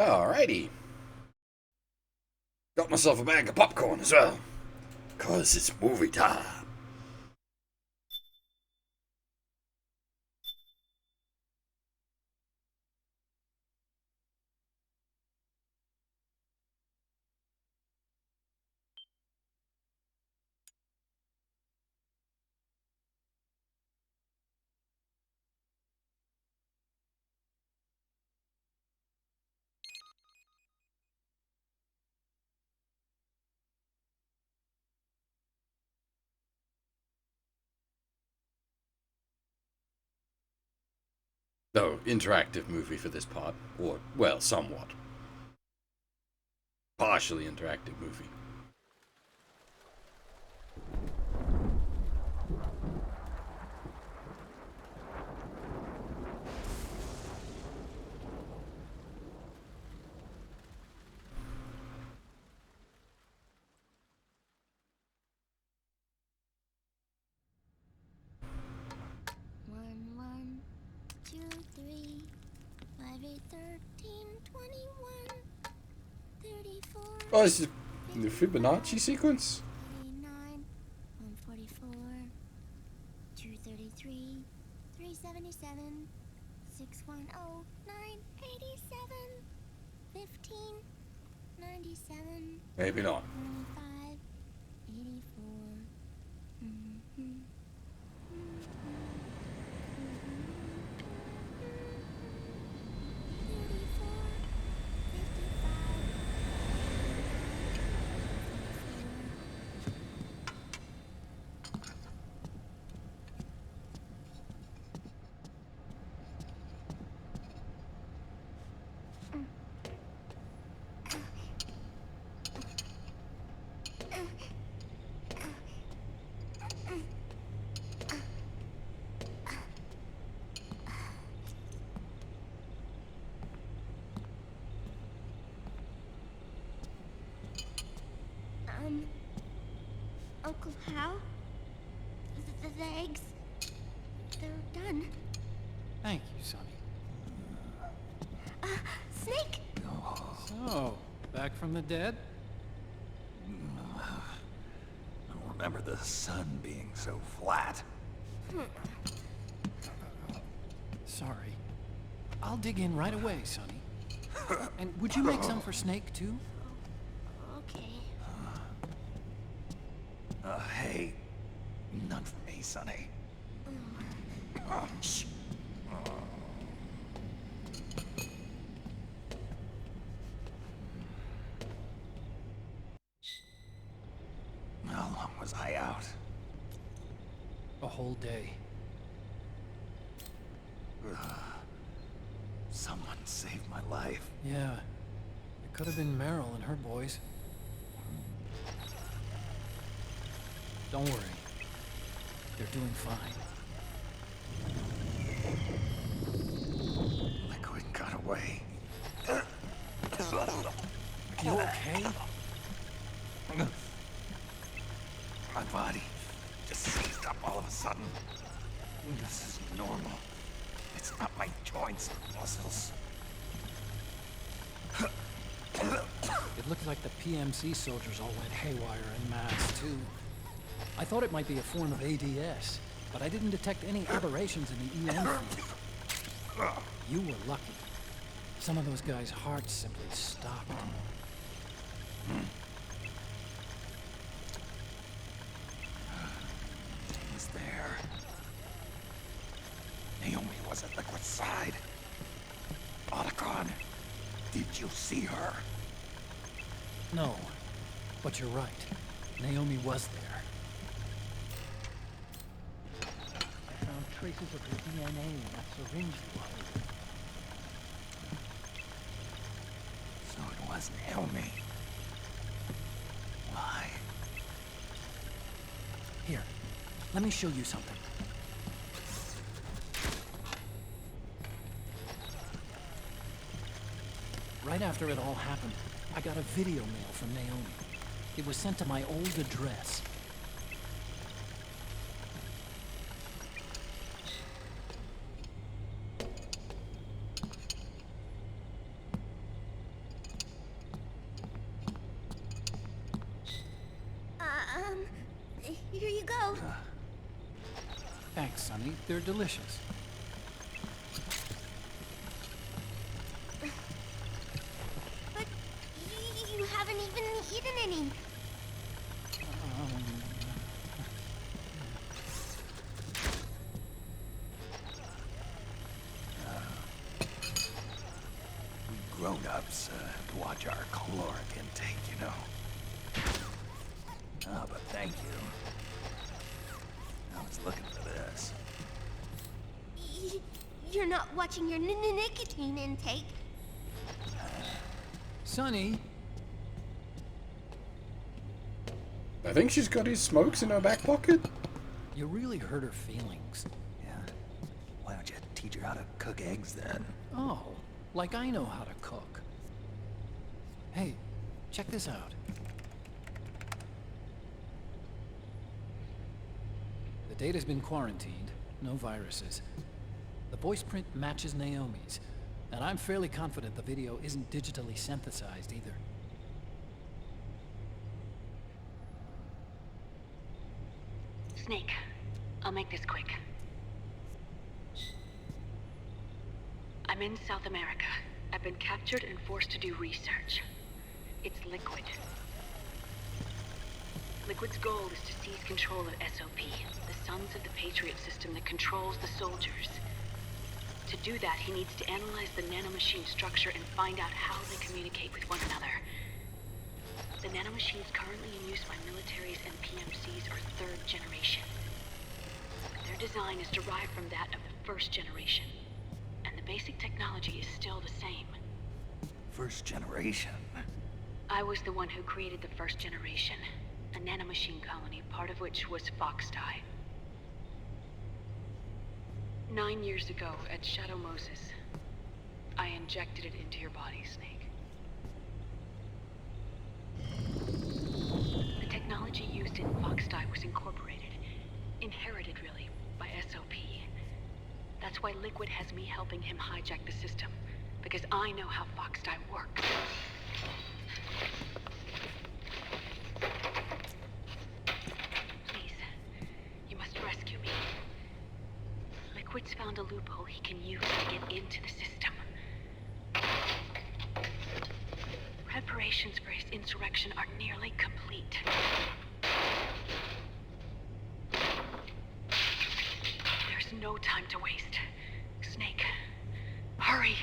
Alrighty. Got myself a bag of popcorn as well. Cause it's movie time. No, interactive movie for this part. Or, well, somewhat. Partially interactive movie. One, one, 2, 3, 5, 8, 13, 21, 34. Oh, this is the Fibonacci sequence? 39, 144, 233, 377, 610, 987, 15, 97. Maybe not. 25, 84. Mm-hmm. Uncle Hal? The eggs, they're done. Thank you, Sonny. Snake! So, back from the dead? I don't remember the sun being so flat. Sorry. I'll dig in right away, Sonny. And would you make some for Snake, too? Okay. Hey, none for me, Sonny. Shh. How long was I out? A whole day. Someone saved my life. Yeah. It could have been Meryl and her boys. Don't worry. They're doing fine. Liquid got away. You okay? My body just seized up all of a sudden. This is normal. It's not my joints or muscles. It looked like the PMC soldiers all went haywire en masse, too. I thought it might be a form of ADS, but I didn't detect any aberrations in the EM field. You were lucky. Some of those guys' hearts simply stopped. He was there. Naomi was at Liquid's side. Otacon, did you see her? No, but you're right. Naomi was there. I found traces of her DNA in that syringe bottle. So it was Naomi. Why? Here, let me show you something. Right after it all happened, I got a video mail from Naomi. It was sent to my old address. Here you go. Thanks, Sonny. They're delicious. But you haven't even eaten any. We grown-ups have to watch our caloric intake, you know. Oh, but thank you. I was looking for this. You're not watching your nicotine intake. Sonny? I think she's got his smokes in her back pocket. You really hurt her feelings. Yeah. Why don't you teach her how to cook eggs then? Oh, like I know how to cook. Hey, check this out. The data's been quarantined, no viruses. The voice print matches Naomi's, and I'm fairly confident the video isn't digitally synthesized either. Snake, I'll make this quick. I'm in South America. I've been captured and forced to do research. It's Liquid. Liquid's goal is to seize control of SOP, the sons of the Patriot system that controls the soldiers. To do that, he needs to analyze the nanomachine structure and find out how they communicate with one another. The nanomachines currently in use by militaries and PMCs are third generation. Their design is derived from that of the first generation, and the basic technology is still the same. First generation? I was the one who created the first generation, a nanomachine colony, part of which was Foxdie. 9 years ago, at Shadow Moses, I injected it into your body, Snake. The technology used in Foxdie was incorporated, inherited really, by SOP. That's why Liquid has me helping him hijack the system, because I know how Foxdie works. Please, you must rescue me. Liquid's found a loophole he can use to get into the system. Preparations for his insurrection are nearly complete. There's no time to waste. Snake, hurry!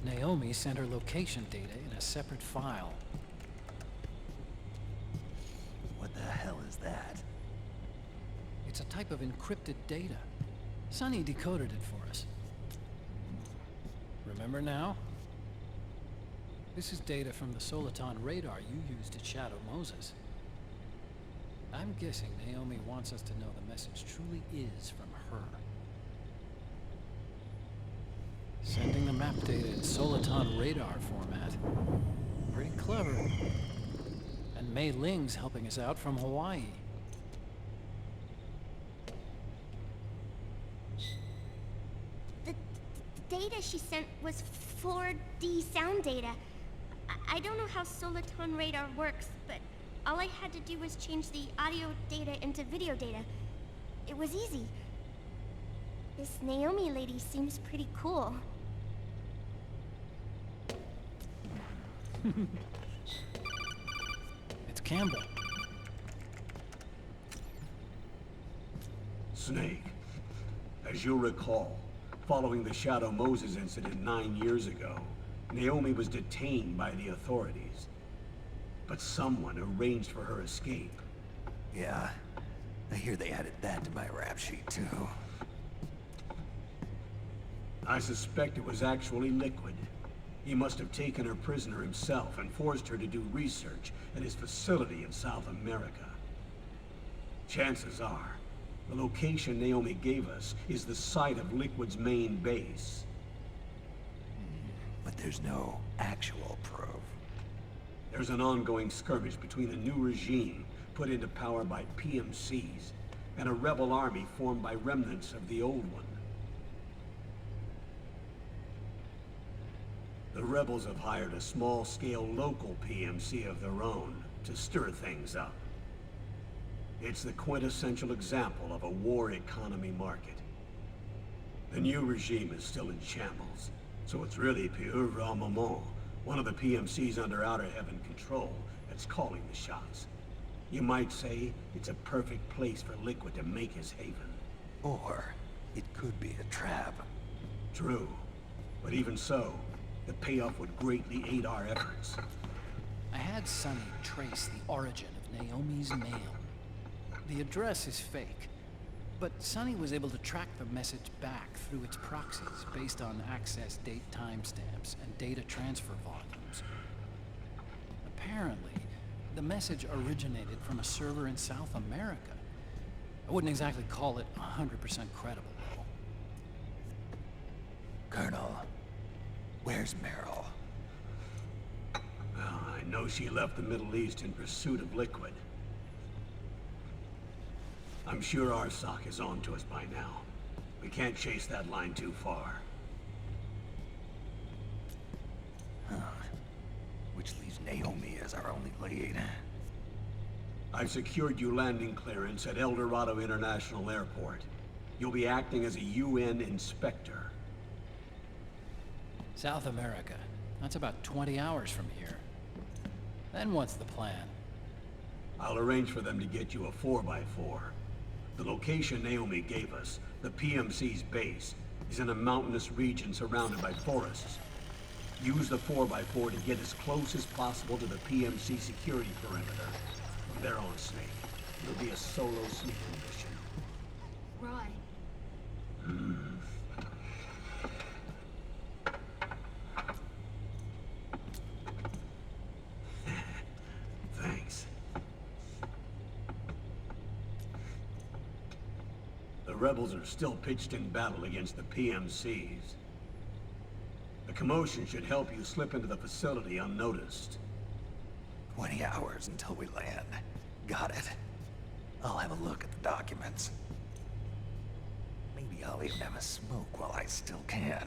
Naomi sent her location data in a separate file. What the hell is that? It's a type of encrypted data. Sonny decoded it for us. Remember now? This is data from the Soliton radar you used at Shadow Moses. I'm guessing Naomi wants us to know the message truly is from her. Sending the map data in Soliton radar format. Pretty clever. And Mei Ling's helping us out from Hawaii. The data she sent was 4D sound data. I don't know how Soliton radar works, but all I had to do was change the audio data into video data. It was easy. This Naomi lady seems pretty cool. It's Campbell. Snake, as you'll recall, following the Shadow Moses incident 9 years ago, Naomi was detained by the authorities. But someone arranged for her escape. Yeah, I hear they added that to my rap sheet too. I suspect it was actually Liquid. He must have taken her prisoner himself and forced her to do research at his facility in South America. Chances are, the location Naomi gave us is the site of Liquid's main base. But there's no actual proof. There's an ongoing skirmish between a new regime put into power by PMCs and a rebel army formed by remnants of the old one. The rebels have hired a small-scale local PMC of their own to stir things up. It's the quintessential example of a war economy market. The new regime is still in shambles, so it's really Pure Moment, one of the PMCs under Outer Heaven control, that's calling the shots. You might say it's a perfect place for Liquid to make his haven. Or it could be a trap. True, but even so, the payoff would greatly aid our efforts. I had Sonny trace the origin of Naomi's mail. The address is fake, but Sonny was able to track the message back through its proxies based on access date timestamps and data transfer volumes. Apparently, the message originated from a server in South America. I wouldn't exactly call it 100% credible, though. Colonel, where's Meryl? Well, I know she left the Middle East in pursuit of Liquid. I'm sure Arsak is on to us by now. We can't chase that line too far. Huh. Which leaves Naomi as our only lead. I've secured you landing clearance at El Dorado International Airport. You'll be acting as a UN inspector. South America. That's about 20 hours from here. Then what's the plan? I'll arrange for them to get you a 4x4. The location Naomi gave us, the PMC's base, is in a mountainous region surrounded by forests. Use the 4x4 to get as close as possible to the PMC security perimeter. From there on, Snake, it'll be a solo sneaking mission. Roy. Thanks. The rebels are still pitched in battle against the PMCs. The commotion should help you slip into the facility unnoticed. 20 hours until we land. Got it. I'll have a look at the documents. Maybe I'll even have a smoke while I still can.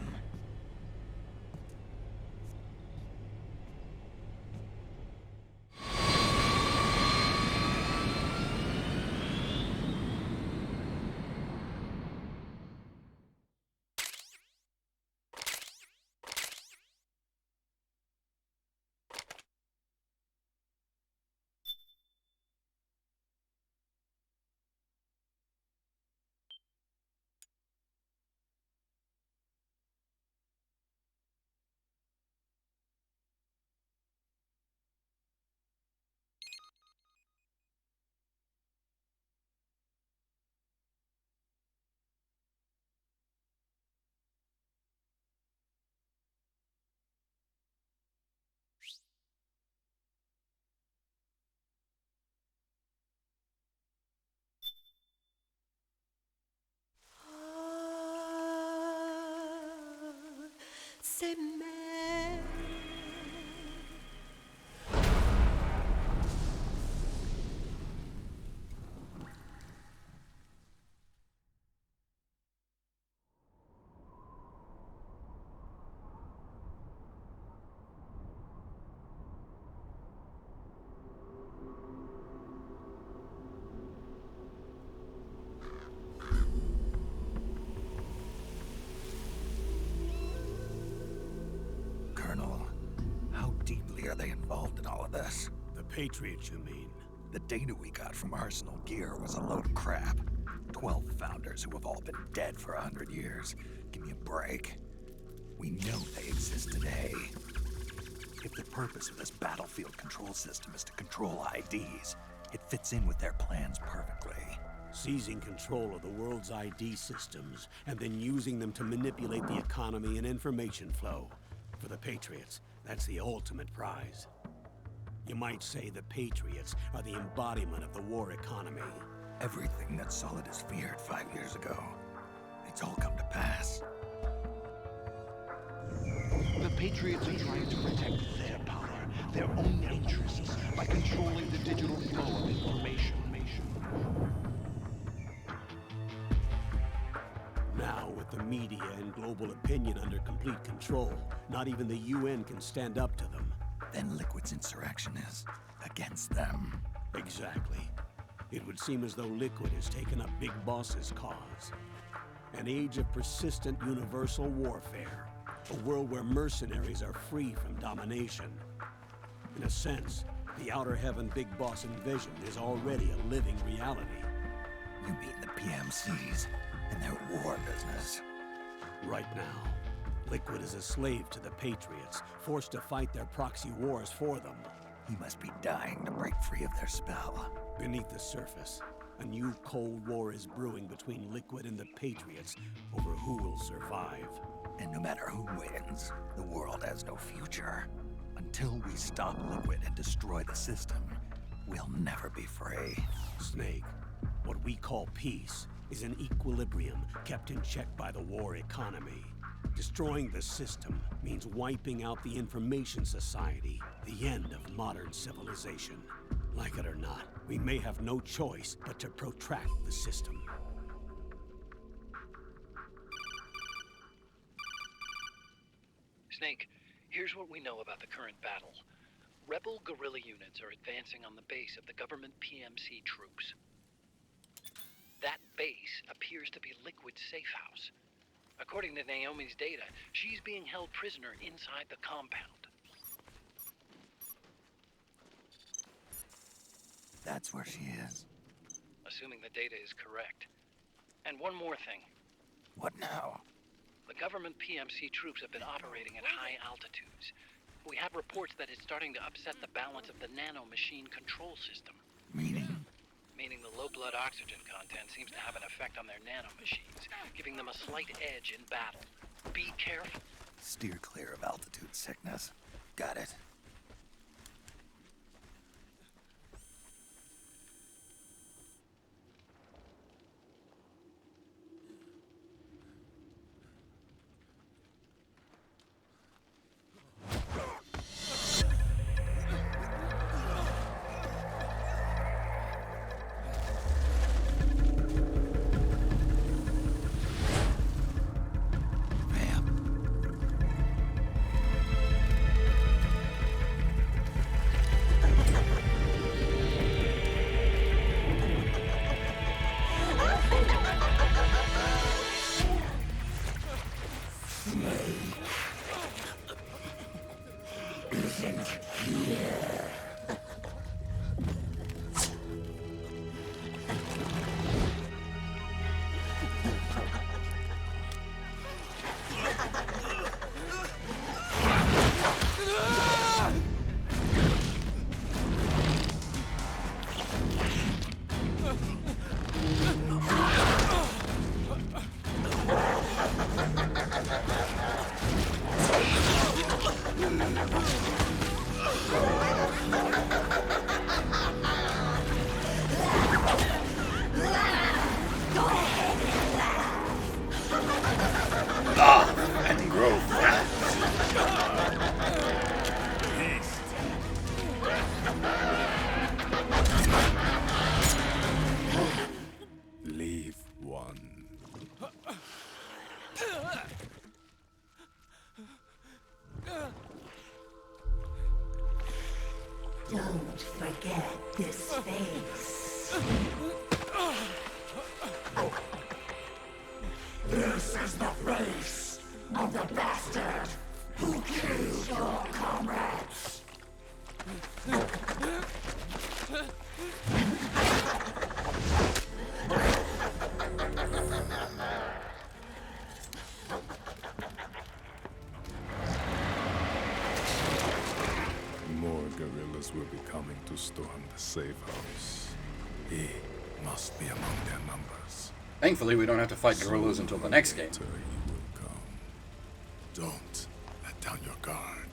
C'est mère. Are they involved in all of this? The Patriots, you mean? The data we got from Arsenal Gear was a load of crap. 12 founders who have all been dead for 100 years. Give me a break. We know they exist today. If the purpose of this battlefield control system is to control IDs, it fits in with their plans perfectly. Seizing control of the world's ID systems, and then using them to manipulate the economy and information flow. For the Patriots, that's the ultimate prize. You might say the Patriots are the embodiment of the war economy. Everything that Solidus feared 5 years ago, it's all come to pass. The Patriots are trying to protect their power, their own interests, by controlling the digital flow of information. Now, with With the media and global opinion under complete control, not even the UN can stand up to them. Then Liquid's insurrection is against them. Exactly. It would seem as though Liquid has taken up Big Boss's cause. An age of persistent universal warfare. A world where mercenaries are free from domination. In a sense, the Outer Heaven Big Boss invasion is already a living reality. You mean the PMCs and their war business? Right now, Liquid is a slave to the Patriots, forced to fight their proxy wars for them. He must be dying to break free of their spell. Beneath the surface, a new Cold War is brewing between Liquid and the Patriots over who will survive. And no matter who wins, the world has no future. Until we stop Liquid and destroy the system, we'll never be free. Snake, what we call peace is an equilibrium kept in check by the war economy. Destroying the system means wiping out the information society, the end of modern civilization. Like it or not, we may have no choice but to protract the system. Snake, here's what we know about the current battle. Rebel guerrilla units are advancing on the base of the government PMC troops. That base appears to be Liquid's safe house. According to Naomi's data, she's being held prisoner inside the compound. That's where she is. Assuming the data is correct. And one more thing. What now? The government PMC troops have been operating at high altitudes. We have reports that it's starting to upset the balance of the nano-machine control system. Meaning? Meaning the low blood oxygen content seems to have an effect on their nano-machines, giving them a slight edge in battle. Be careful. Steer clear of altitude sickness. Got it. And grow fat. Leave one. Don't forget this face. This is the face of the bastard who killed your comrades. More guerrillas will be coming to storm the safe house. He must be among their numbers. Thankfully, we don't have to fight gorillas until the next game. Don't let down your guard.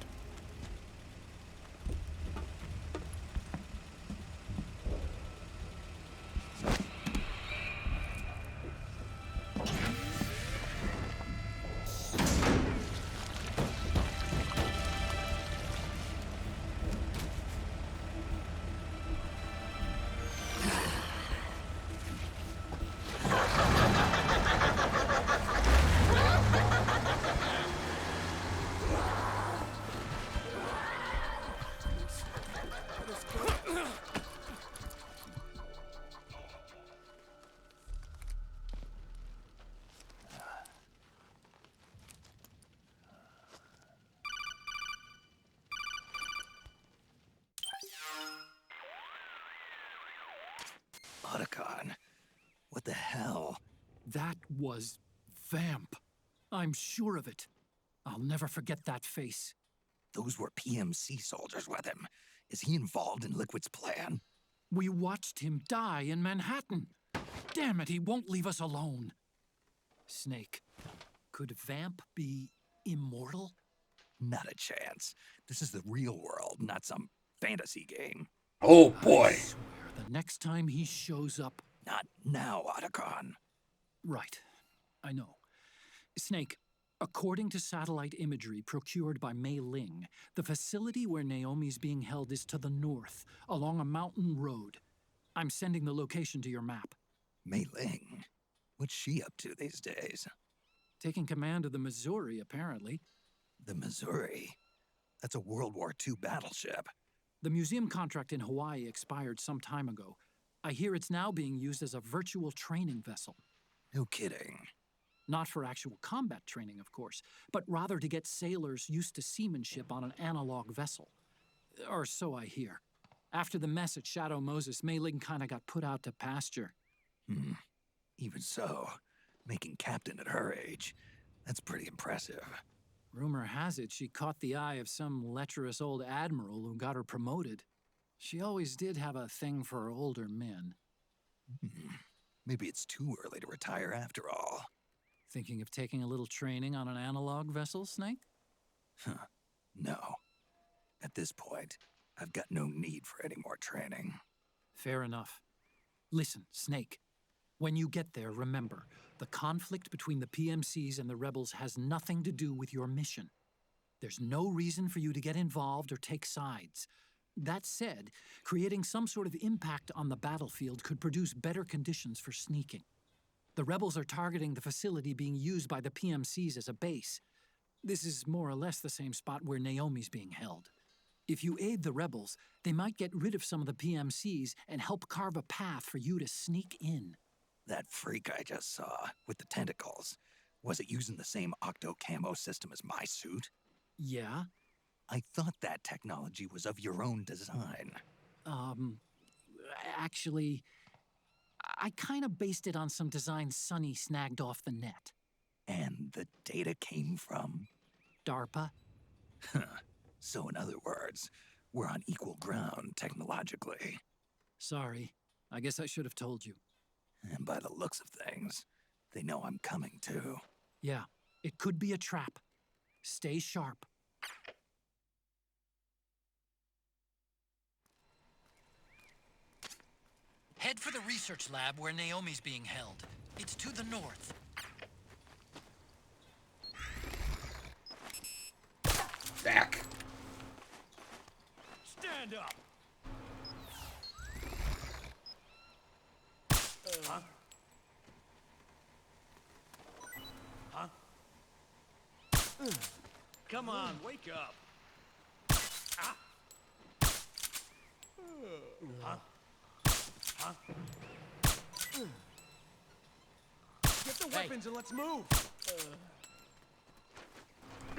Otacon, what the hell? That was Vamp. I'm sure of it. I'll never forget that face. Those were PMC soldiers with him. Is he involved in Liquid's plan? We watched him die in Manhattan. Damn it, he won't leave us alone. Snake, could Vamp be immortal? Not a chance. This is the real world, not some fantasy game. Oh boy. I swear, the next time he shows up... Not now, Otacon. Right. I know. Snake, according to satellite imagery procured by Mei Ling, the facility where Naomi's being held is to the north, along a mountain road. I'm sending the location to your map. Mei Ling? What's she up to these days? Taking command of the Missouri, apparently. The Missouri? That's a World War II battleship. The museum contract in Hawaii expired some time ago. I hear it's now being used as a virtual training vessel. No kidding. Not for actual combat training, of course, but rather to get sailors used to seamanship on an analog vessel. Or so I hear. After the mess at Shadow Moses, Mei Ling kinda got put out to pasture. Even so, making captain at her age, that's pretty impressive. Rumor has it she caught the eye of some lecherous old admiral who got her promoted. She always did have a thing for older men. Maybe it's too early to retire after all. Thinking of taking a little training on an analog vessel, Snake? No. At this point, I've got no need for any more training. Fair enough. Listen, Snake. When you get there, remember, the conflict between the PMCs and the rebels has nothing to do with your mission. There's no reason for you to get involved or take sides. That said, creating some sort of impact on the battlefield could produce better conditions for sneaking. The rebels are targeting the facility being used by the PMCs as a base. This is more or less the same spot where Naomi's being held. If you aid the rebels, they might get rid of some of the PMCs and help carve a path for you to sneak in. That freak I just saw, with the tentacles, was it using the same octo-camo system as my suit? Yeah? I thought that technology was of your own design. Actually, I kinda based it on some designs Sonny snagged off the net. And the data came from? DARPA. So in other words, we're on equal ground technologically. Sorry, I guess I should have told you. And by the looks of things, they know I'm coming too. Yeah, it could be a trap. Stay sharp. Head for the research lab where Naomi's being held. It's to the north. Back. Stand up. Huh? Huh? Come on, wake up. Ah. Huh? Huh? Get the weapons and let's move.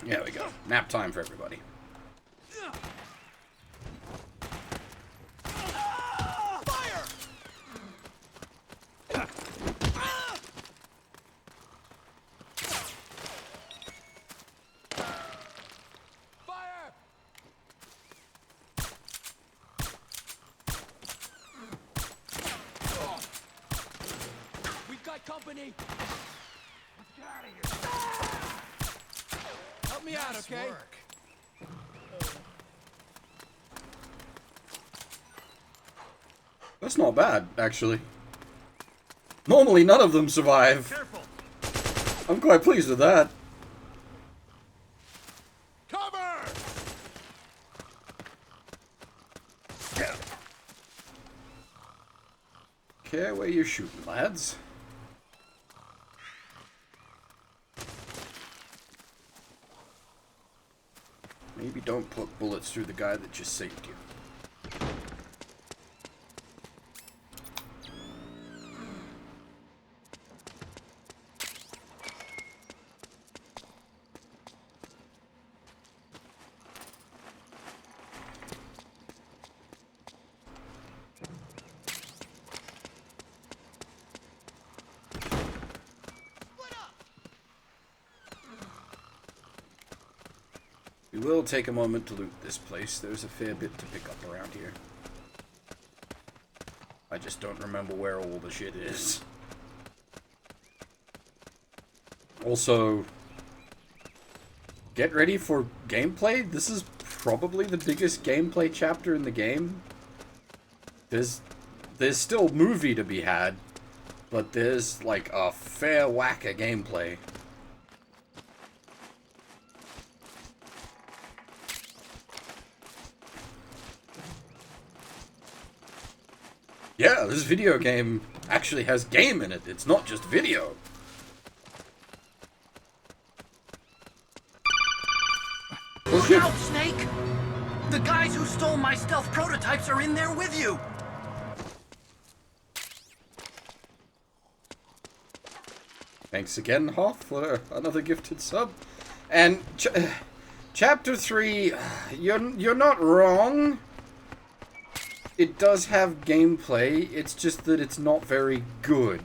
There we go. Nap time for everybody. Company. Let's get out of here. Help me out, okay? That's not bad, actually. Normally, none of them survive. Careful. I'm quite pleased with that. Cover! Okay, where you shooting, lads? Maybe don't put bullets through the guy that just saved you. We will take a moment to loot this place. There's a fair bit to pick up around here. I just don't remember where all the shit is. Also, get ready for gameplay. This is probably the biggest gameplay chapter in the game. There's still movie to be had, but there's like a fair whack of gameplay. Yeah, this video game actually has game in it. It's not just video. Look out, Snake! The guys who stole my stealth prototypes are in there with you! Thanks again, Hoff, for another gifted sub. And Chapter 3, you're not wrong. It does have gameplay, it's just that it's not very good.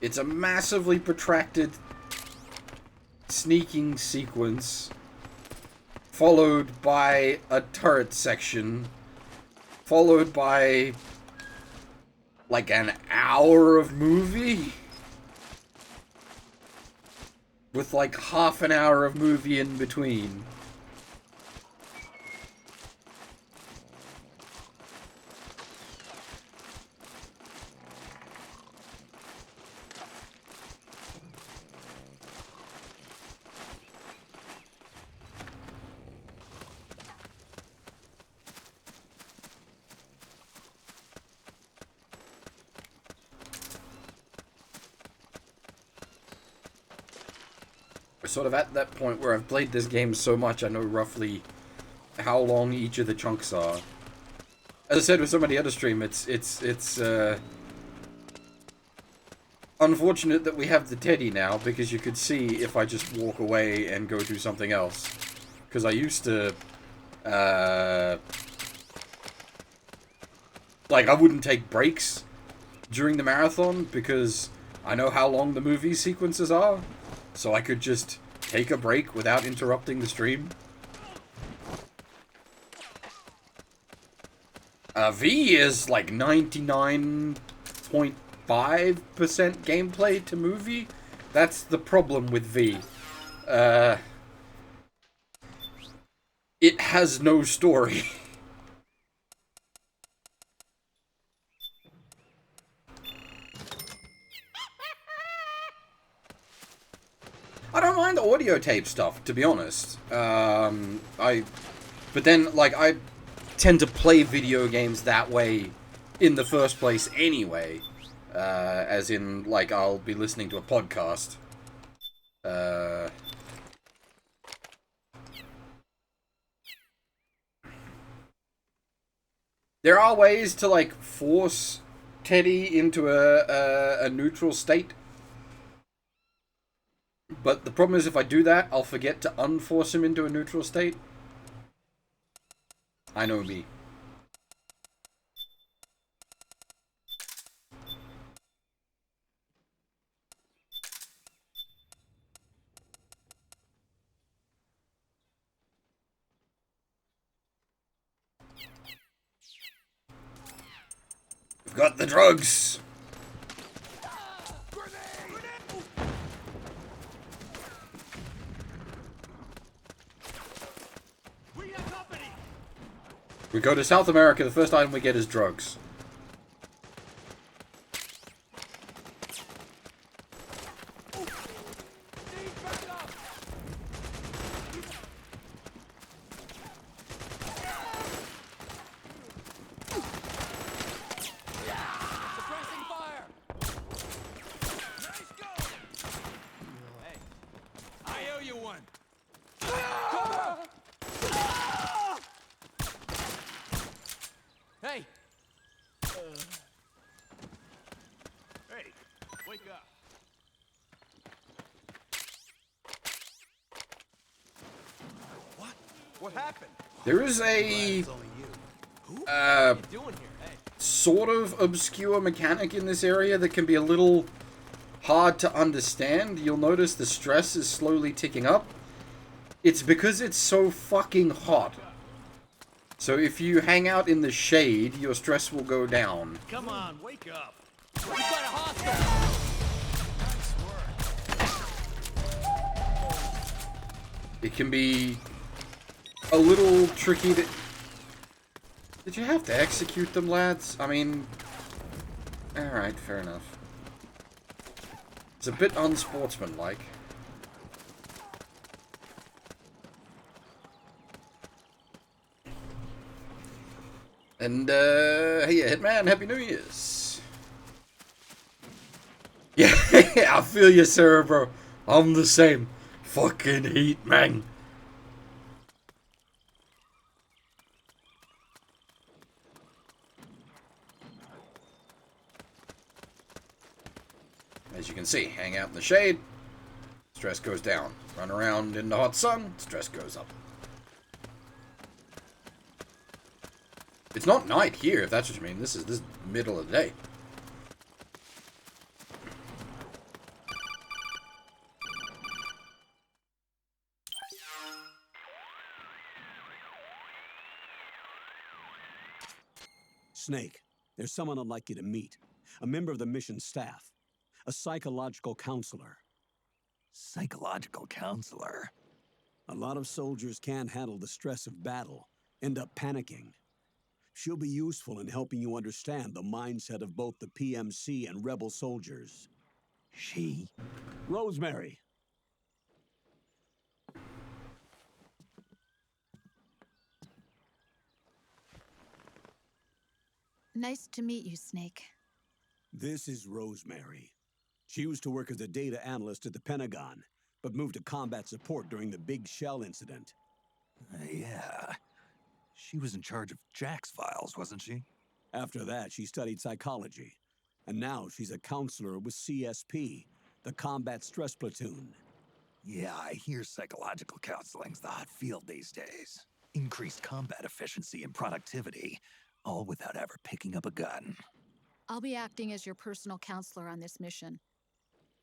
It's a massively protracted sneaking sequence, followed by a turret section, followed by like an hour of movie, with like half an hour of movie in between. Sort of at that point where I've played this game so much, I know roughly how long each of the chunks are. As I said with somebody other stream, it's unfortunate that we have the Teddy now, because you could see if I just walk away and go do something else. Because I used to, like, I wouldn't take breaks during the marathon, because I know how long the movie sequences are. So I could just take a break without interrupting the stream. V is like 99.5% gameplay to movie. That's the problem with V. It has no story. I don't mind the audio tape stuff, to be honest. But then, like, I tend to play video games that way in the first place anyway. As in, like, I'll be listening to a podcast. There are ways to, like, force Teddy into a neutral state. But the problem is, if I do that, I'll forget to unforce him into a neutral state. I know me. We've got the drugs! We go to South America, the first item we get is drugs. There is a sort of obscure mechanic in this area that can be a little hard to understand, you'll notice the stress is slowly ticking up. It's because it's so fucking hot. So if you hang out in the shade, your stress will go down. Come on, wake up. We've got a hostile. It can be a little tricky to... Did you have to execute them, lads? I mean... Alright, fair enough. It's a bit unsportsmanlike. And, hey, Hitman, Happy New Year's. Yeah, I feel you, Sarah, bro. I'm the same. Fucking heat, man. As you can see, hang out in the shade, stress goes down. Run around in the hot sun, stress goes up. It's not night here, if that's what you mean. This is middle of the day. Snake, there's someone I'd like you to meet. A member of the mission staff. A psychological counselor. Psychological counselor? A lot of soldiers can't handle the stress of battle, end up panicking. She'll be useful in helping you understand the mindset of both the PMC and rebel soldiers. She? Rosemary. Nice to meet you, Snake. This is Rosemary. She used to work as a data analyst at the Pentagon, but moved to combat support during the Big Shell incident. Yeah. She was in charge of Jack's files, wasn't she? After that, she studied psychology. And now she's a counselor with CSP, the Combat Stress Platoon. Yeah, I hear psychological counseling's the hot field these days. Increased combat efficiency and productivity, all without ever picking up a gun. I'll be acting as your personal counselor on this mission.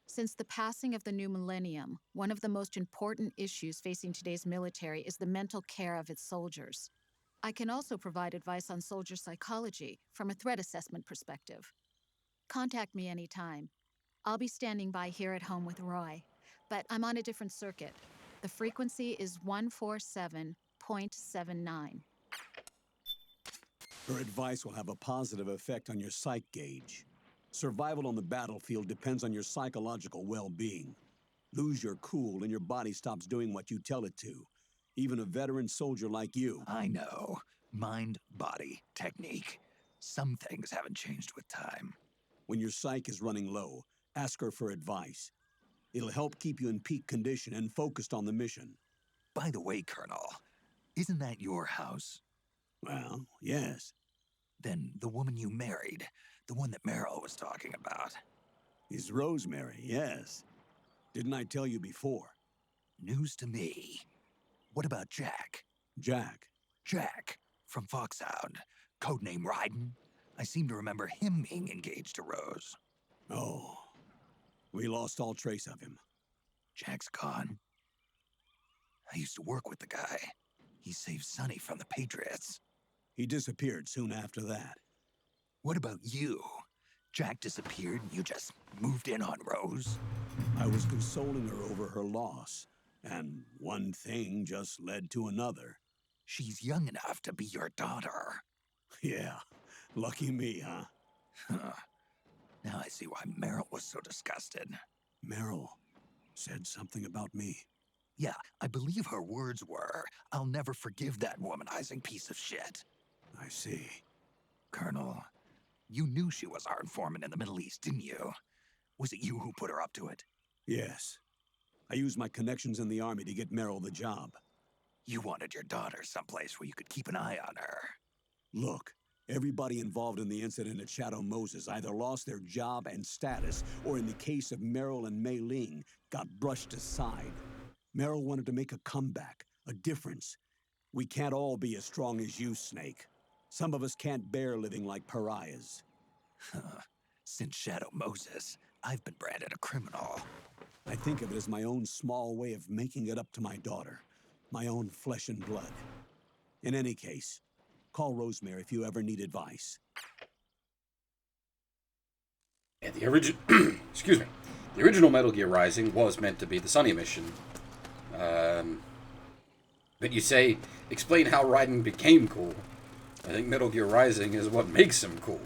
Since the passing of the new millennium, one of the most important issues facing today's military is the mental care of its soldiers. I can also provide advice on soldier psychology from a threat assessment perspective. Contact me anytime. I'll be standing by here at home with Roy, but I'm on a different circuit. The frequency is 147.79. Her advice will have a positive effect on your psych gauge. Survival on the battlefield depends on your psychological well-being. Lose your cool and your body stops doing what you tell it to. Even a veteran soldier like you. I know. Mind, body, technique. Some things haven't changed with time. When your psyche is running low, ask her for advice. It'll help keep you in peak condition and focused on the mission. By the way, Colonel, isn't that your house? Well, yes. Then the woman you married, the one that Meryl was talking about. Is Rosemary, yes. Didn't I tell you before? News to me. What about Jack? Jack? Jack, from Foxhound. Codename Ryden. I seem to remember him being engaged to Rose. Oh. We lost all trace of him. Jack's gone. I used to work with the guy. He saved Sonny from the Patriots. He disappeared soon after that. What about you? Jack disappeared and you just moved in on Rose? I was consoling her over her loss, and one thing just led to another. She's young enough to be your daughter. Yeah, lucky me, huh? Now I see why Meryl was so disgusted. Meryl said something about me. Yeah, I believe her words were, "I'll never forgive that womanizing piece of shit." I see. Colonel, you knew she was our informant in the Middle East, didn't you? Was it you who put her up to it? Yes. I used my connections in the army to get Meryl the job. You wanted your daughter someplace where you could keep an eye on her. Look, everybody involved in the incident at Shadow Moses either lost their job and status, or in the case of Meryl and Mei Ling, got brushed aside. Meryl wanted to make a comeback, a difference. We can't all be as strong as you, Snake. Some of us can't bear living like pariahs. Since Shadow Moses, I've been branded a criminal. I think of it as my own small way of making it up to my daughter. My own flesh and blood. In any case, call Rosemary if you ever need advice. Yeah, the original... excuse me. The original Metal Gear Rising was meant to be the Sunny mission. But you say, explain how Raiden became cool. I think Metal Gear Rising is what makes him cool.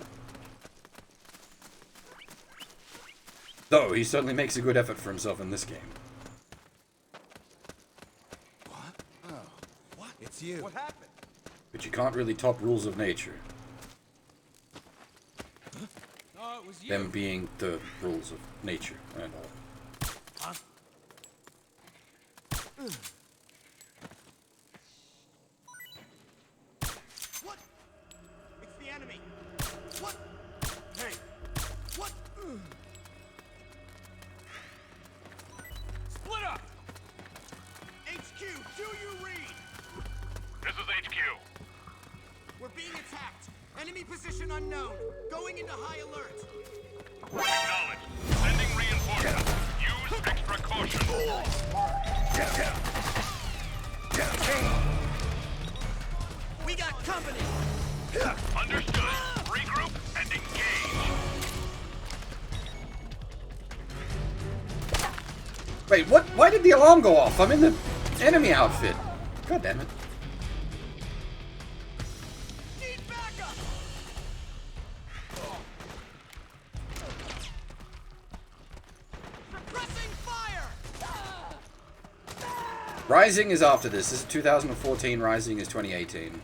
Though, he certainly makes a good effort for himself in this game. What? Oh, what? It's you. What happened? But you can't really top rules of nature. Huh? No, it was you. Them being the rules of nature and all. Huh? What? It's the enemy. What? Hey. What? Split up. HQ, do you read? This is HQ. We're being attacked. Enemy position unknown. Going into high alert. Acknowledged. Sending reinforcements. Use extra caution. We got company. Understood. Regroup and engage. Wait, what? Why did the alarm go off? I'm in the enemy outfit. God damn it. Rising is after this. This is 2014. Rising is 2018.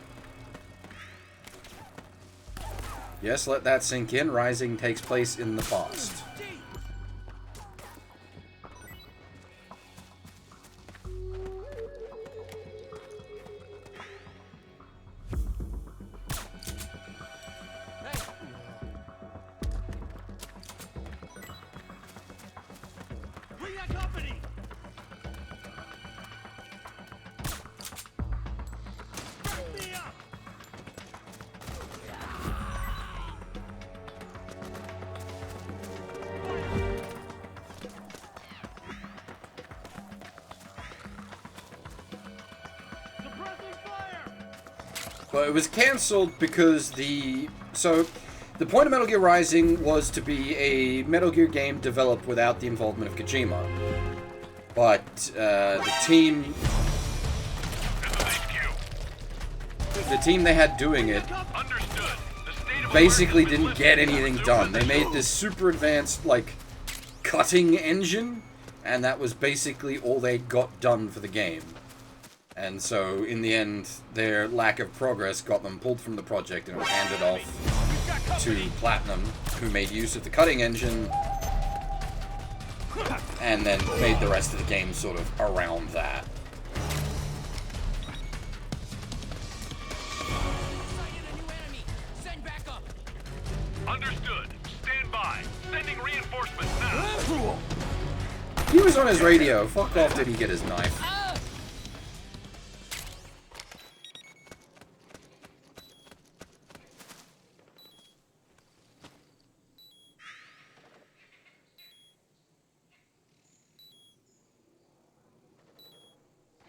Yes, let that sink in. Rising takes place in the past. We got company. Back me up. Well, it was cancelled because the point of Metal Gear Rising was to be a Metal Gear game developed without the involvement of Kojima. But the team they had doing it basically didn't get anything done. They made this super advanced, like, cutting engine, and that was basically all they got done for the game. And so, in the end, their lack of progress got them pulled from the project and handed off to Platinum, who made use of the cutting engine, and then made the rest of the game sort of around that. Understood. Stand by. Sending reinforcements now. He was on his radio. Fuck off, did he get his knife?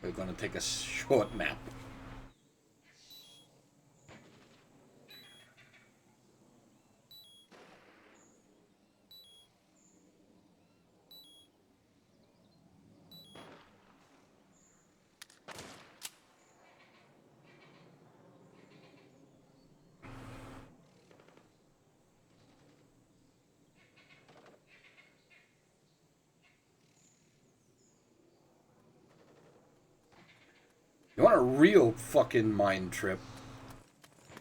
We're gonna take a short nap. You want a real fucking mind trip?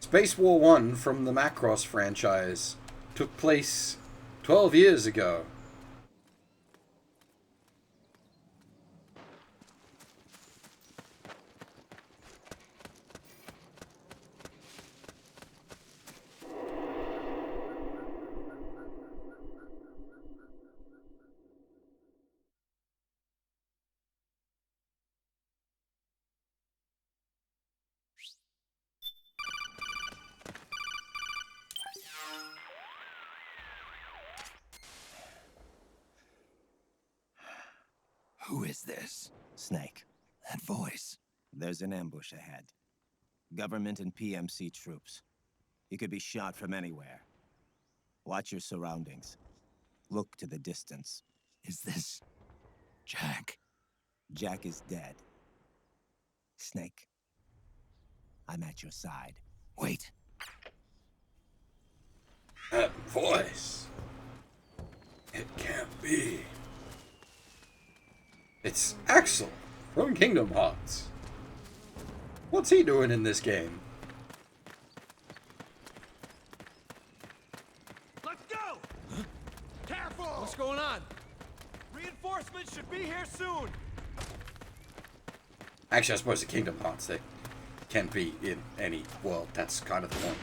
Space War 1 from the Macross franchise took place 12 years ago. Who is this? Snake. That voice. There's an ambush ahead. Government and PMC troops. You could be shot from anywhere. Watch your surroundings. Look to the distance. Is this... Jack? Jack is dead. Snake. I'm at your side. Wait. That voice. It can't be. It's Axel from Kingdom Hearts. What's he doing in this game? Let's go! Careful! What's going on? Reinforcements should be here soon! Actually, I suppose the Kingdom Hearts, they can be in any world. That's kind of the point.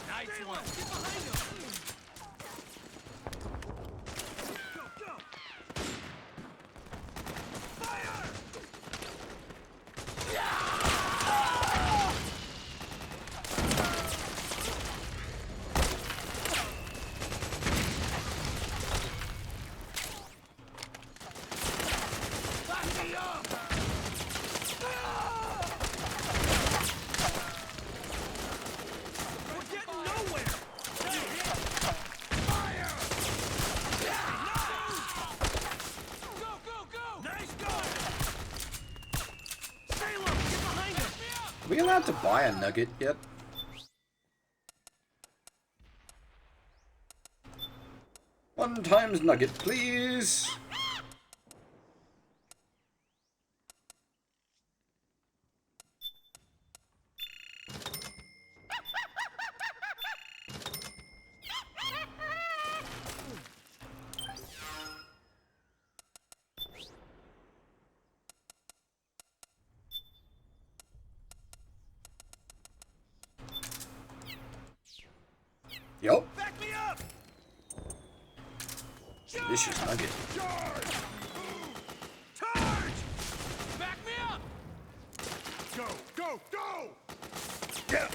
Nice one! Get behind him! Go, go! Fire! Back me up! We're getting nowhere! Fire! Go, go, go! Nice going! Salem, get behind him! Are we allowed to buy a nugget yet? One times nugget, please. Yup. Back me up! Delicious nugget. Charge! Charge! Back me up! Go, go, go! Yeah.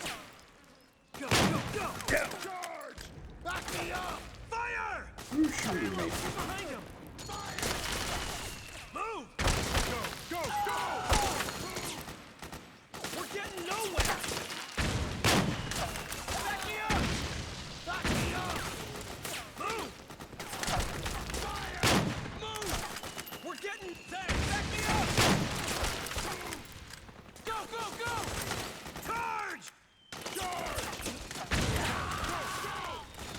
Go, go, go! Charge! Back me up! Fire! Who's shooting me? Get behind him! Fire! Move! Go, go, go! We're getting nowhere! Back me up! Back me up! Move! Fire! Move! We're getting there! Back me up! Go, go, go! Charge! Charge!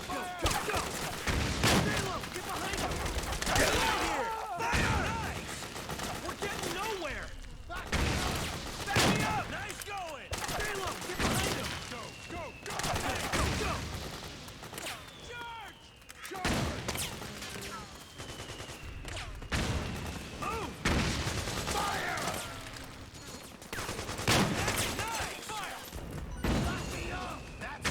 Go, go, go! Stay low! Get behind him! Get out here! Fire! Nice! We're getting nowhere! Back me up! Back me up! Nice going! Stay low! Get behind him! Go, go, go! Go, go, go! Charge! Charge! Move! Fire! Nice! Fire! Lock me up! That's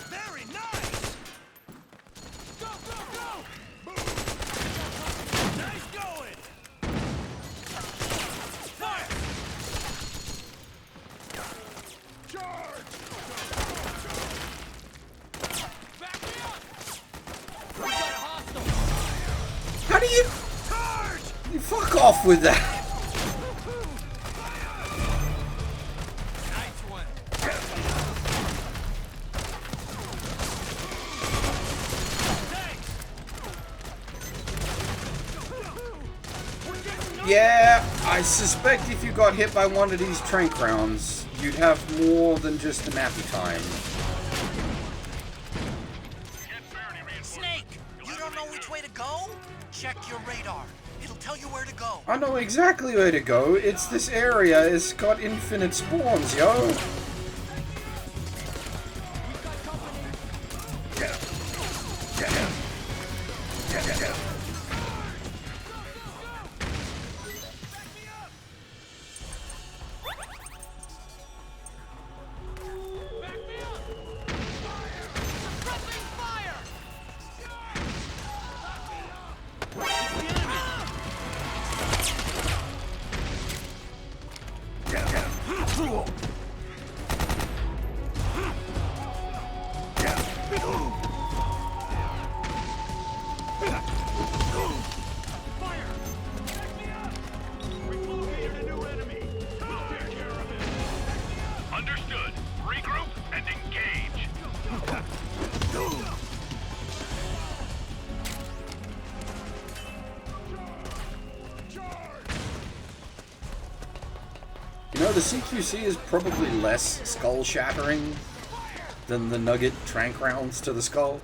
Very nice! Go, go, go! Move! Nice going! Fire! Charge! Back me up! We got a hostile! How do you... Charge! You fuck off with that. Nice one! Yeah, I suspect if you got hit by one of these trank rounds, you'd have more than just a nappy time. Snake, you don't know which way to go? Check your radar. It'll tell you where to go. I know exactly where to go. It's this area. It's got infinite spawns, yo. Fire! know, the CQC is probably less skull-shattering than the Nugget trank rounds to the skull.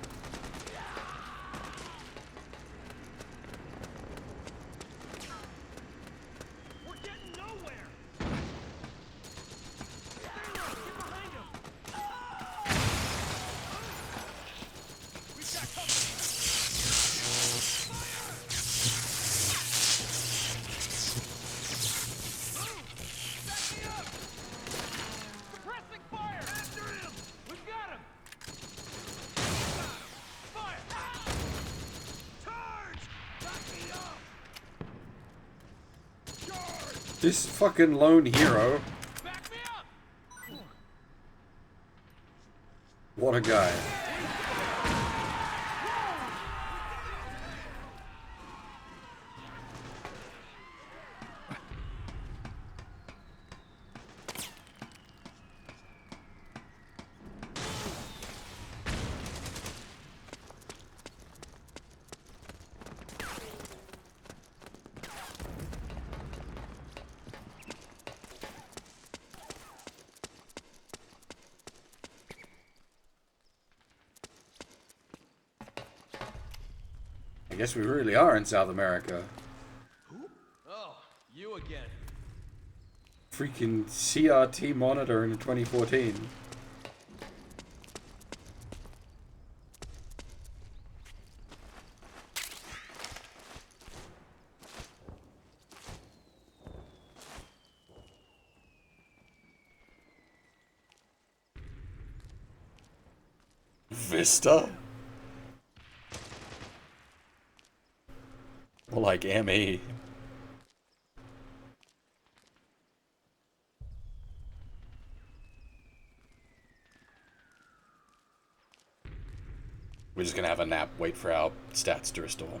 This fucking lone hero. What a guy. I guess we really are in South America. Oh, you again. Freaking CRT monitor in 2014. Vista? More like ME. We're just gonna have a nap, wait for our stats to restore.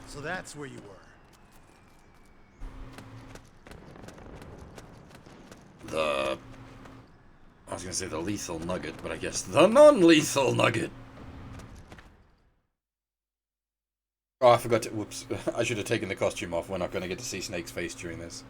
So that's where you were. I was gonna say the lethal nugget, but I guess the non-lethal nugget. Oh, I forgot to, whoops. I should have taken the costume off. We're not gonna get to see Snake's face during this.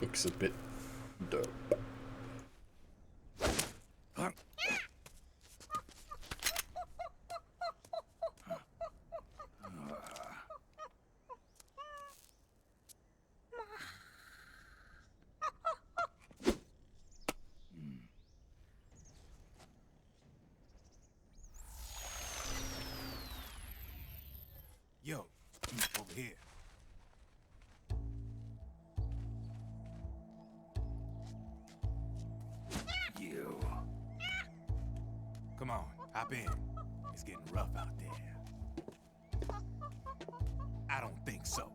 Looks a bit dope. Yo, over here. You. Come on, hop in. It's getting rough out there. I don't think so.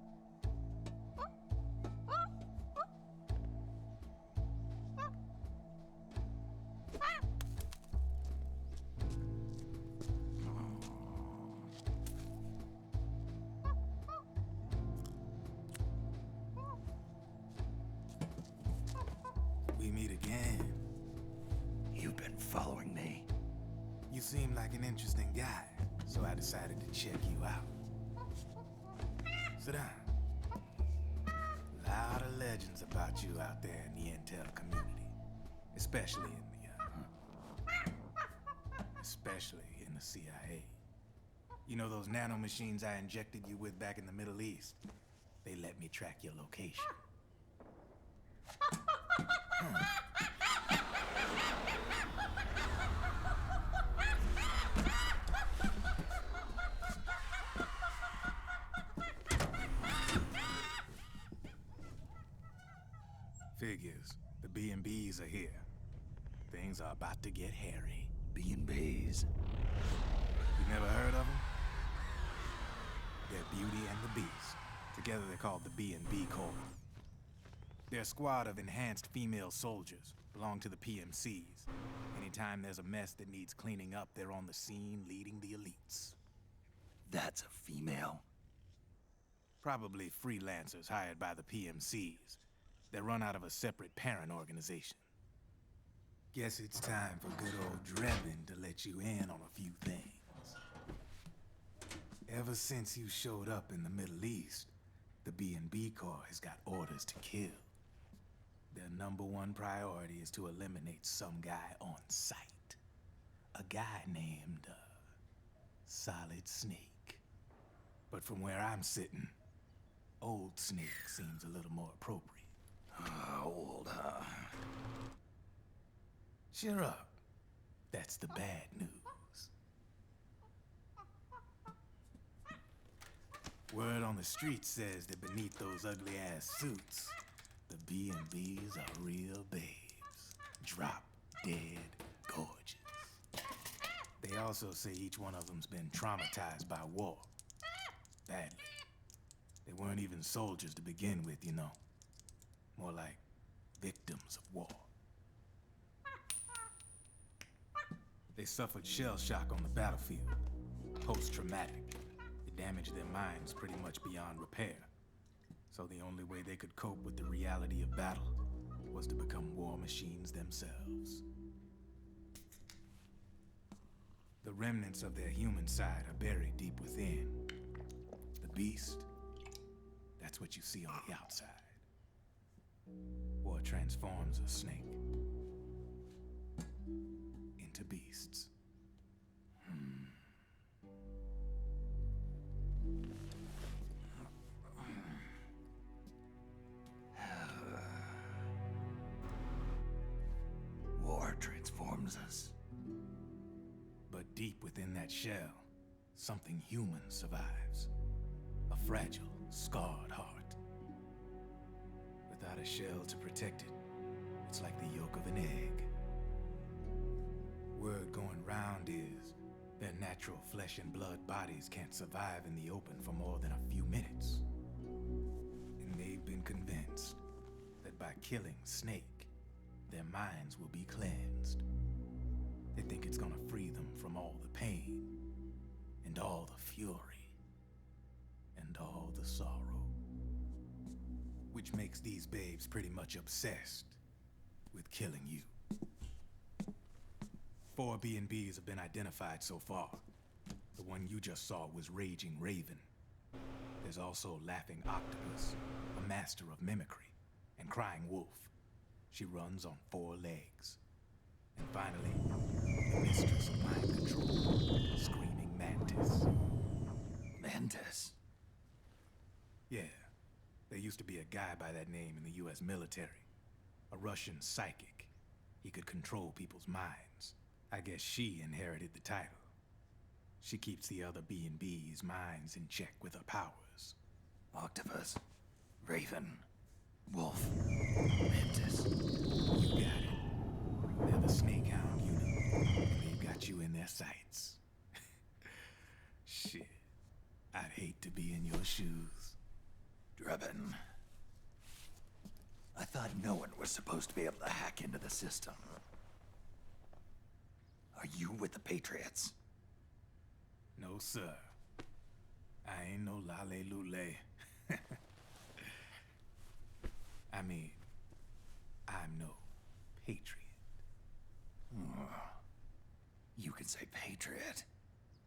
We meet again. You've been following me. You seem like an interesting guy, so I decided to check you out. Sit down. A lot of legends about you out there in the intel community, especially in the CIA. You know those nanomachines I injected you with back in the Middle East? They let me track your location. Figures. The B&Bs are here. Things are about to get hairy. B&Bs. You never heard of them? They're Beauty and the Beast. Together they're called the B&B Corps. They're a squad of enhanced female soldiers, belong to the PMCs. Anytime there's a mess that needs cleaning up, they're on the scene leading the elites. That's a female? Probably freelancers hired by the PMCs. They're run out of a separate parent organization. Guess it's time for good old Drebin to let you in on a few things. Ever since you showed up in the Middle East, the B&B Corps has got orders to kill. Their #1 priority is to eliminate some guy on sight. A guy named, Solid Snake. But from where I'm sitting, Old Snake seems a little more appropriate. Old, huh? Cheer up. That's the bad news. Word on the street says that beneath those ugly-ass suits, the B&Bs are real babes. Drop dead gorgeous. They also say each one of them's been traumatized by war. Badly. They weren't even soldiers to begin with, you know. More like victims of war. They suffered shell shock on the battlefield. Post-traumatic. It damaged their minds pretty much beyond repair. So the only way they could cope with the reality of battle was to become war machines themselves. The remnants of their human side are buried deep within. The beast, that's what you see on the outside. War transforms a snake into beasts. War transforms us. But deep within that shell, something human survives. A fragile, scarred heart. Without a shell to protect it, it's like the yolk of an egg. Word going round is their natural flesh and blood bodies can't survive in the open for more than a few minutes. And they've been convinced that by killing Snake, their minds will be cleansed. They think it's gonna free them from all the pain, and all the fury, and all the sorrow. Which makes these babes pretty much obsessed with killing you. 4 B&Bs have been identified so far. The one you just saw was Raging Raven. There's also Laughing Octopus, a master of mimicry, and Crying Wolf. She runs on 4 legs. And finally, the mistress of mind control, Screaming Mantis. Mantis? Yeah. There used to be a guy by that name in the US military. A Russian psychic. He could control people's minds. I guess she inherited the title. She keeps the other B&B's minds in check with her powers. Octopus. Raven. Wolf. Mantis. You got it. They're the Snake Hound unit. And they've got you in their sights. Shit. I'd hate to be in your shoes. Drebin. I thought no one was supposed to be able to hack into the system. Are you with the Patriots? No, sir. I ain't no lale-lule. I mean, I'm no patriot. You can say patriot.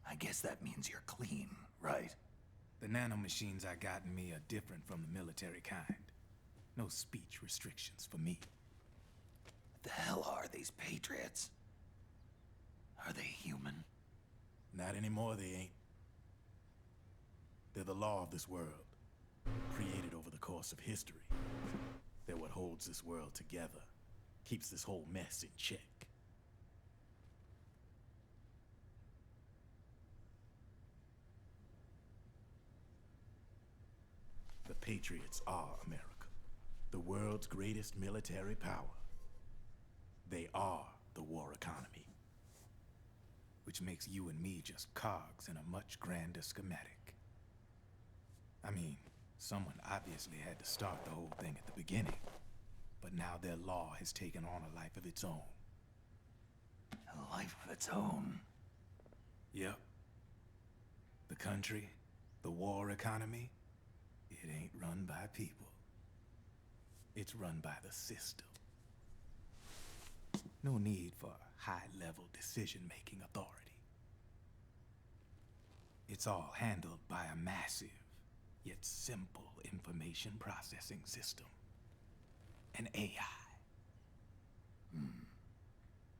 I guess that means you're clean, right? The nanomachines I got in me are different from the military kind. No speech restrictions for me. What the hell are these Patriots? Are they human? Not anymore, they ain't. They're the law of this world, created over the course of history. They're what holds this world together, keeps this whole mess in check. The Patriots are America. the world's greatest military power. They are the war economy. Which makes you and me just cogs in a much grander schematic. I mean, someone obviously had to start the whole thing at the beginning. But now their law has taken on a life of its own. A life of its own? Yep. The country, the war economy, it ain't run by people. It's run by the system. No need for high-level decision-making authority. It's all handled by a massive, yet simple information processing system. An AI.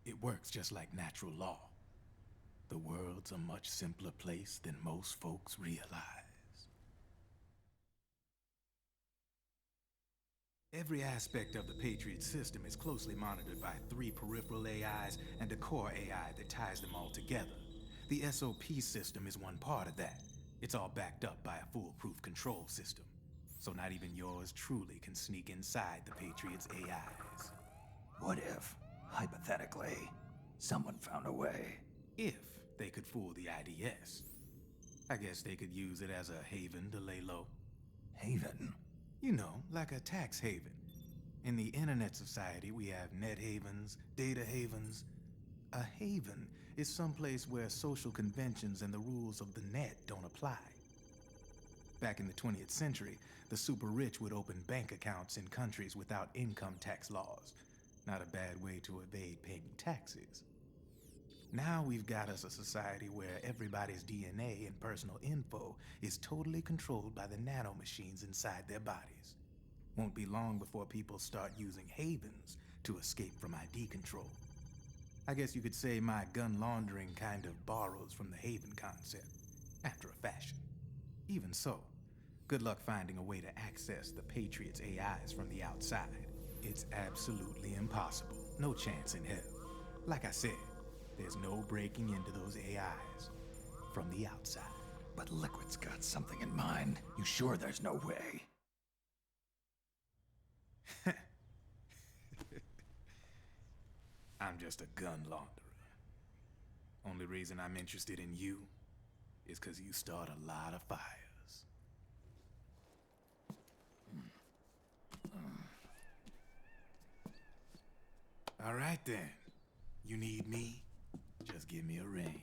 It works just like natural law. The world's a much simpler place than most folks realize. Every aspect of the Patriot system is closely monitored by 3 peripheral AIs and a core AI that ties them all together. The SOP system is one part of that. It's all backed up by a foolproof control system. So not even yours truly can sneak inside the Patriots' AIs. What if, hypothetically, someone found a way? If they could fool the IDS. I guess they could use it as a haven to lay low. Haven? You know, like a tax haven. In the internet society, we have net havens, data havens. A haven is someplace where social conventions and the rules of the net don't apply. Back in the 20th century, the super rich would open bank accounts in countries without income tax laws. Not a bad way to evade paying taxes. Now we've got us a society where everybody's DNA and personal info is totally controlled by the nanomachines inside their bodies. Won't be long before people start using havens to escape from ID control. I guess you could say my gun laundering kind of borrows from the haven concept, after a fashion. Even so, good luck finding a way to access the Patriots' AIs from the outside. It's absolutely impossible. No chance in hell. Like I said, there's no breaking into those AIs from the outside. But Liquid's got something in mind. You sure there's no way? I'm just a gun launderer. Only reason I'm interested in you is because you start a lot of fires. All right then. You need me? Just give me a ring.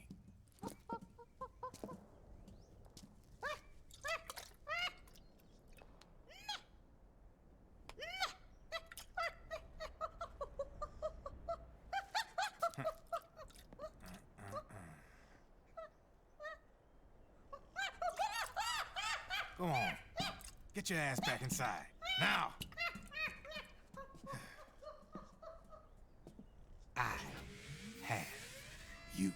Go on. Get your ass back inside. Now! I have you.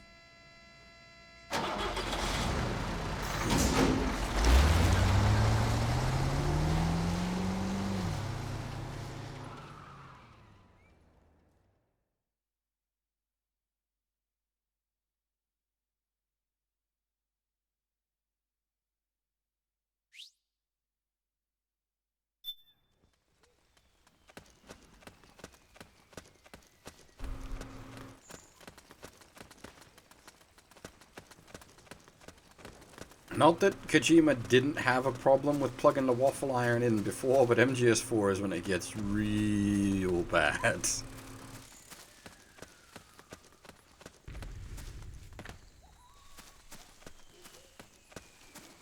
Not that Kojima didn't have a problem with plugging the waffle iron in before, but MGS4 is when it gets real bad.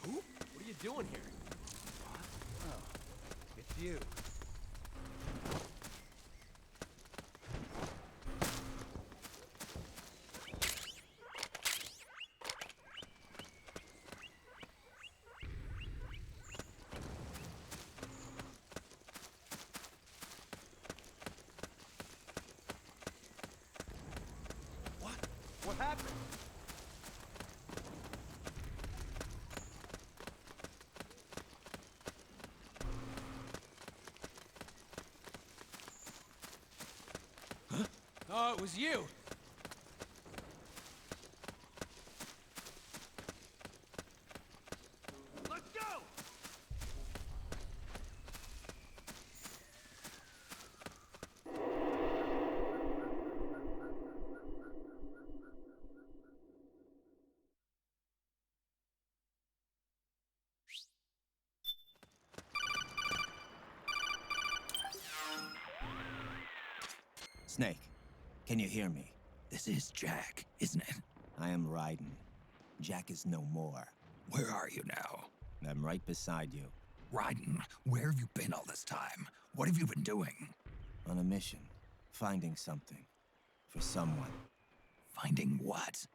What are you doing here? Oh, it's you. What happened? Huh? Oh, it was you! Let's go! Snake, can you hear me? This is Jack, isn't it? I am Raiden. Jack is no more. Where are you now? I'm right beside you. Raiden, where have you been all this time? What have you been doing? On a mission. Finding something. For someone. Finding what?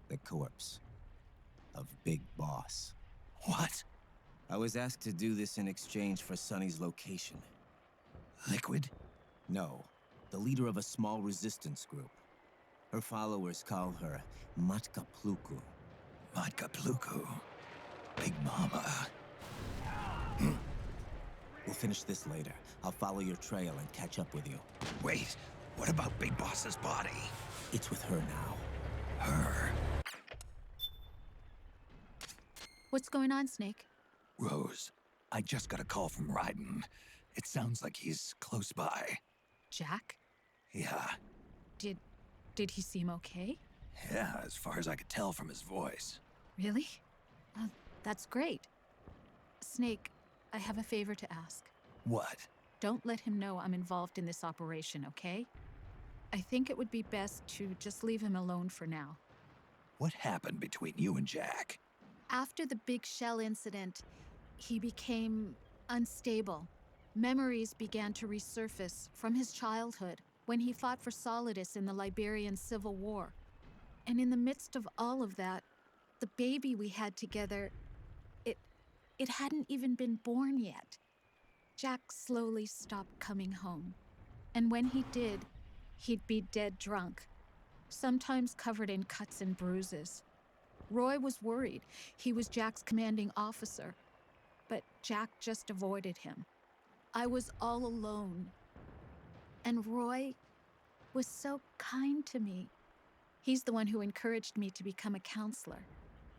The corpse. Of Big Boss. What? I was asked to do this in exchange for Sonny's location. Liquid? No. The leader of a small resistance group. Her followers call her Matka Pluku. Matka Pluku? Big Mama. We'll finish this later. I'll follow your trail and catch up with you. Wait, what about Big Boss's body? It's with her now. Her? What's going on, Snake? Rose, I just got a call from Raiden. It sounds like he's close by. Jack? Yeah. Did he seem okay? Yeah, as far as I could tell from his voice. Really? That's great. Snake, I have a favor to ask. What? Don't let him know I'm involved in this operation, okay? I think it would be best to just leave him alone for now. What happened between you and Jack? After the Big Shell incident, he became unstable. Memories began to resurface from his childhood when he fought for Solidus in the Liberian Civil War. And in the midst of all of that, the baby we had together, it hadn't even been born yet. Jack slowly stopped coming home. And when he did, he'd be dead drunk, sometimes covered in cuts and bruises. Roy was worried. He was Jack's commanding officer. But Jack just avoided him. I was all alone. And Roy was so kind to me. He's the one who encouraged me to become a counselor.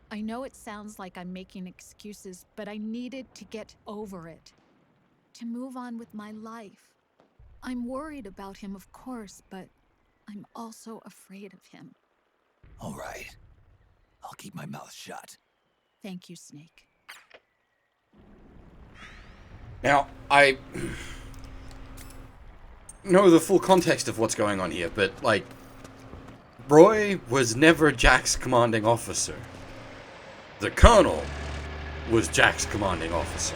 I know it sounds like I'm making excuses, but I needed to get over it. To move on with my life. I'm worried about him, of course, but I'm also afraid of him. All right. I'll keep my mouth shut. Thank you, Snake. Now, I know the full context of what's going on here, but, like, Roy was never Jack's commanding officer. The Colonel was Jack's commanding officer,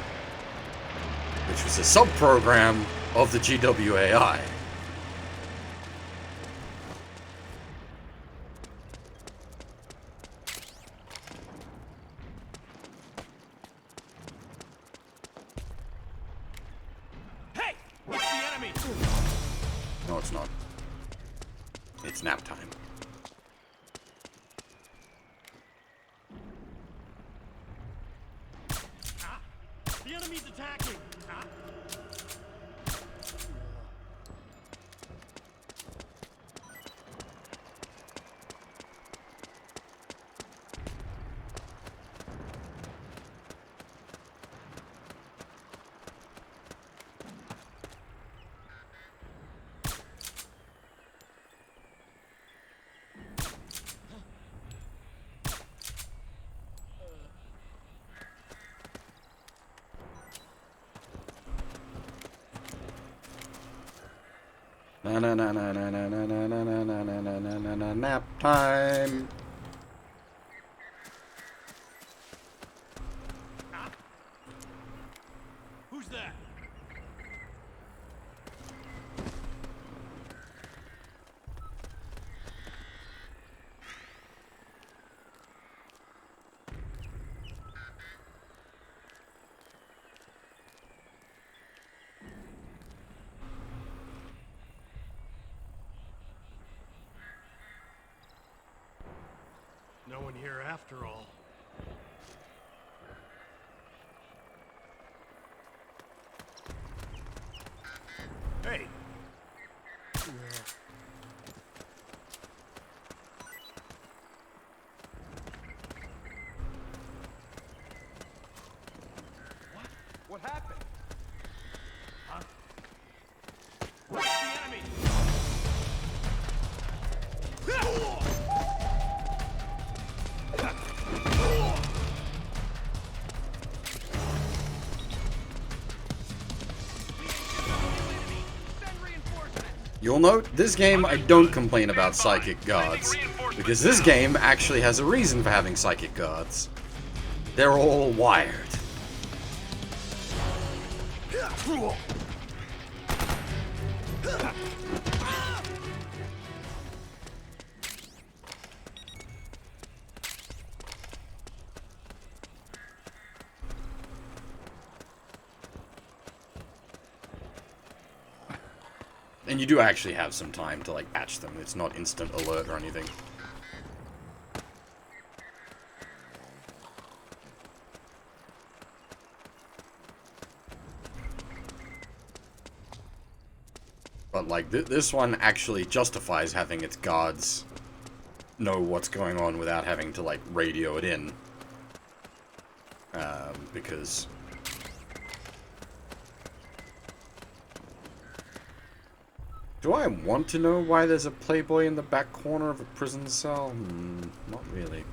which was a sub-program of the GWAI. Hey! It's the enemy! No, it's not. It's nap time. The enemy's attacking! Nap time. Who's that? No one here after all. Hey! What happened? Huh? Where's the enemy? Send You'll note, this game I don't complain about psychic guards, because this game actually has a reason for having psychic guards. They're all wired. And you do actually have some time to, like, patch them. It's not instant alert or anything. But, like, this one actually justifies having its guards know what's going on without having to, like, radio it in. Because... do I want to know why there's a Playboy in the back corner of a prison cell? Not really.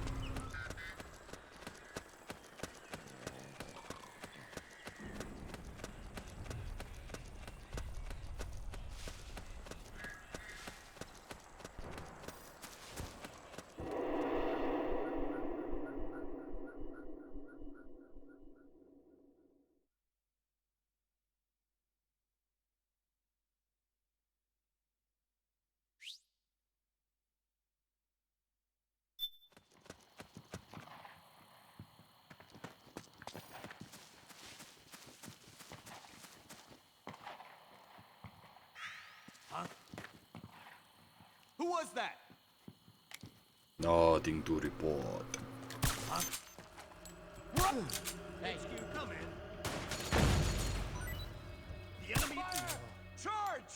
Who was that? Nothing to report. Huh? Hey, Skew, come in. The enemy... Charge!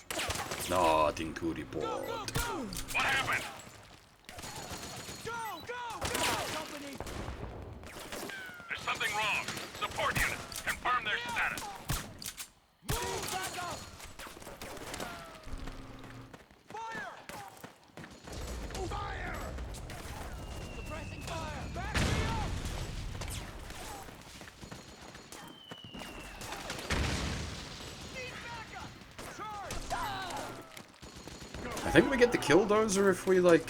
Nothing to report. Go! What happened? Go! Company! There's something wrong. Support unit. Confirm their status. Move back up! Fire! Suppressing fire! Back me up! Need backup! Charge! I think we get the Killdozer if we, like...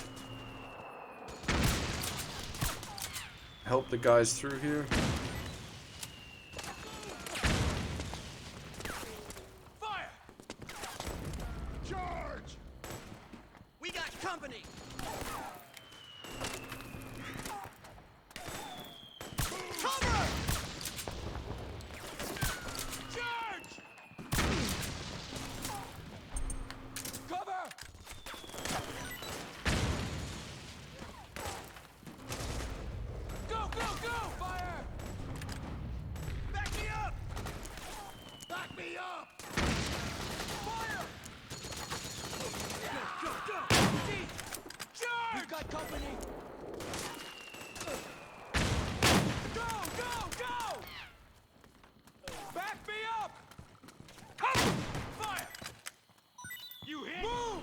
help the guys through here. Fire! Charge! We got company! Cover! Charge! Cover! Go! Fire! Back me up! Back me up! Fire! Go! Charge! We've got company! Go! Back me up! Come! Fire! You hit! Move!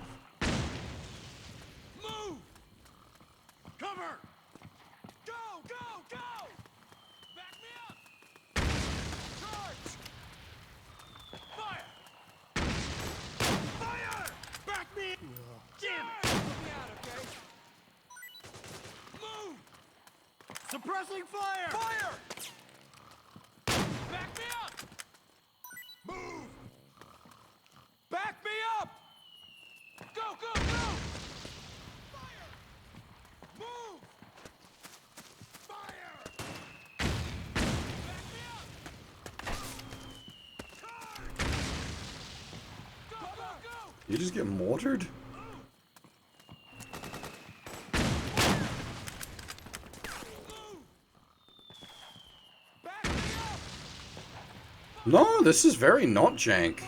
Cover! Go! Back me up! Charge! Fire! Back me! Damn it! Help me out, okay? Move! Suppressing fire! Back me up! Move! Back me up! Go! Fire! Move! Fire! Back me up! Charge! Go! You just get mortared? No, this is very not jank.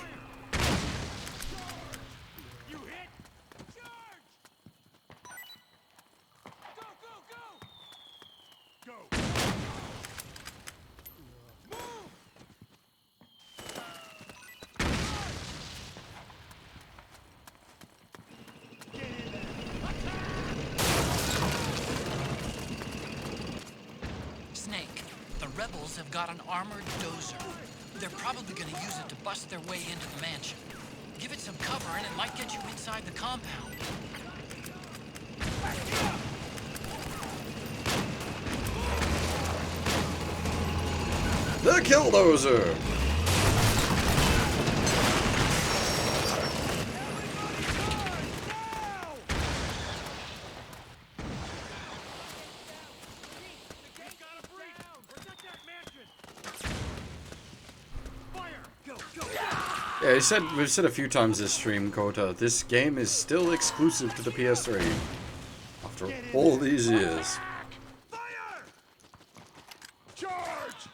You hit! Charge! Go! Move! Get in there! Snake, the rebels have got an armored dozer. They're probably gonna use it to bust their way into the mansion. Give it some cover and it might get you inside the compound. The Killdozer! Yeah, we've said a few times this stream, Kota, this game is still exclusive to the PS3. After all these years. Charge!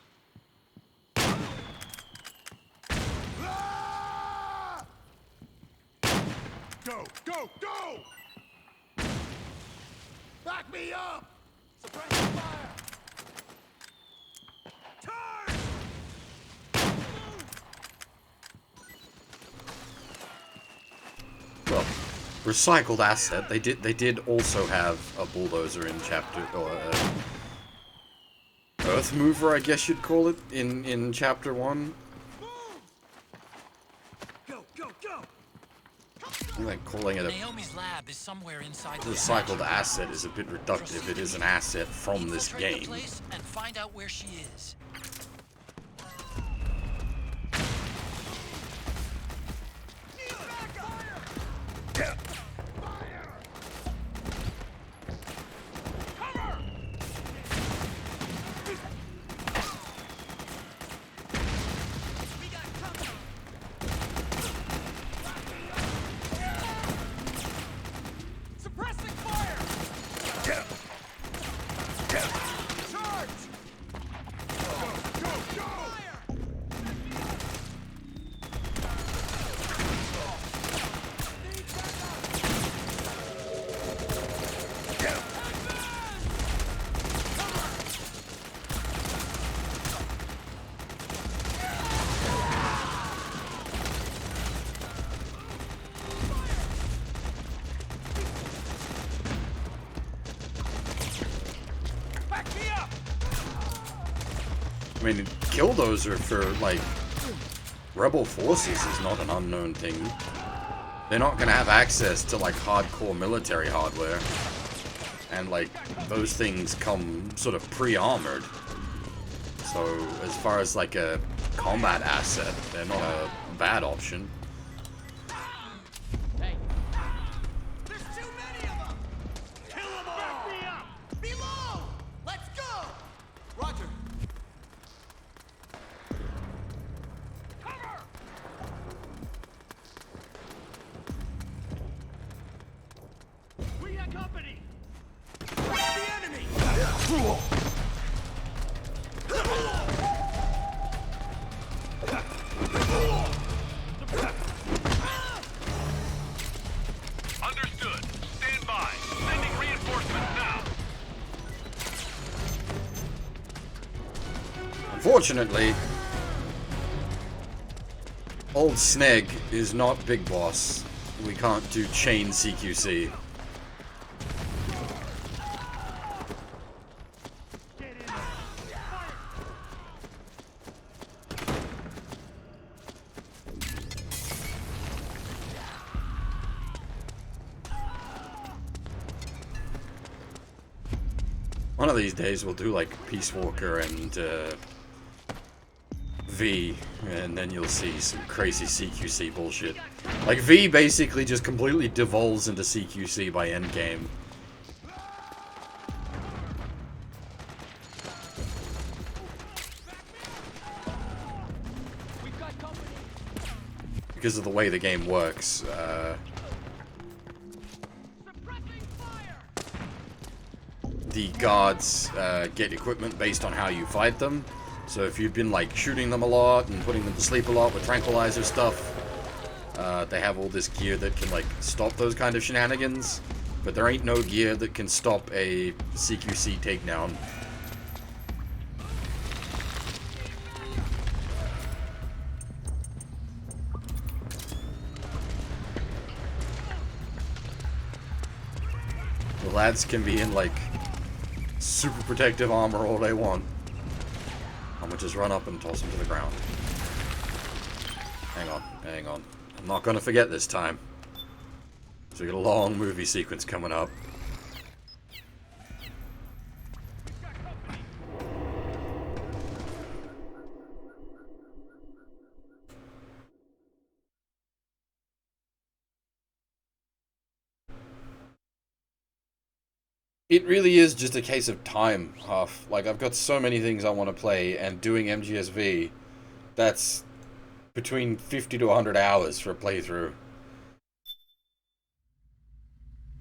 Go, go, go! Back me up! Suppress the fire! Charge! Well, recycled asset. They did also have a bulldozer in chapter, or earth mover, I guess you'd call it, in chapter 1. Go, go, go! Like calling it a Naomi's lab is somewhere inside the recycled asset is a bit reductive. It is an asset from this Infiltrate the game. place and find out where she is. Suppressing fire! Charge! Go, go, go! Back me up! I mean, Killdozer for, like, Rebel Forces is not an unknown thing. They're not gonna have access to, like, hardcore military hardware. And, like, those things come sort of pre-armored. So, as far as, like, a combat asset, they're not a bad option. There's too many of them! Kill them all! Back me up! Below! Let's go! Roger. Cover! We got company! The enemy! Understood. Stand by. Sending reinforcements now. Unfortunately, old Sneg is not Big Boss. We can't do chain CQC. One of these days we'll do like Peace Walker and V, and then you'll see some crazy CQC bullshit. Like V basically just completely devolves into CQC by endgame. Because of the way the game works. The guards get equipment based on how you fight them. So if you've been like shooting them a lot and putting them to sleep a lot with tranquilizer stuff, they have all this gear that can like stop those kind of shenanigans. But there ain't no gear that can stop a CQC takedown. The lads can be in like super protective armor all they want. I'm gonna just run up and toss him to the ground. Hang on, hang on. Not gonna forget this time. So we got a long movie sequence coming up. It really is just a case of time, Huff. Like, I've got so many things I want to play, and doing MGSV, that's between 50 to 100 hours for a playthrough.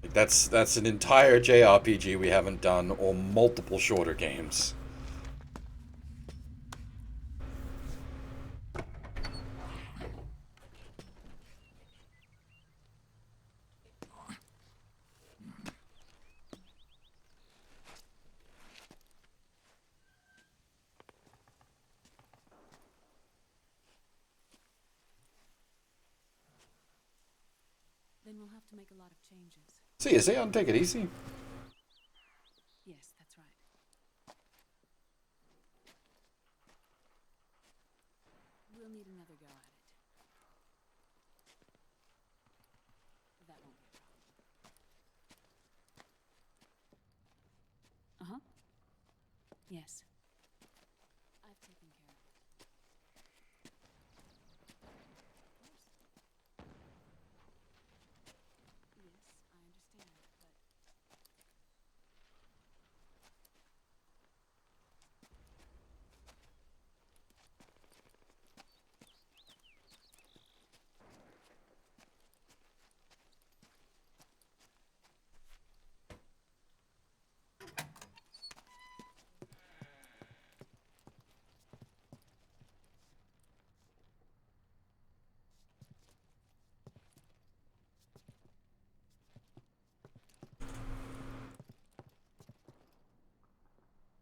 Like, that's an entire JRPG we haven't done, or multiple shorter games. Then we'll have to make a lot of changes. See you, Zeon, take it easy. Yes, that's right. We'll need another go at it. That won't be a problem. Uh-huh. Yes. I've taken care of it. Yes, I understand, but...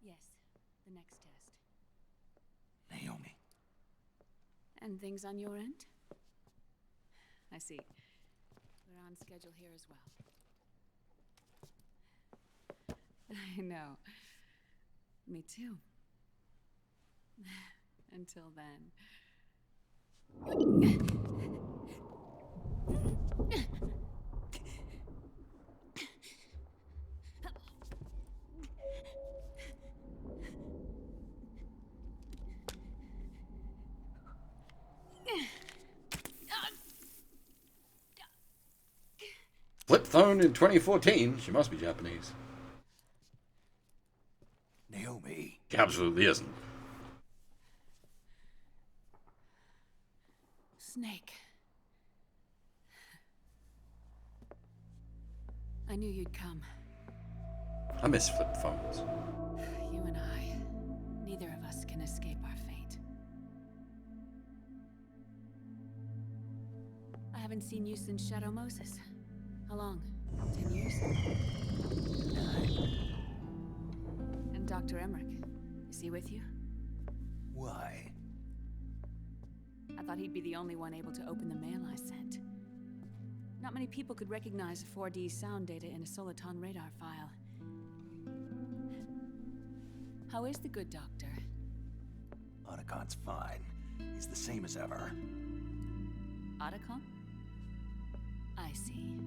Yes, the next test. Naomi. And things on your end? I see. We're on schedule here as well. I know. Me too. Until then. Flip phone in 2014. She must be Japanese. Naomi. She absolutely isn't. Snake. I knew you'd come. I miss flip phones. You and I. Neither of us can escape our fate. I haven't seen you since Shadow Moses. How long? 10 years? 9. And Dr. Emmerich, is he with you? Why? I thought he'd be the only one able to open the mail I sent. Not many people could recognize 4D sound data in a Soliton radar file. How is the good doctor? Otacon's fine. He's the same as ever. Otacon? I see.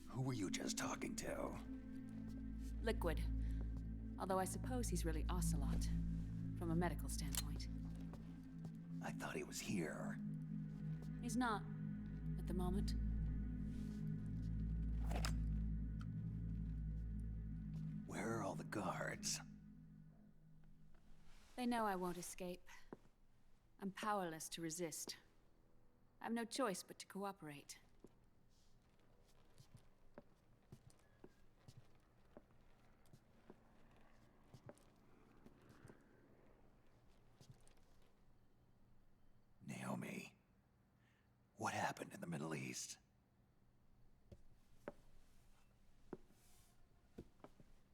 Who were you just talking to? Liquid. Although I suppose he's really Ocelot, from a medical standpoint. I thought he was here. He's not, at the moment. Where are all the guards? They know I won't escape. I'm powerless to resist. I have no choice but to cooperate. Naomi. What happened in the Middle East?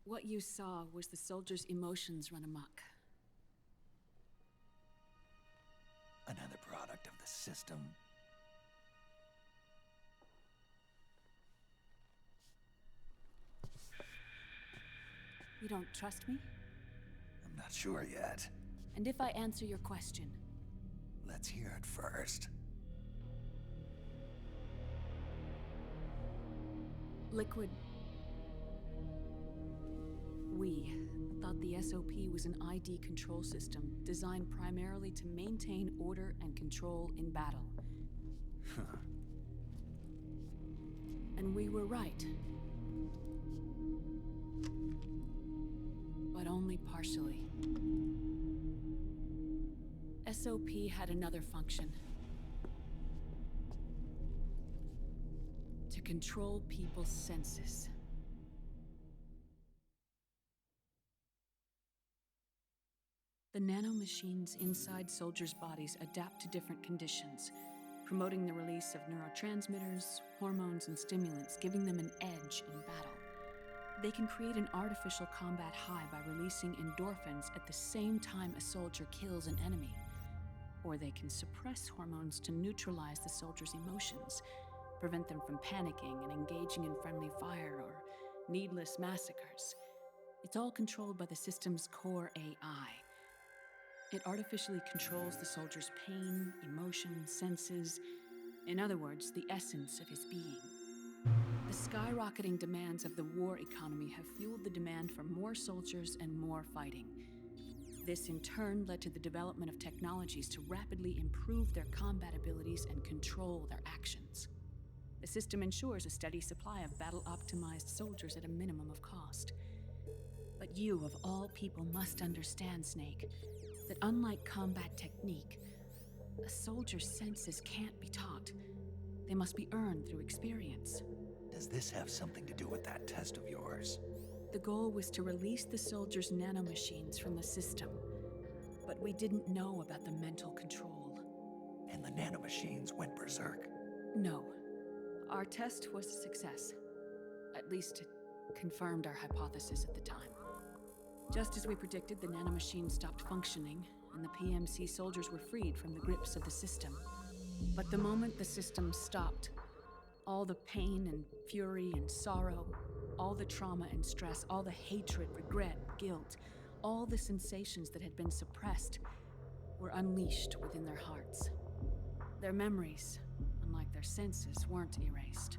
What you saw was the soldiers' emotions run amok. Another product of the system. You don't trust me? I'm not sure yet. And if I answer your question, Let's hear it first. Liquid. We thought the SOP was an ID control system designed primarily to maintain order and control in battle. And we were right. But only partially. SOP had another function. To control people's senses. The nanomachines inside soldiers' bodies adapt to different conditions, promoting the release of neurotransmitters, hormones, and stimulants, giving them an edge in battle. They can create an artificial combat high by releasing endorphins at the same time a soldier kills an enemy. Or they can suppress hormones to neutralize the soldier's emotions, prevent them from panicking and engaging in friendly fire or needless massacres. It's all controlled by the system's core AI. It artificially controls the soldier's pain, emotion, senses, in other words, the essence of his being. The skyrocketing demands of the war economy have fueled the demand for more soldiers and more fighting. This in turn led to the development of technologies to rapidly improve their combat abilities and control their actions. The system ensures a steady supply of battle-optimized soldiers at a minimum of cost. But you, of all people, must understand, Snake, that unlike combat technique, a soldier's senses can't be taught. They must be earned through experience. Does this have something to do with that test of yours? The goal was to release the soldiers' nanomachines from the system, but we didn't know about the mental control. And the nanomachines went berserk? No. Our test was a success. At least it confirmed our hypothesis at the time. Just as we predicted, the nanomachines stopped functioning, and the PMC soldiers were freed from the grips of the system. But the moment the system stopped, all the pain and fury and sorrow, all the trauma and stress, all the hatred, regret, guilt, all the sensations that had been suppressed were unleashed within their hearts. Their memories, unlike their senses, weren't erased.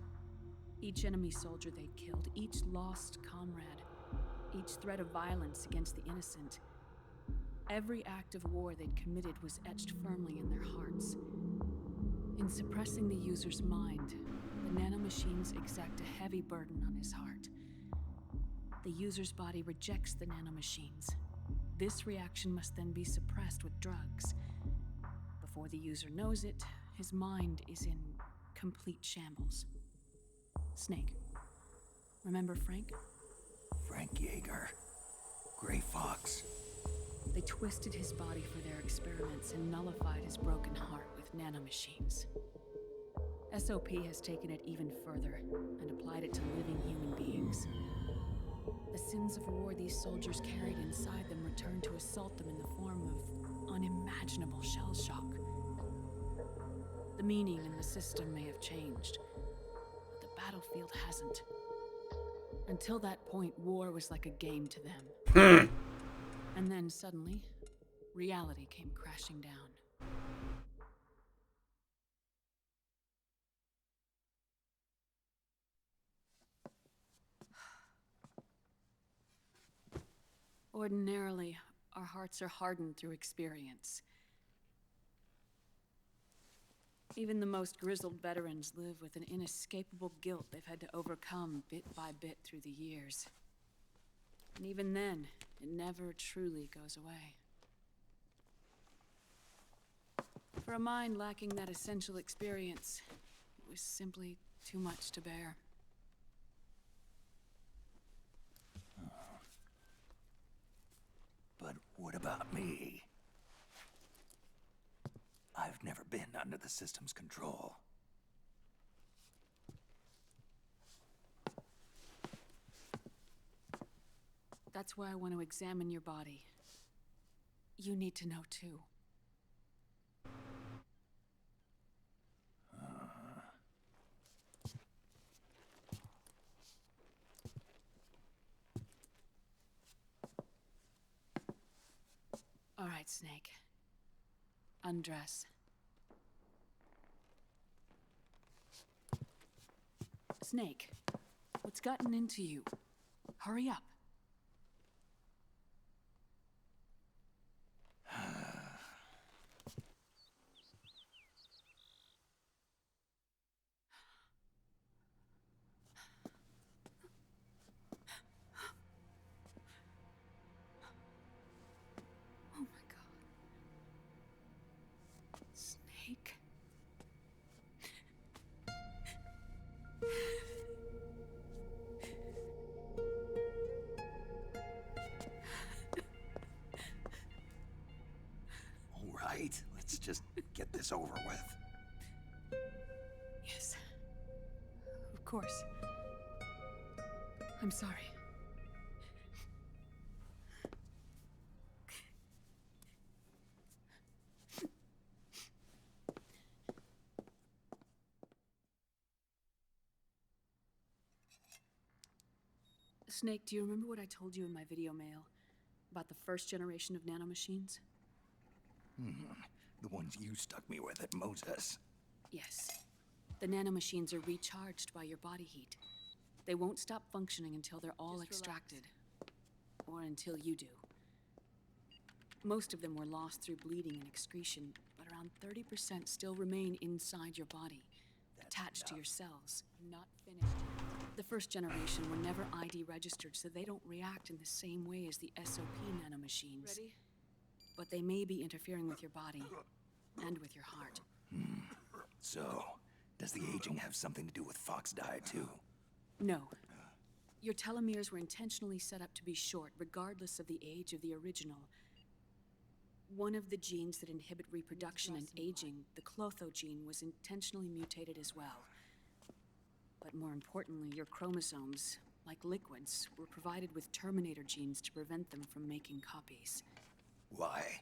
Each enemy soldier they'd killed, each lost comrade, each threat of violence against the innocent, every act of war they'd committed was etched firmly in their hearts. In suppressing the user's mind, the nanomachines exact a heavy burden on his heart. The user's body rejects the nanomachines. This reaction must then be suppressed with drugs. Before the user knows it, his mind is in complete shambles. Snake, remember Frank? Frank Yeager. Gray Fox. They twisted his body for their experiments and nullified his broken heart with nanomachines. SOP has taken it even further and applied it to living human beings. The sins of war these soldiers carried inside them returned to assault them in the form of unimaginable shell shock. The meaning in the system may have changed, but the battlefield hasn't. Until that point, war was like a game to them. And then suddenly, reality came crashing down. Ordinarily, our hearts are hardened through experience. Even the most grizzled veterans live with an inescapable guilt they've had to overcome bit by bit through the years. And even then, it never truly goes away. For a mind lacking that essential experience, it was simply too much to bear. But what about me? I've never been under the system's control. That's why I want to examine your body. You need to know too. All right, Snake. Undress. Snake, what's gotten into you? Hurry up. Oh my God. Snake. All right, let's just get this over with. Yes. Of course. I'm sorry. Snake, do you remember what I told you in my video mail about the first generation of nanomachines? The ones you stuck me with at Moses. Yes. The nanomachines are recharged by your body heat. They won't stop functioning until they're all extracted. Or until you do. Most of them were lost through bleeding and excretion, but around 30% still remain inside your body, attached to your cells, not finished. The first generation were never ID registered, so they don't react in the same way as the SOP nanomachines. Ready? But they may be interfering with your body, and with your heart. So, does the aging have something to do with Fox die too? No. Your telomeres were intentionally set up to be short, regardless of the age of the original. One of the genes that inhibit reproduction and aging, the Clotho gene, was intentionally mutated as well. But more importantly, your chromosomes, like liquids, were provided with terminator genes to prevent them from making copies. Why?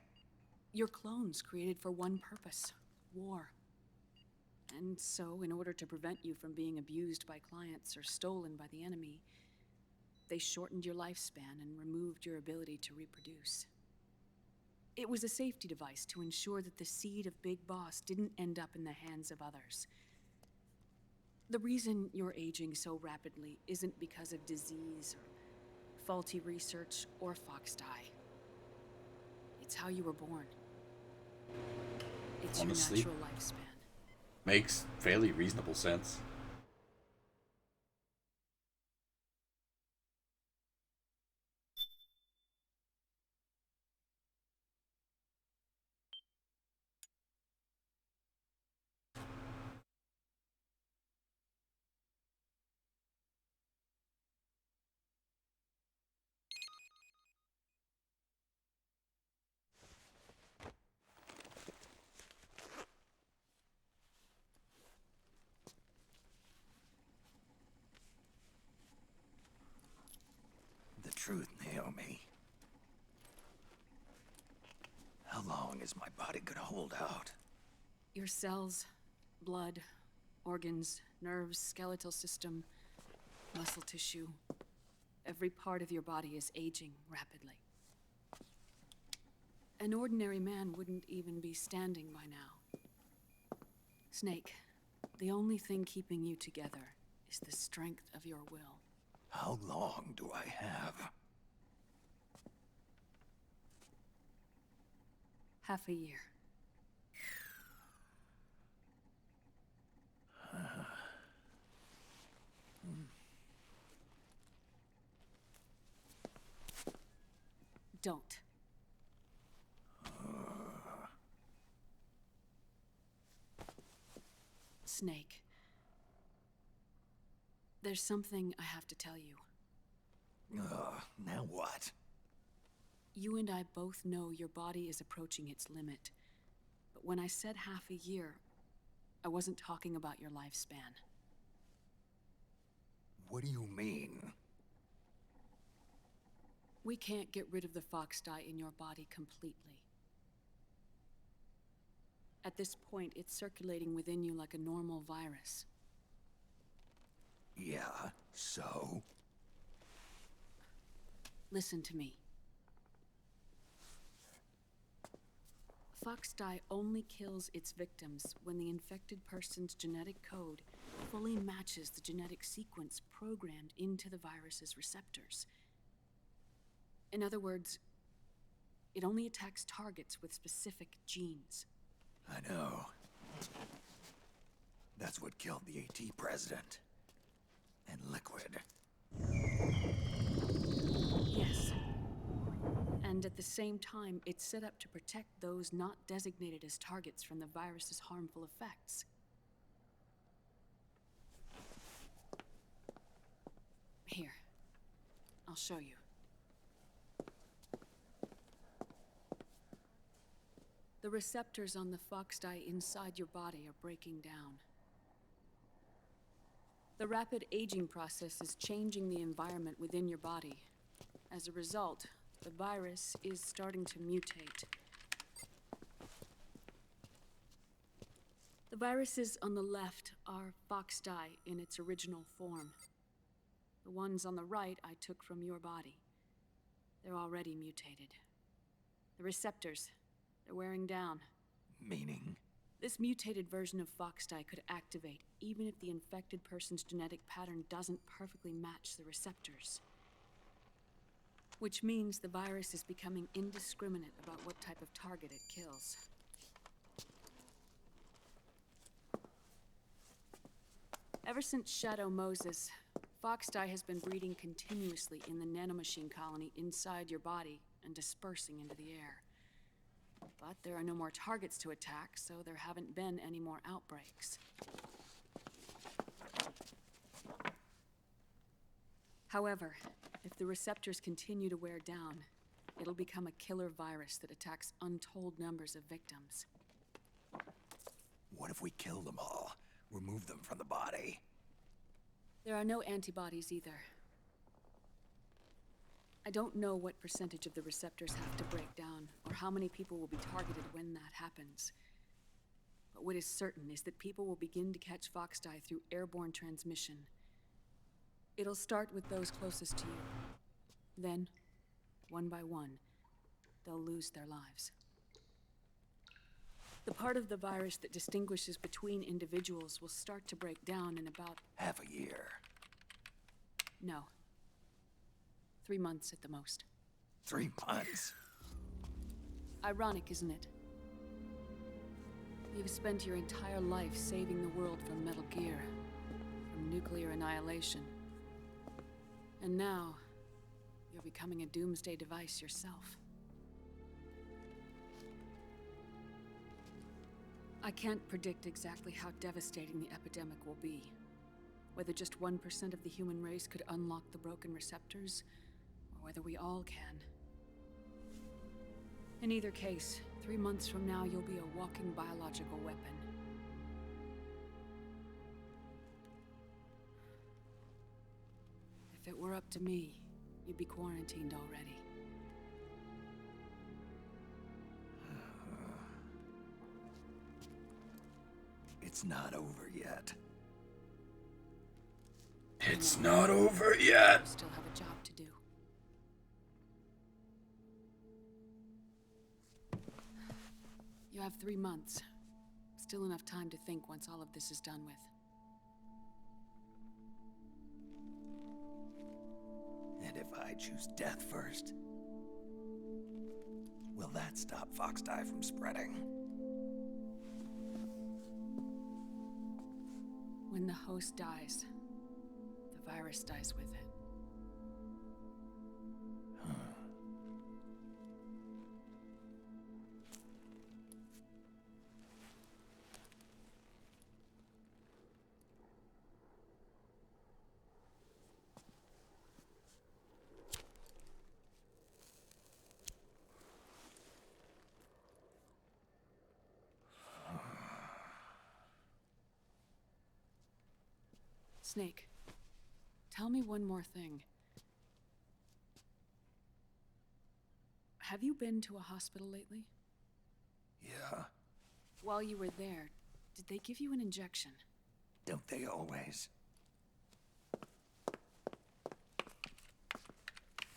Your clones created for one purpose: war. And so, in order to prevent you from being abused by clients or stolen by the enemy, they shortened your lifespan and removed your ability to reproduce. It was a safety device to ensure that the seed of Big Boss didn't end up in the hands of others. The reason you're aging so rapidly isn't because of disease or faulty research or Fox die. It's how you were born. It's Honestly, your natural lifespan. makes fairly reasonable sense. The truth, Naomi. How long is my body gonna hold out? Your cells, blood, organs, nerves, skeletal system, muscle tissue. Every part of your body is aging rapidly. An ordinary man wouldn't even be standing by now. Snake, the only thing keeping you together is the strength of your will. How long do I have? Half a year. Don't. Snake. There's something I have to tell you. Now what? You and I both know your body is approaching its limit. But when I said half a year, I wasn't talking about your lifespan. What do you mean? We can't get rid of the Fox dye in your body completely. At this point, it's circulating within you like a normal virus. Yeah, so? Listen to me. Fox dye only kills its victims when the infected person's genetic code fully matches the genetic sequence programmed into the virus's receptors. In other words, it only attacks targets with specific genes. I know. That's what killed the AT president. And Liquid. Yes. And at the same time, it's set up to protect those not designated as targets from the virus's harmful effects. Here, I'll show you. The receptors on the Fox dye inside your body are breaking down. The rapid aging process is changing the environment within your body. As a result, the virus is starting to mutate. The viruses on the left are Fox dye in its original form. The ones on the right I took from your body. They're already mutated. The receptors, they're wearing down. Meaning? This mutated version of Fox dye could activate even if the infected person's genetic pattern doesn't perfectly match the receptors. Which means the virus is becoming indiscriminate about what type of target it kills. Ever since Shadow Moses, Fox dye has been breeding continuously in the nanomachine colony inside your body and dispersing into the air. But there are no more targets to attack, so there haven't been any more outbreaks. However, if the receptors continue to wear down, it'll become a killer virus that attacks untold numbers of victims. What if we kill them all? Remove them from the body? There are no antibodies either. I don't know what percentage of the receptors have to break down, or how many people will be targeted when that happens. But what is certain is that people will begin to catch Fox dye through airborne transmission. It'll start with those closest to you. Then, one by one, they'll lose their lives. The part of the virus that distinguishes between individuals will start to break down in about... half a year. No. 3 months at the most. 3 months? Ironic, isn't it? You've spent your entire life saving the world from Metal Gear, from nuclear annihilation. And now, you're becoming a doomsday device yourself. I can't predict exactly how devastating the epidemic will be. Whether just 1% of the human race could unlock the broken receptors, or whether we all can. In either case, 3 months from now, you'll be a walking biological weapon. If it were up to me, you'd be quarantined already. It's not over yet. It's not over yet. You still have a job to do. You have 3 months. Still enough time to think once all of this is done with. And if I choose death first, will that stop Fox dye from spreading? When the host dies, the virus dies with it. Snake, tell me one more thing. Have you been to a hospital lately? Yeah. While you were there, did they give you an injection? Don't they always?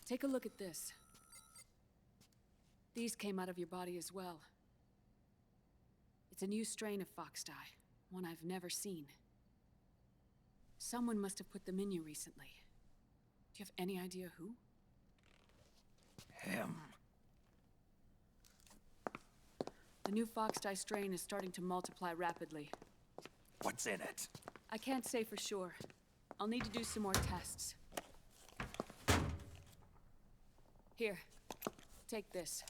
Take a look at this. These came out of your body as well. It's a new strain of foxdie, one I've never seen. Someone must have put them in you recently. Do you have any idea who? Him. The new foxdie strain is starting to multiply rapidly. What's in it? I can't say for sure. I'll need to do some more tests. Here, take this.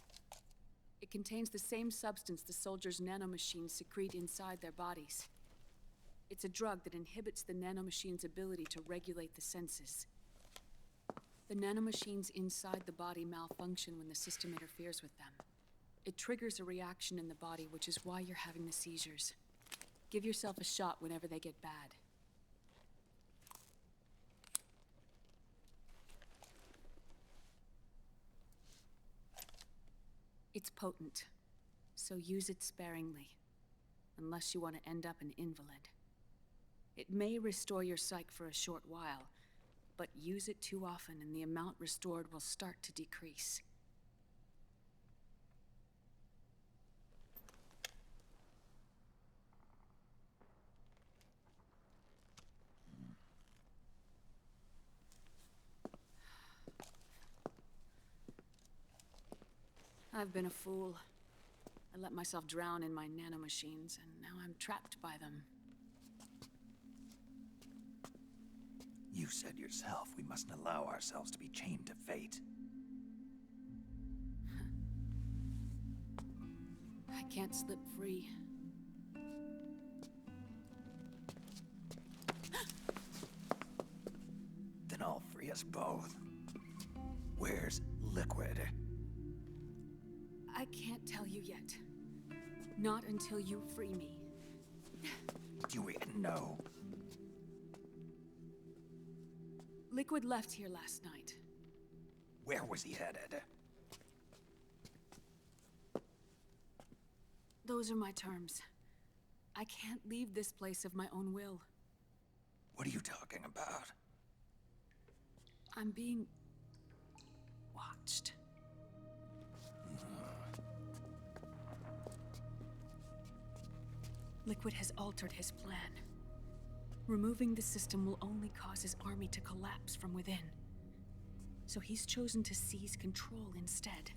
It contains the same substance the soldiers' nanomachines secrete inside their bodies. It's a drug that inhibits the nanomachine's ability to regulate the senses. The nanomachines inside the body malfunction when the system interferes with them. It triggers a reaction in the body, which is why you're having the seizures. Give yourself a shot whenever they get bad. It's potent, so use it sparingly, unless you want to end up an invalid. It may restore your psyche for a short while, but use it too often and the amount restored will start to decrease. I've been a fool. I let myself drown in my nanomachines, and now I'm trapped by them. You said yourself we mustn't allow ourselves to be chained to fate. I can't slip free. Then I'll free us both. Where's Liquid? I can't tell you yet. Not until you free me. Do you even know? Liquid left here last night. Where was he headed? Those are my terms. I can't leave this place of my own will. What are you talking about? I'm being watched. Liquid has altered his plan. Removing the system will only cause his army to collapse from within. So he's chosen to seize control instead.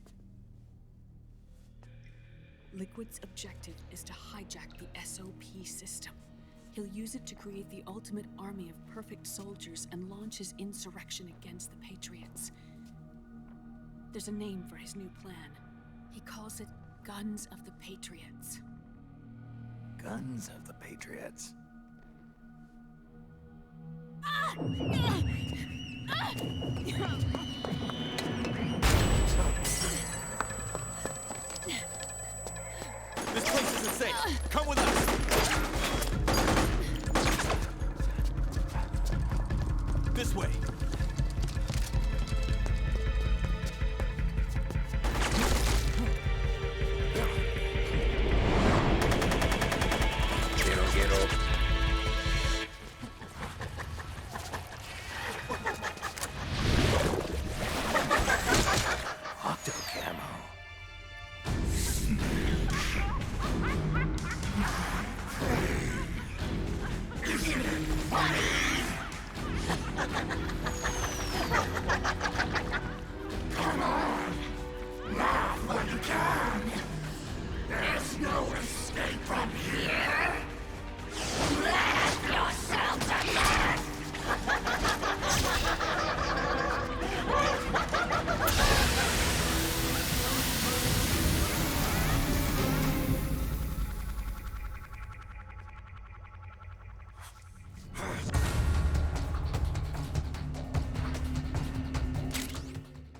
Liquid's objective is to hijack the SOP system. He'll use it to create the ultimate army of perfect soldiers and launch his insurrection against the Patriots. There's a name for his new plan. He calls it Guns of the Patriots. Guns of the Patriots. This place isn't safe. Come with us. This way.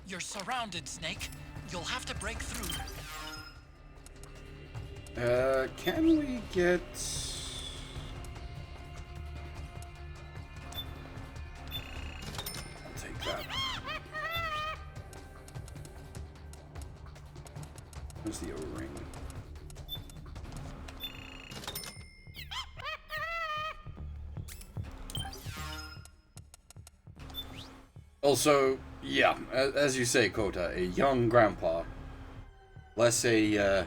You're surrounded, Snake. You'll have to break through. Can we get... I'll take that. Where's the O-ring? Also, yeah, as you say, Kota, a young grandpa. Less a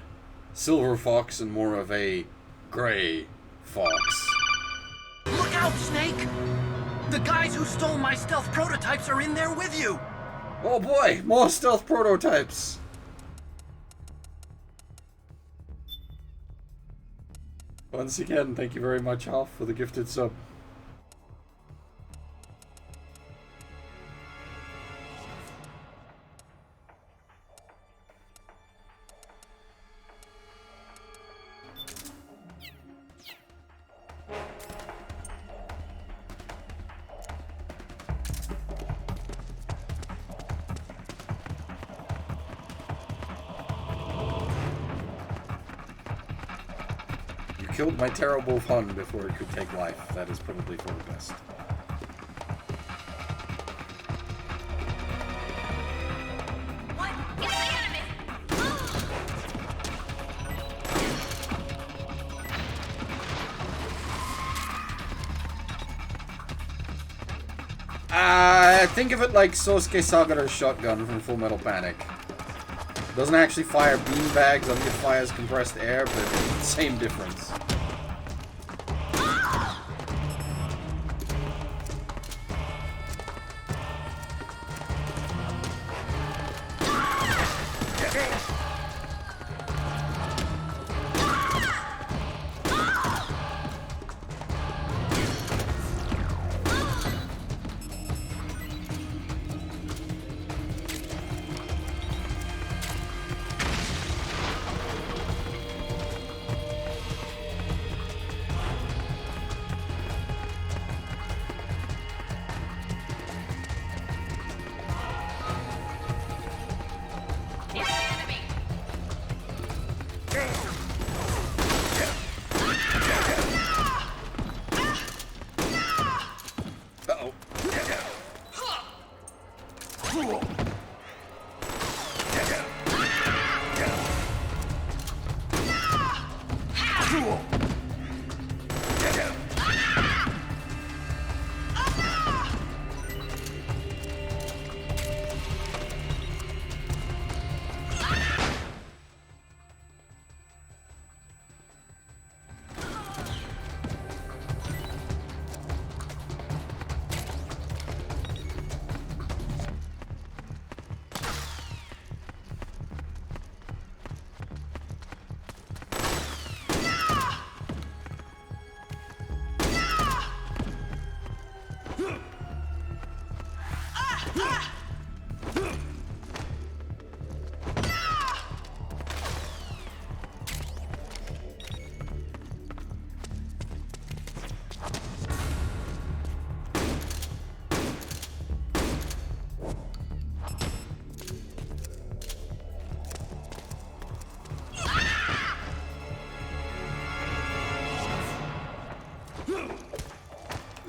silver fox and more of a gray fox. Look out, Snake! The guys who stole my stealth prototypes are in there with you! Oh boy, more stealth prototypes! Once again, thank you very much, Alf, for the gifted sub. Killed my terrible fun before it could take life. That is probably for the best. What? It's the enemy! Think of it like Sosuke Sagara's shotgun from Full Metal Panic. Doesn't actually fire beanbags, I think it fires compressed air, but same difference.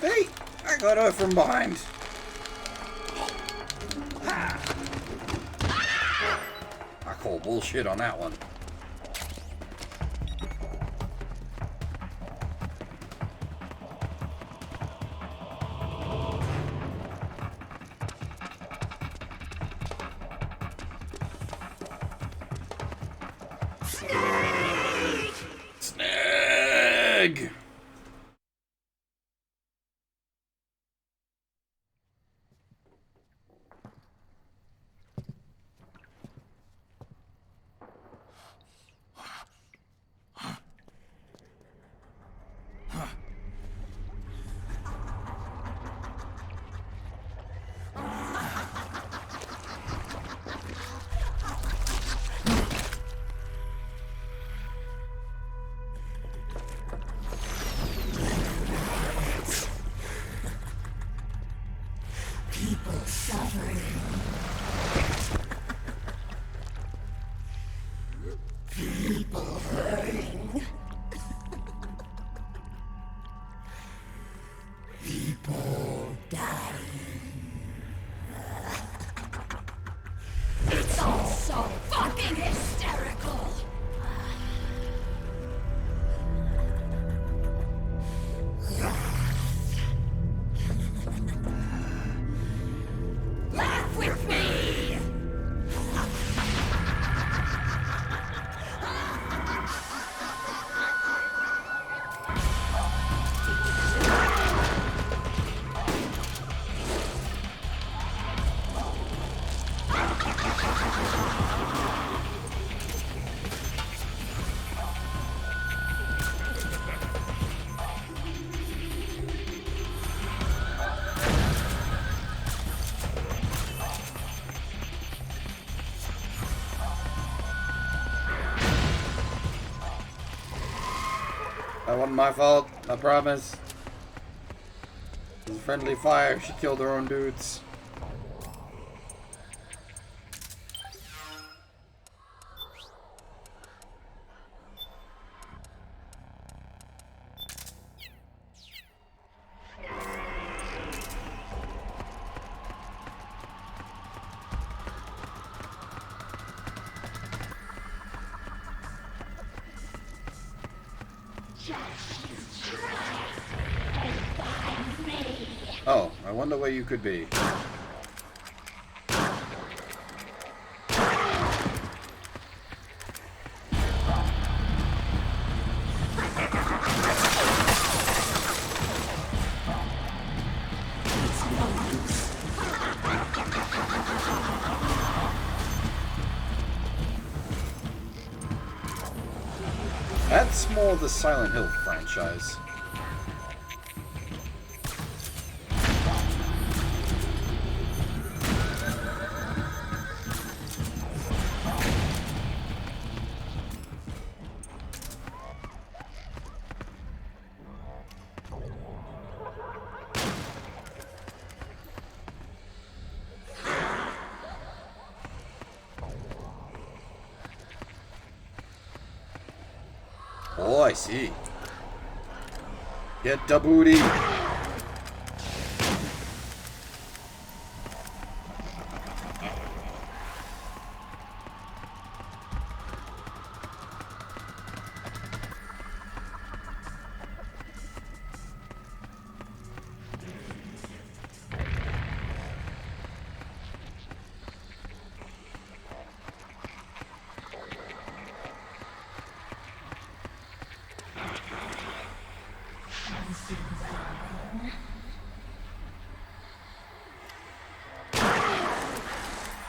Hey! I got her from behind. I call bullshit on that one. Snag! Wasn't my fault, I promise. It was friendly fire. She killed her own dudes. Oh, I wonder where you could be. That's more the Silent Hill franchise. Oh, I see. Get the booty.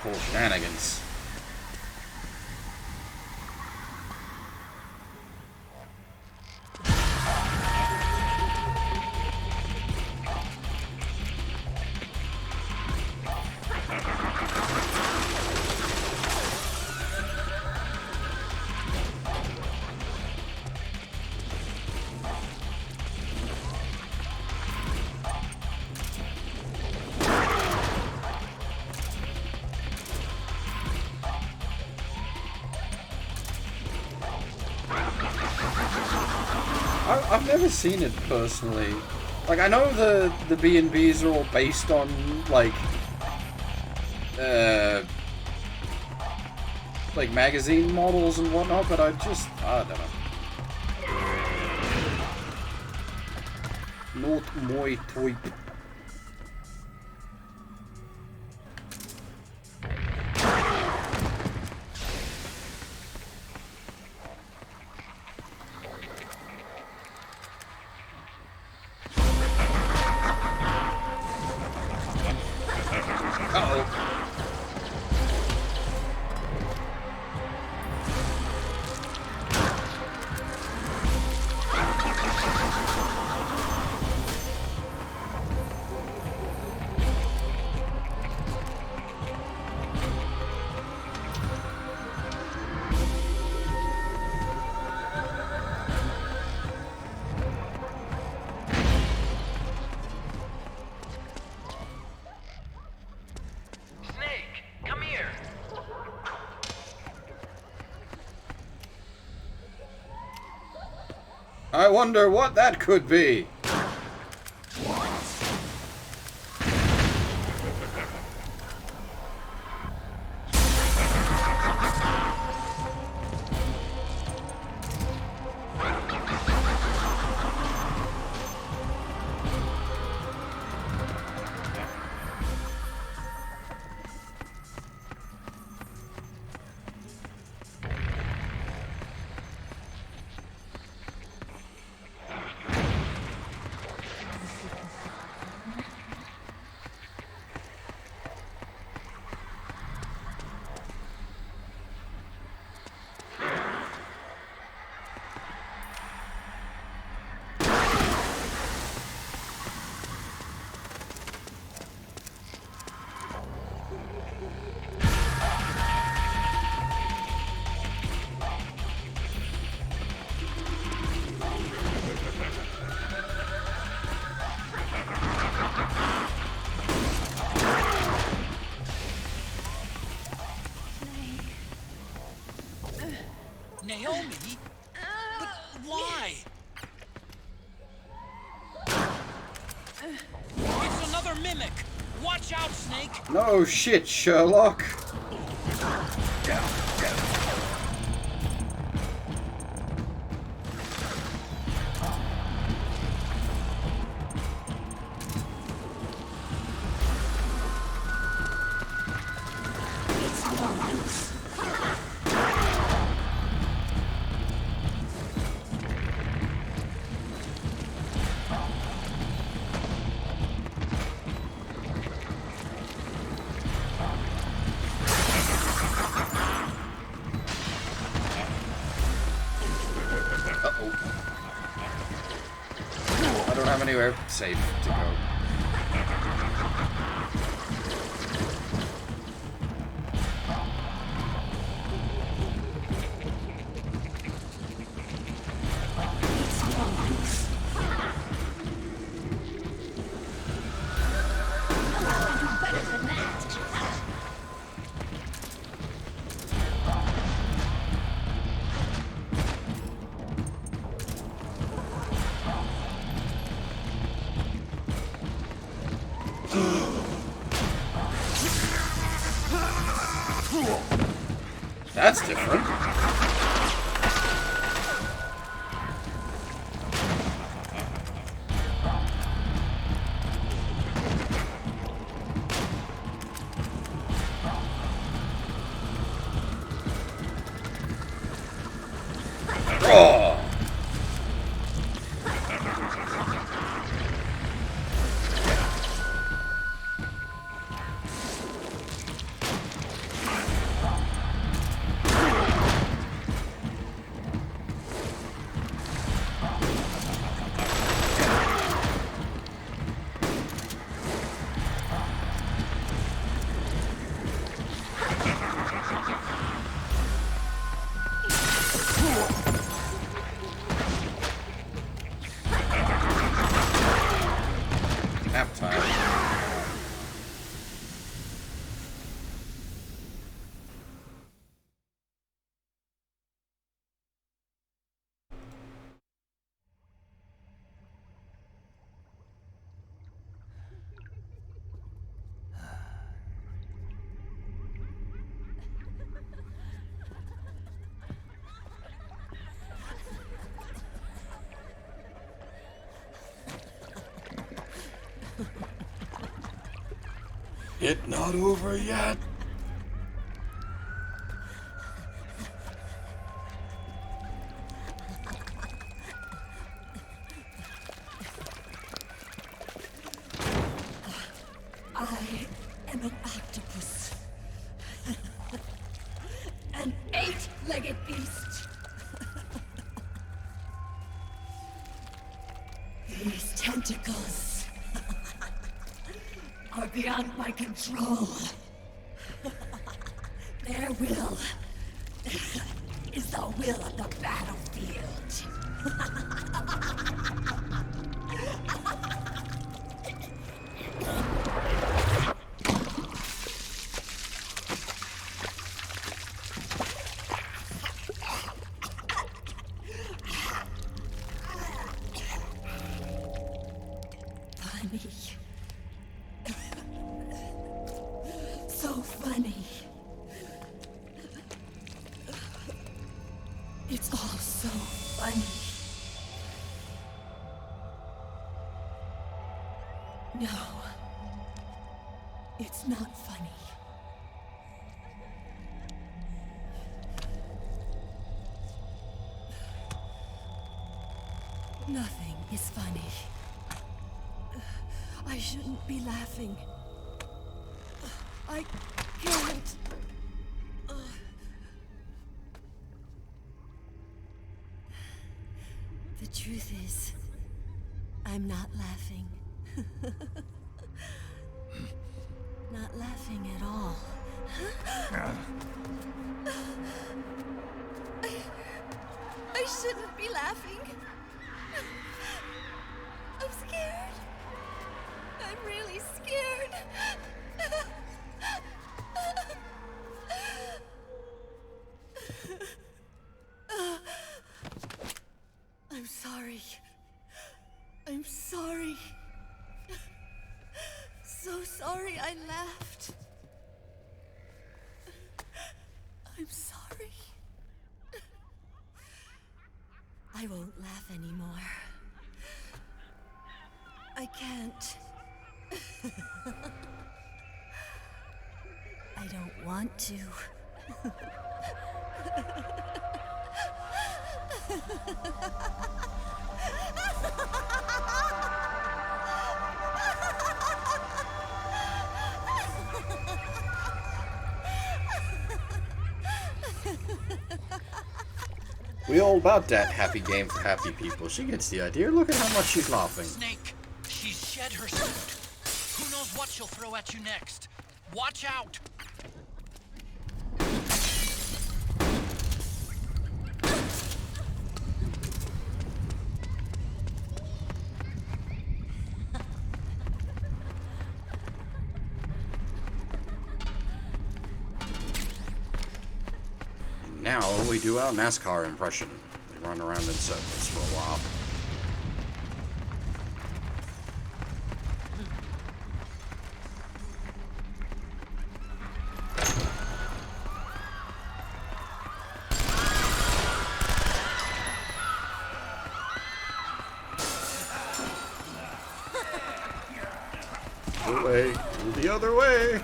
Cool shenanigans. I've never seen it personally. Like, I know the B&Bs are all based on, like magazine models and whatnot, but I don't know. Not my type. I wonder what that could be. It's another mimic! Watch out, Snake! No shit, Sherlock! I don't have anywhere safe to go. That's different. Oh. Nap time. It not over yet. I am an octopus. An 8-legged beast. These tentacles are beyond my control. Their will is the will of the battlefield. Funny. So funny. It's all so funny. No. It's not funny. Nothing is funny. I shouldn't be laughing. I can't. The truth is, I'm not laughing. Not laughing at all. I shouldn't be laughing. I'm scared. I'm really scared. I'm sorry. I'm sorry. sorry I left. I'm sorry. I won't laugh anymore. I can't. I don't want to. We all about that happy game for happy people. She gets the idea. Look at how much she's laughing. Snake, she's shed her suit. Who knows what she'll throw at you next? Watch out! Now we do our NASCAR impression. We run around in circles for a while. Away, the other way.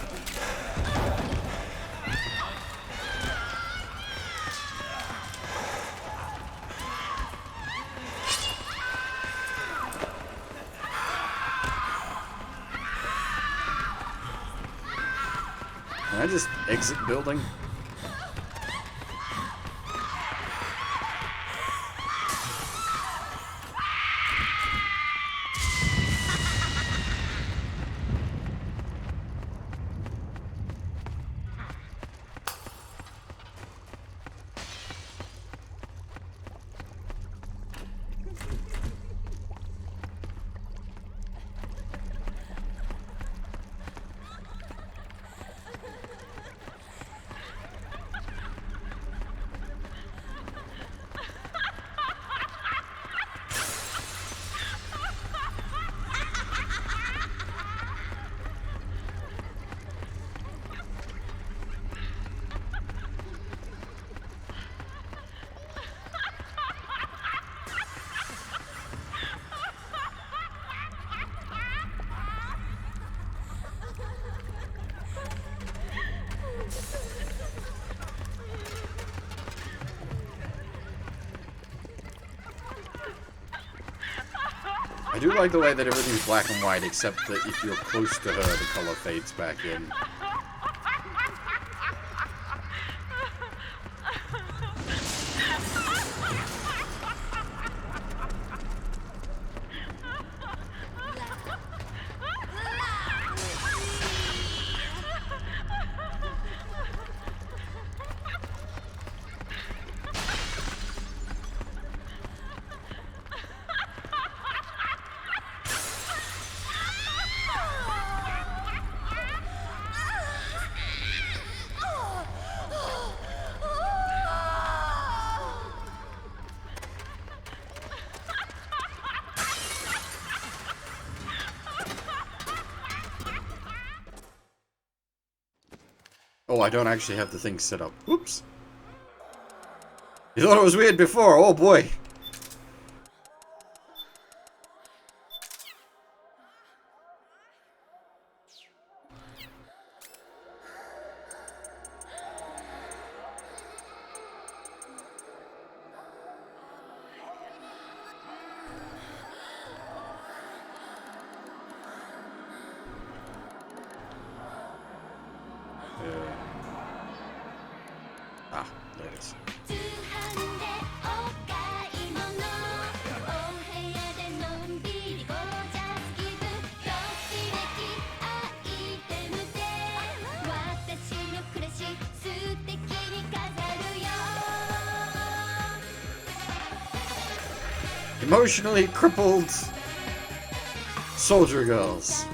Can I just exit building? I do like the way that everything's black and white, except that if you're close to her, the color fades back in. Oh, I don't actually have the thing set up. Oops. You thought it was weird before. Oh boy. Ah, there it is. Emotionally crippled soldier girls.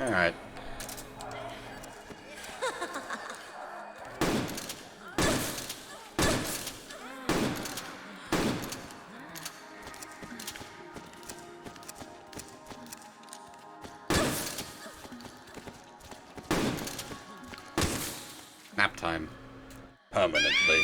Alright. Nap time. Permanently.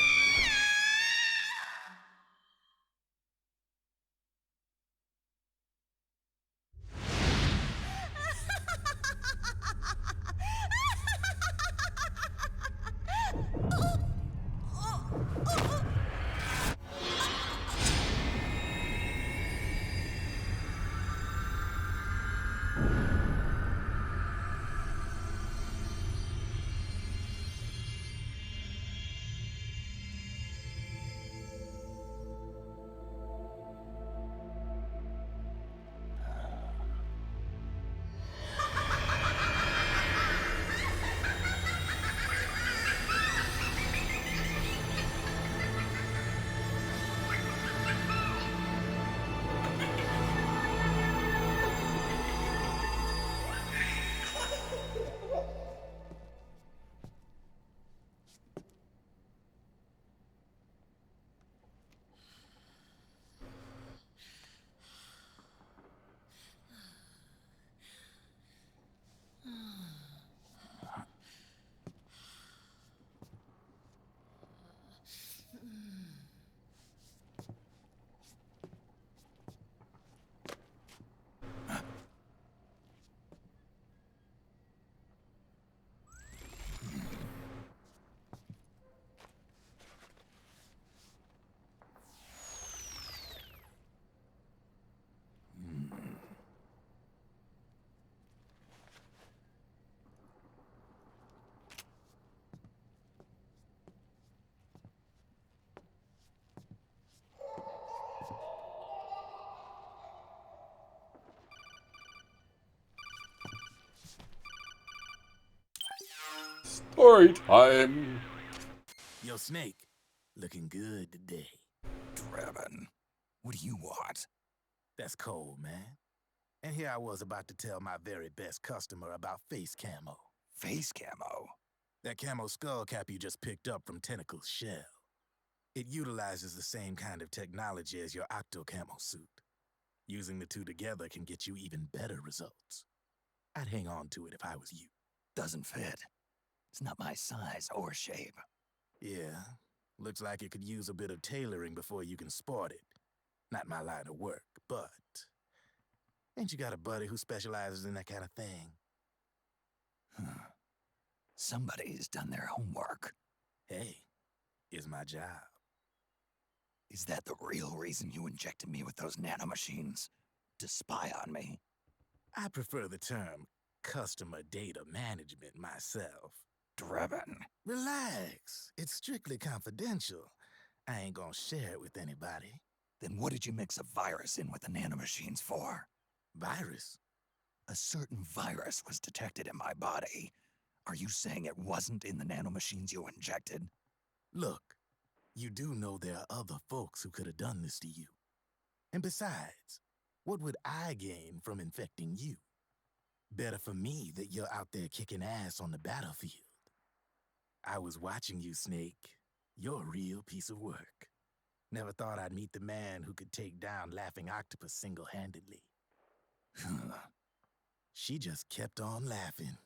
Story time. Yo, Snake, looking good today. Drebin, what do you want? That's cold, man. And here I was about to tell my very best customer about face camo. Face camo? That camo skull cap you just picked up from Tentacle's shell. It utilizes the same kind of technology as your octo camo suit. Using the two together can get you even better results. I'd hang on to it if I was you. Doesn't fit. It's not my size or shape. Yeah, looks like it could use a bit of tailoring before you can sport it. Not my line of work, but... Ain't you got a buddy who specializes in that kind of thing? Somebody's done their homework. Hey, it's my job. Is that the real reason you injected me with those nanomachines? To spy on me? I prefer the term customer data management myself. Drebin. Relax. It's strictly confidential. I ain't gonna share it with anybody. Then what did you mix a virus in with the nanomachines for? Virus? A certain virus was detected in my body. Are you saying it wasn't in the nanomachines you injected? Look, you do know there are other folks who could have done this to you. And besides, what would I gain from infecting you? Better for me that you're out there kicking ass on the battlefield. I was watching you, Snake. You're a real piece of work. Never thought I'd meet the man who could take down Laughing Octopus single-handedly. She just kept on laughing.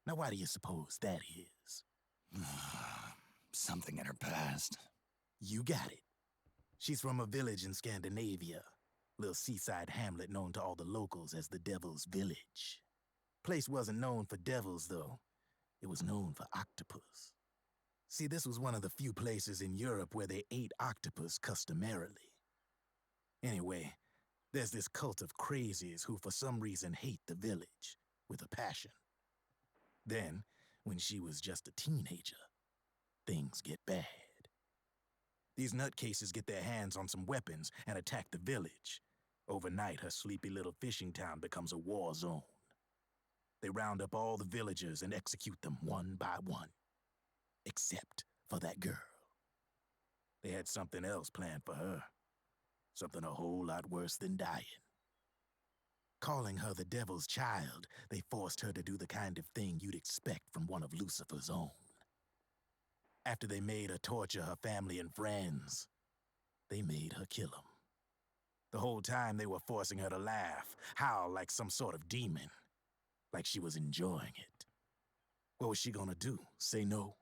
Now why do you suppose that is? Something in her past. You got it. She's from a village in Scandinavia. Little seaside hamlet known to all the locals as the Devil's Village. Place wasn't known for devils, though. It was known for octopus. See, this was one of the few places in Europe where they ate octopus customarily. Anyway, there's this cult of crazies who for some reason hate the village with a passion. Then, when she was just a teenager, things get bad. These nutcases get their hands on some weapons and attack the village. Overnight, her sleepy little fishing town becomes a war zone. They round up all the villagers and execute them one by one. Except for that girl. They had something else planned for her. Something a whole lot worse than dying. Calling her the devil's child, they forced her to do the kind of thing you'd expect from one of Lucifer's own. After they made her torture her family and friends, they made her kill them. The whole time they were forcing her to laugh, howl like some sort of demon, like she was enjoying it. What was she gonna do? Say no?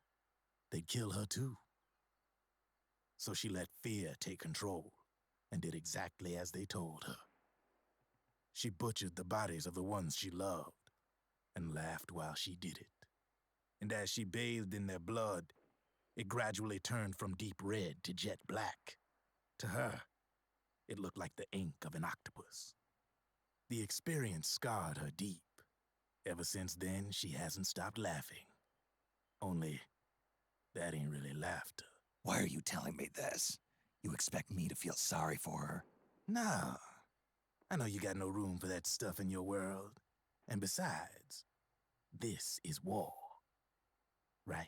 They'd kill her too. So she let fear take control and did exactly as they told her. She butchered the bodies of the ones she loved and laughed while she did it. And as she bathed in their blood, it gradually turned from deep red to jet black. To her, it looked like the ink of an octopus. The experience scarred her deep. Ever since then, she hasn't stopped laughing. Only, that ain't really laughter. Why are you telling me this? You expect me to feel sorry for her? Nah. I know you got no room for that stuff in your world. And besides, this is war. Right?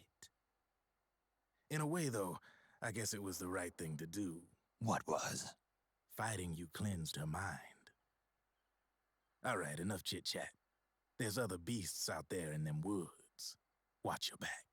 In a way, though, I guess it was the right thing to do. What was? Fighting you cleansed her mind. All right, enough chit-chat. There's other beasts out there in them woods. Watch your back.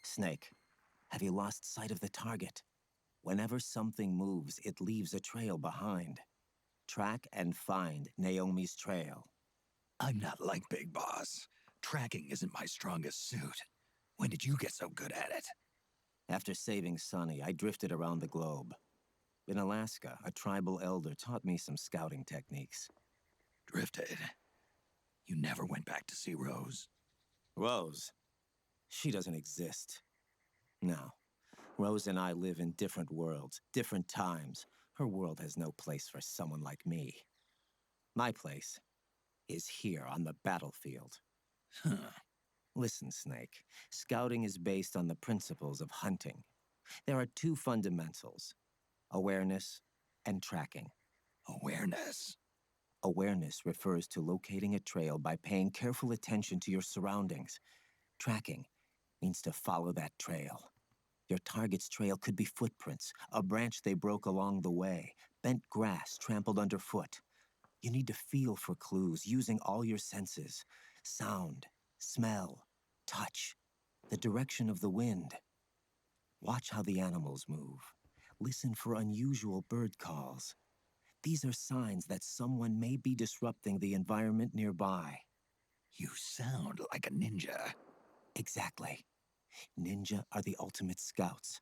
Snake, have you lost sight of the target? Whenever something moves, it leaves a trail behind. Track and find Naomi's trail. I'm not like Big Boss. Tracking isn't my strongest suit. When did you get so good at it? After saving Sonny, I drifted around the globe. In Alaska, a tribal elder taught me some scouting techniques. Drifted? You never went back to see Rose? Rose? She doesn't exist. No. Rose and I live in different worlds, different times. Her world has no place for someone like me. My place is here on the battlefield. Huh. Listen, Snake. Scouting is based on the principles of hunting. There are two fundamentals: awareness and tracking. Awareness? Awareness refers to locating a trail by paying careful attention to your surroundings. Tracking means to follow that trail. Your target's trail could be footprints, a branch they broke along the way, bent grass trampled underfoot. You need to feel for clues using all your senses: sound, smell, touch, the direction of the wind. Watch how the animals move. Listen for unusual bird calls. These are signs that someone may be disrupting the environment nearby. You sound like a ninja. Exactly. Ninja are the ultimate scouts.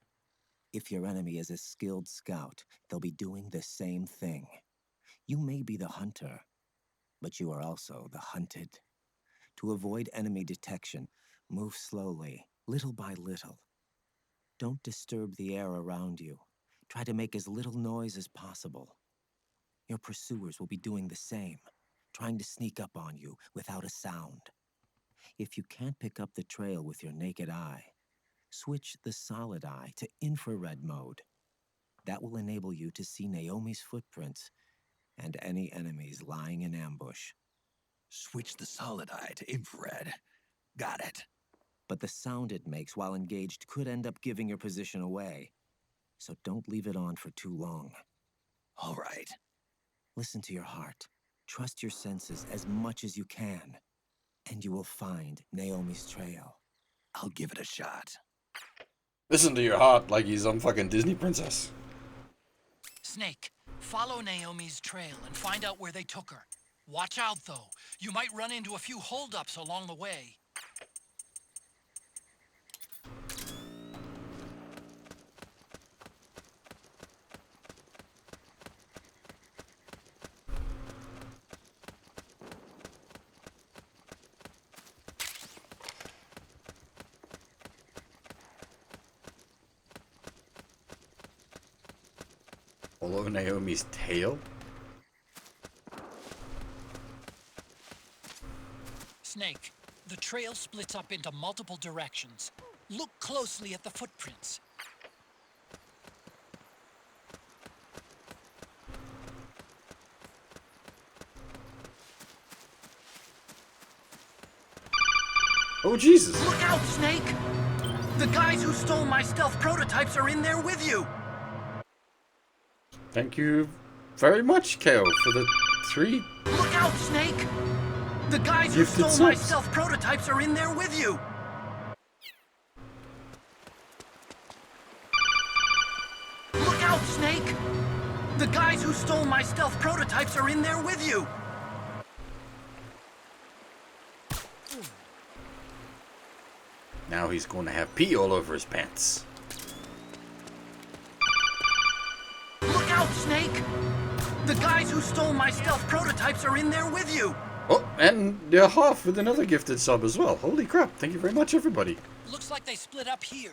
If your enemy is a skilled scout, they'll be doing the same thing. You may be the hunter, but you are also the hunted. To avoid enemy detection, move slowly, little by little. Don't disturb the air around you. Try to make as little noise as possible. Your pursuers will be doing the same, trying to sneak up on you without a sound. If you can't pick up the trail with your naked eye, switch the solid eye to infrared mode. That will enable you to see Naomi's footprints and any enemies lying in ambush. Switch the solid eye to infrared. Got it. But the sound it makes while engaged could end up giving your position away. So don't leave it on for too long. All right. Listen to your heart. Trust your senses as much as you can. And you will find Naomi's trail. I'll give it a shot. Listen to your heart like he's some fucking Disney princess. Snake, follow Naomi's trail and find out where they took her. Watch out, though. You might run into a few holdups along the way. Follow Naomi's tail? Snake, the trail splits up into multiple directions. Look closely at the footprints. Oh, Jesus. Look out, Snake! The guys who stole my stealth prototypes are in there with you! Thank you very much, KO, for the 3. Look out, Snake! The guys who Gifted stole my subs. stealth prototypes are in there with you! Look out, Snake! The guys who stole my stealth prototypes are in there with you! Now he's going to have pee all over his pants. Look out, Snake! The guys who stole my stealth prototypes are in there with you! Oh, and they're half with another gifted sub as well. Holy crap. Thank you very much, everybody. Looks like they split up here.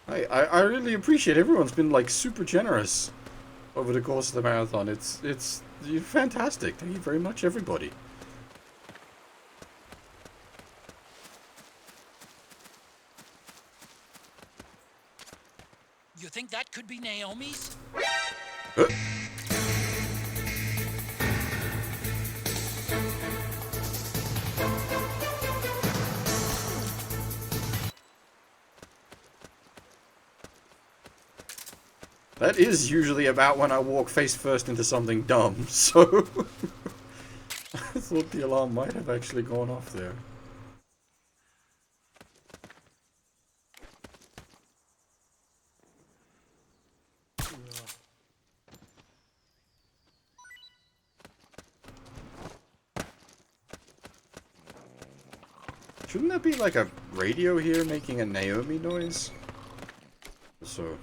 I really appreciate everyone's been like super generous over the course of the marathon. It's fantastic. Thank you very much, everybody. You think that could be Naomi's? That is usually about when I walk face first into something dumb, so I thought the alarm might have actually gone off there. Shouldn't there be like a radio here making a Naomi noise? So...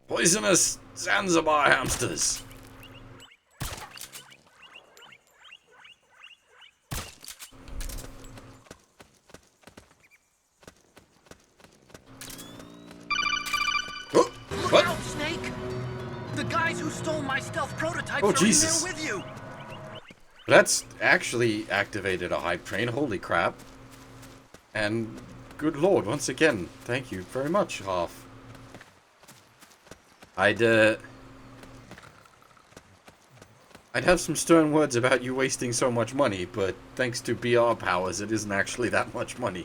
Poisonous Zanzibar hamsters! Oh! Look out, Snake! The guys who stole my stealth prototypes Oh, are Jesus. in there with you! That's actually activated a hype train, holy crap. And good lord, once again, thank you very much, Half. I'd have some stern words about you wasting so much money, but thanks to BR powers, it isn't actually that much money.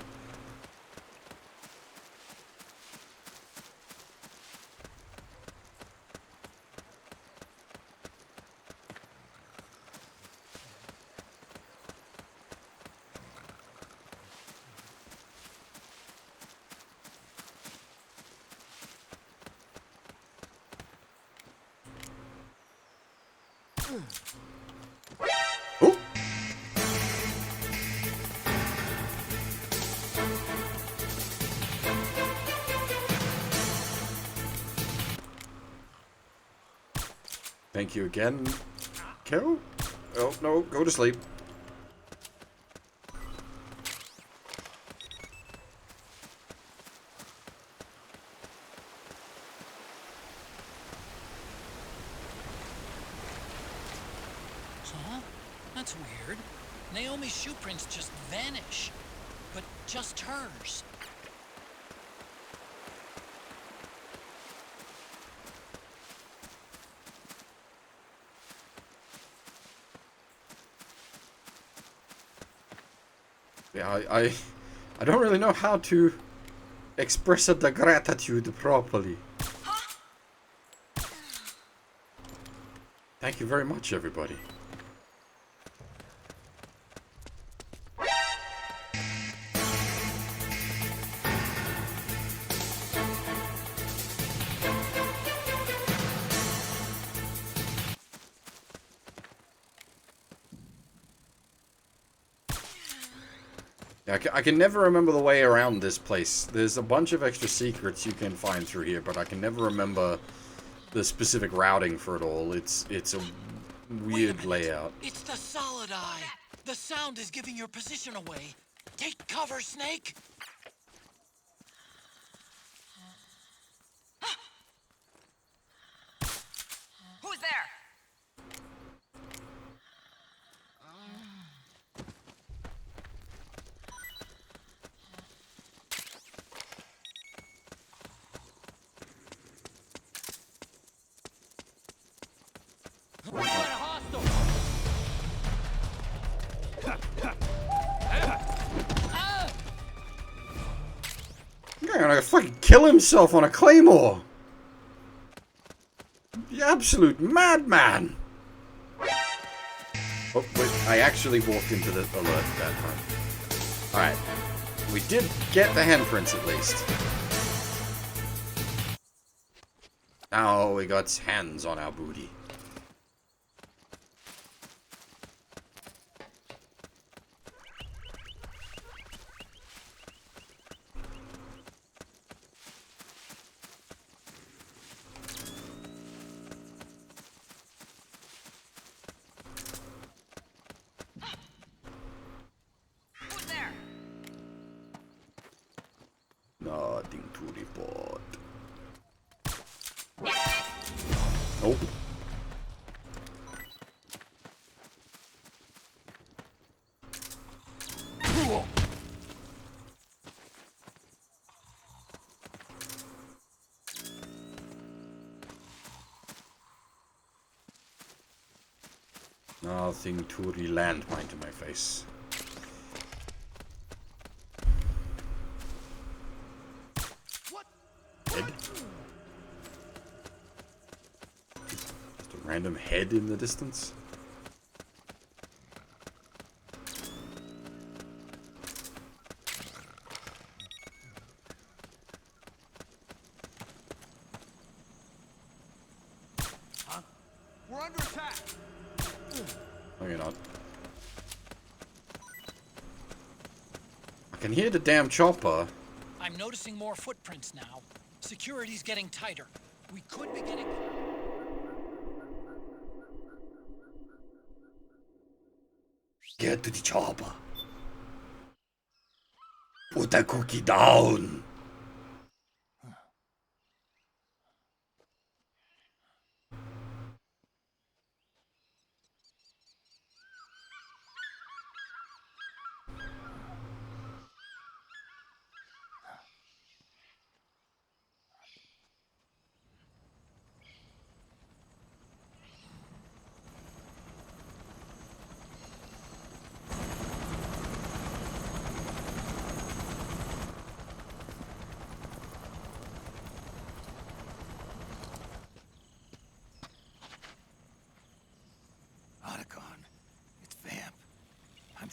Thank you again, Kel. Oh, no, go to sleep. Huh? That's weird. Naomi's shoe prints just vanish. But just hers. Yeah, I don't really know how to express the gratitude properly. Thank you very much, everybody. Yeah, I can never remember the way around this place. There's a bunch of extra secrets you can find through here, but I can never remember the specific routing for it all. It's a weird layout. It's the solid eye. The sound is giving your position away. Take cover, Snake. Who's there? He's gonna fucking kill himself on a claymore. The absolute madman. Oh, wait, I actually walked into the alert that time. Alright. We did get the handprints at least. Now we got hands on our booty. Nothing to report. Nope. Nothing to re-land mine to my face. Head? Just a random head in the distance? Huh? We're under attack. No, you're not. I can hear the damn chopper. I'm noticing more footprints now. Security's getting tighter. We could be getting... Get to the chopper. Put the cookie down.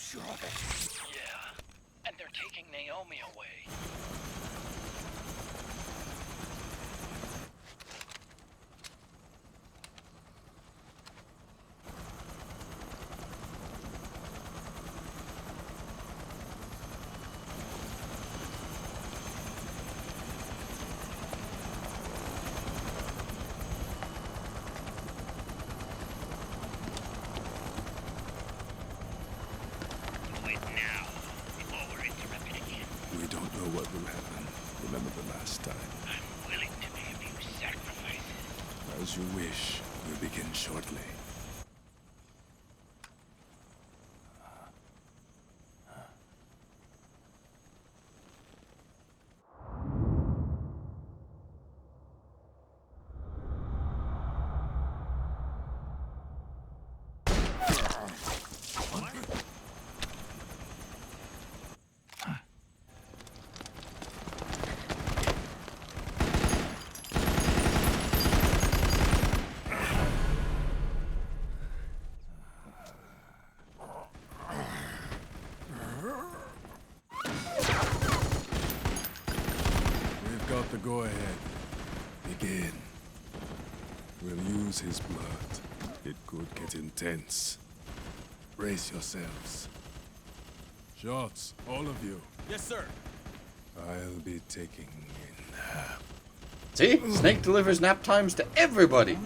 Sure of it. Yeah, and they're taking Naomi away. will happen. Remember the last time. I'm willing to make a few sacrifices. As you wish. We'll begin shortly. Got the go-ahead. Begin. We'll use his blood. It could get intense. Brace yourselves. Shots, all of you. Yes, sir. I'll be taking a nap. See? Snake delivers nap times to everybody.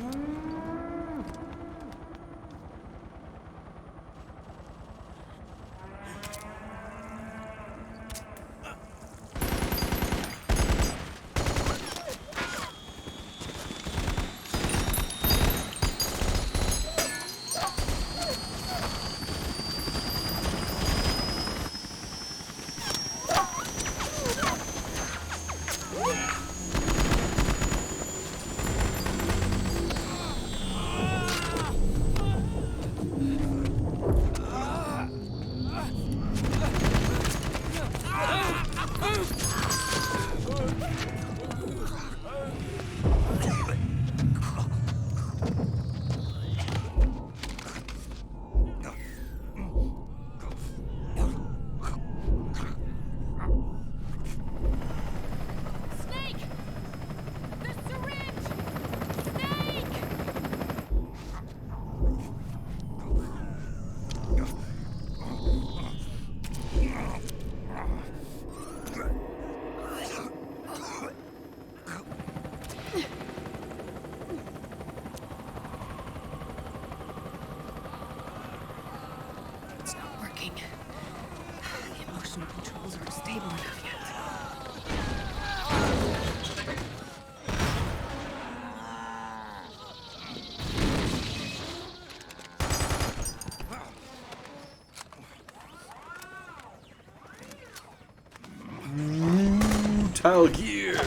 It's not working. The emotional controls aren't stable enough yet. Metal Gear.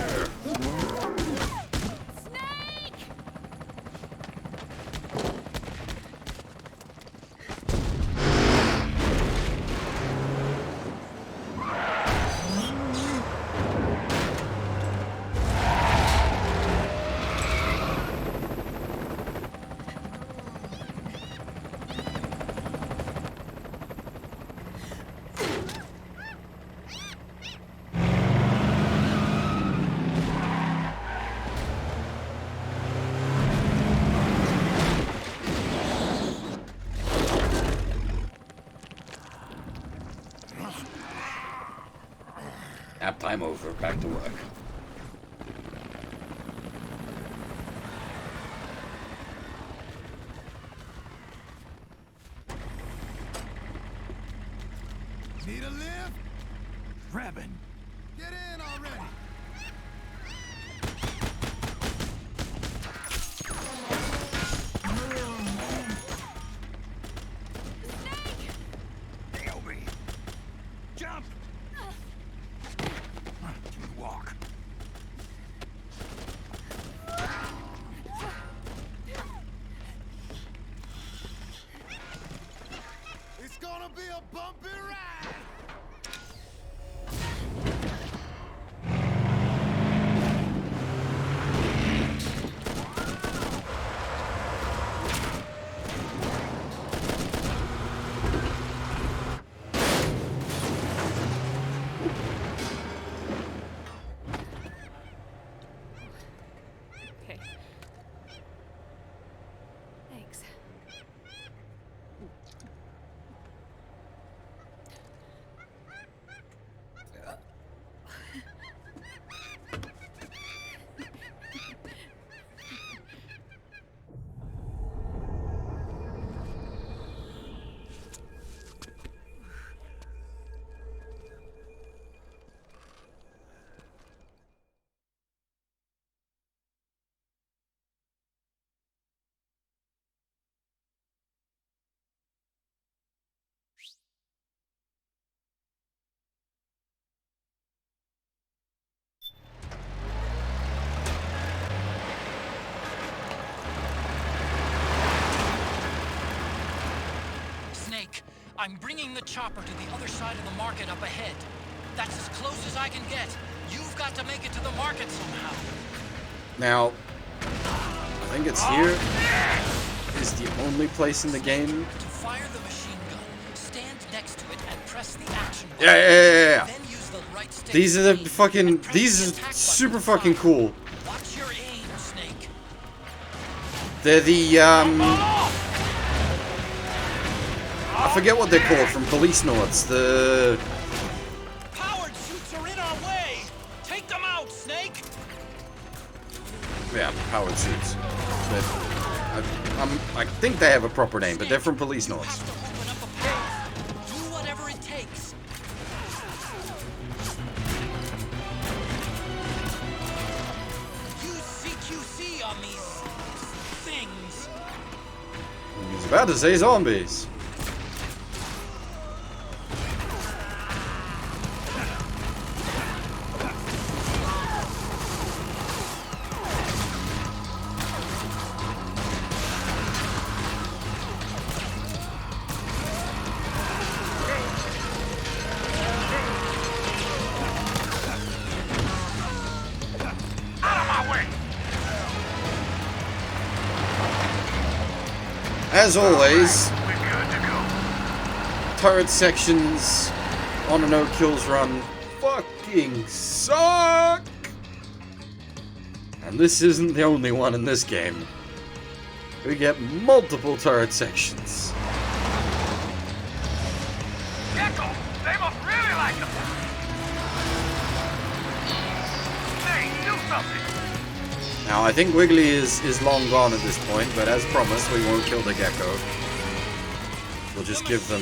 Nap time over. Back to work. Need a lift? Grabbing. Get in already. Nail me. Jump. Walk. It's gonna be a bumpy ride. Okay. Thanks. Snake. I'm bringing the chopper to the other side of the market up ahead. That's as close as I can get. You've got to make it to the market somehow. Now, I think it's here is the only place in the game. To fire the machine gun, stand next to it and press the action button. Yeah. Then use the right stick. These are the fucking. These are super fucking cool. Watch your aim, Snake. They're the I forget what they're called from Police Noughts. The Powered suits are in our way. Take them out, Snake. yeah, powered suits. I think they have a proper name, but they're from Police Noughts. Do whatever it takes. Use CQC on these things. He was about to say zombies. As always, turret sections on a no kills run fucking suck! And this isn't the only one in this game. We get multiple turret sections. Gecko! They must really like them! Hey, do something! Now, I think Wiggly is long gone at this point, but as promised, we won't kill the gecko. We'll just give them...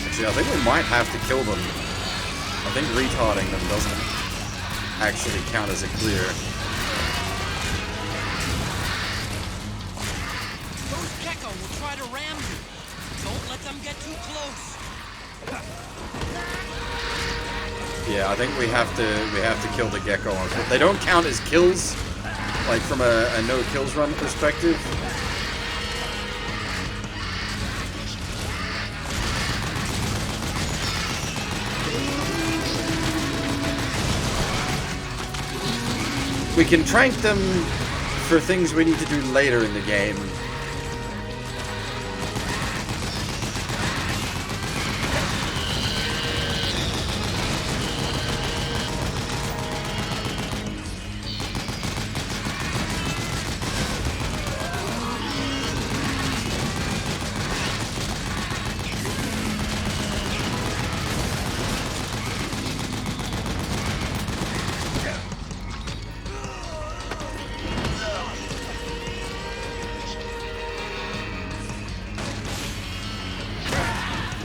Actually, I think we might have to kill them. I think retarding them doesn't actually count as a clear. Those gecko will try to ram you. Don't let them get too close. Yeah, I think we have to kill the gecko on foot. They don't count as kills, like from a no kills run perspective. We can trank them for things we need to do later in the game.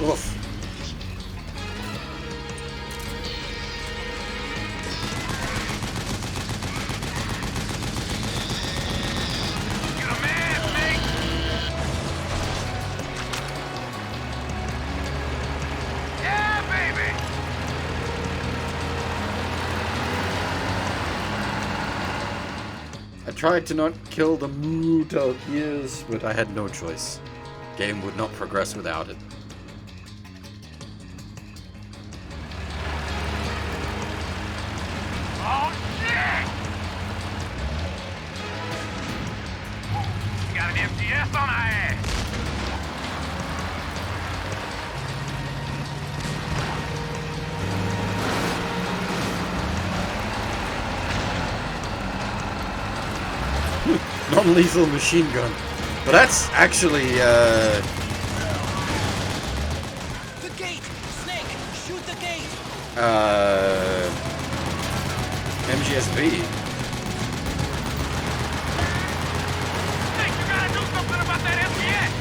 Oof. I tried to not kill the brutal years, but I had no choice. Game would not progress without it. Oh, shit! Got an MTS on our ass. Non-lethal machine gun. But that's actually, The gate! Snake, shoot the gate! MGSV. Snake, you gotta do something about that MTS!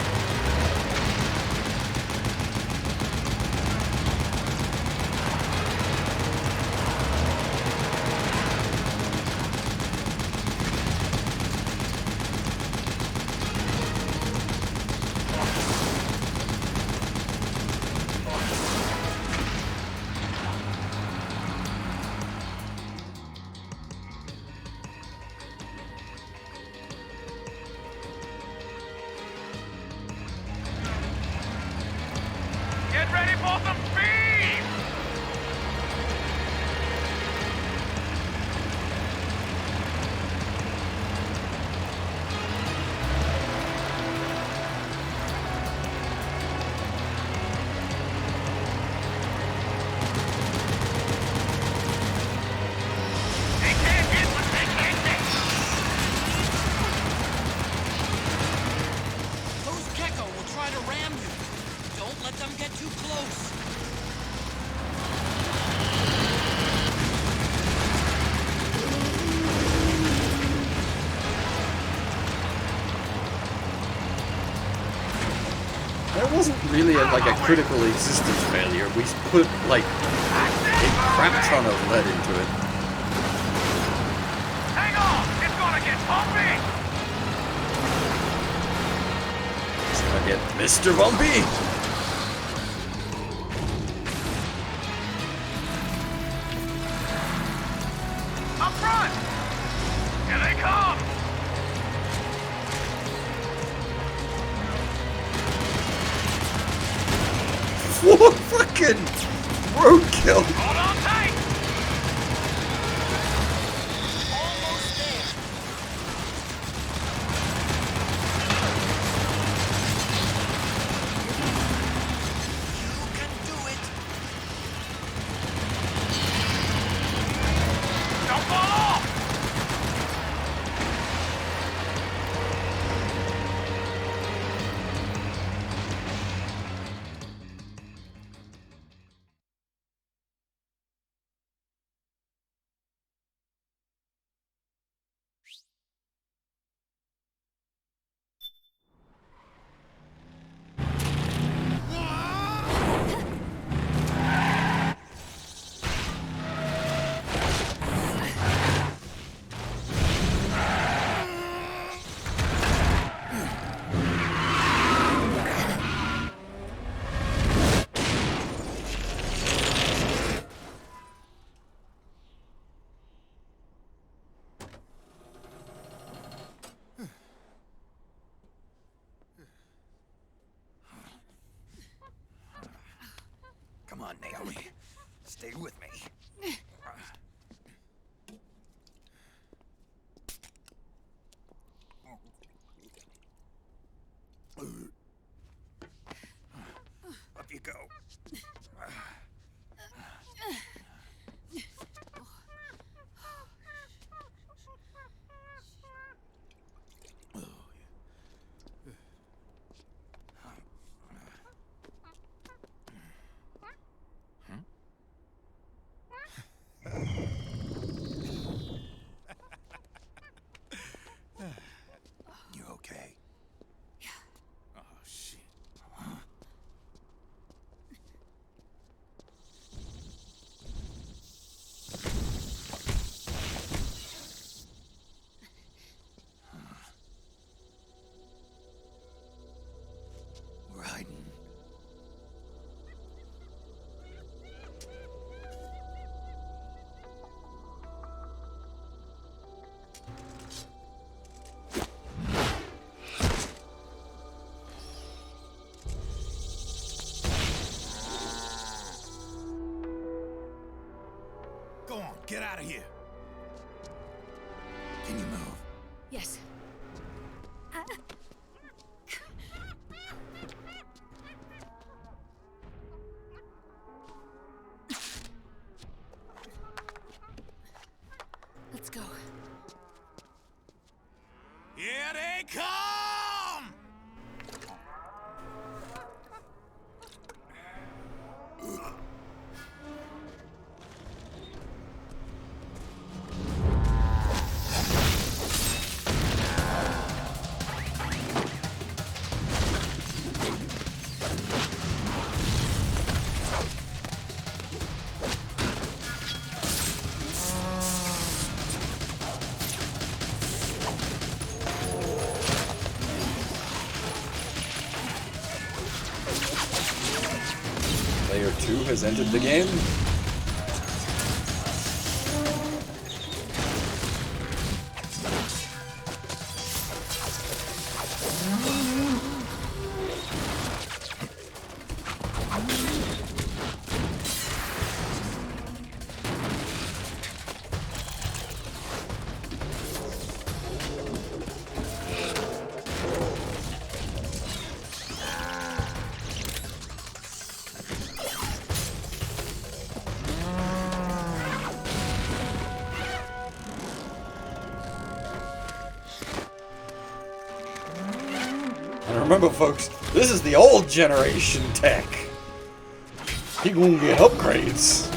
wasn't really like a critical existence failure. We put like a crap ton of lead into it. Hang on! It's gonna get bumpy! It's gonna get Mr. Bumpy! Up front! Here they come! What fucking roadkill! Hold on tight! Almost there. You can do it. Don't fall off! Come on, Naomi. Stay with me. Up you go. You okay? Oh, shit. We're hiding. Go on, get out of here. Can you move? Yes. Let's go. Here they come! Layer 2 has entered the game. And remember, folks, this is the old generation tech. You're gonna get upgrades.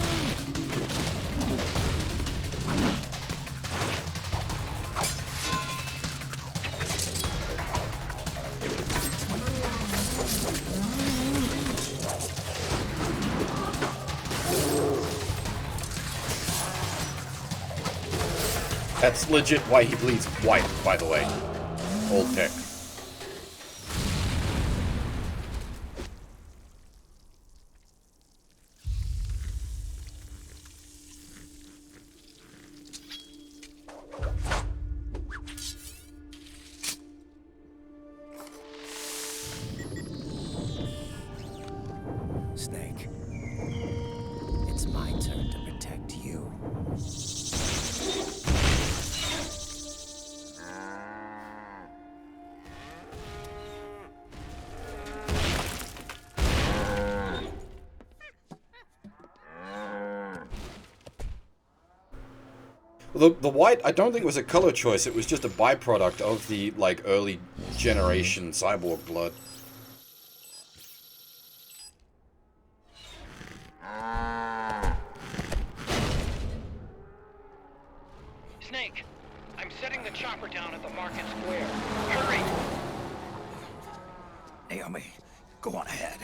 That's legit why he bleeds white, by the way. Old tech. Snake, it's my turn to protect you. The white, I don't think it was a color choice. It was just a byproduct of the, like, early generation cyborg blood. Snake, I'm setting the chopper down at the market square. Hurry! Naomi, go on ahead.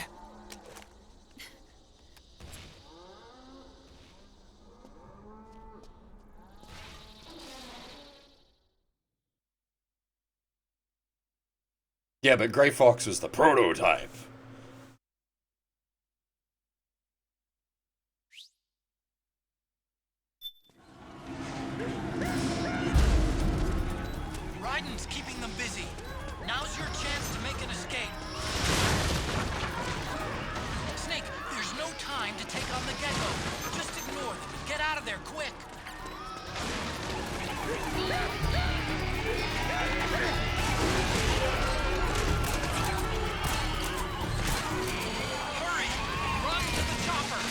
Yeah, but Grey Fox was the prototype. Raiden's keeping them busy. Now's your chance to make an escape. Snake, there's no time to take on the gecko. Just ignore them and get out of there quick. Hurry! Run to the chopper!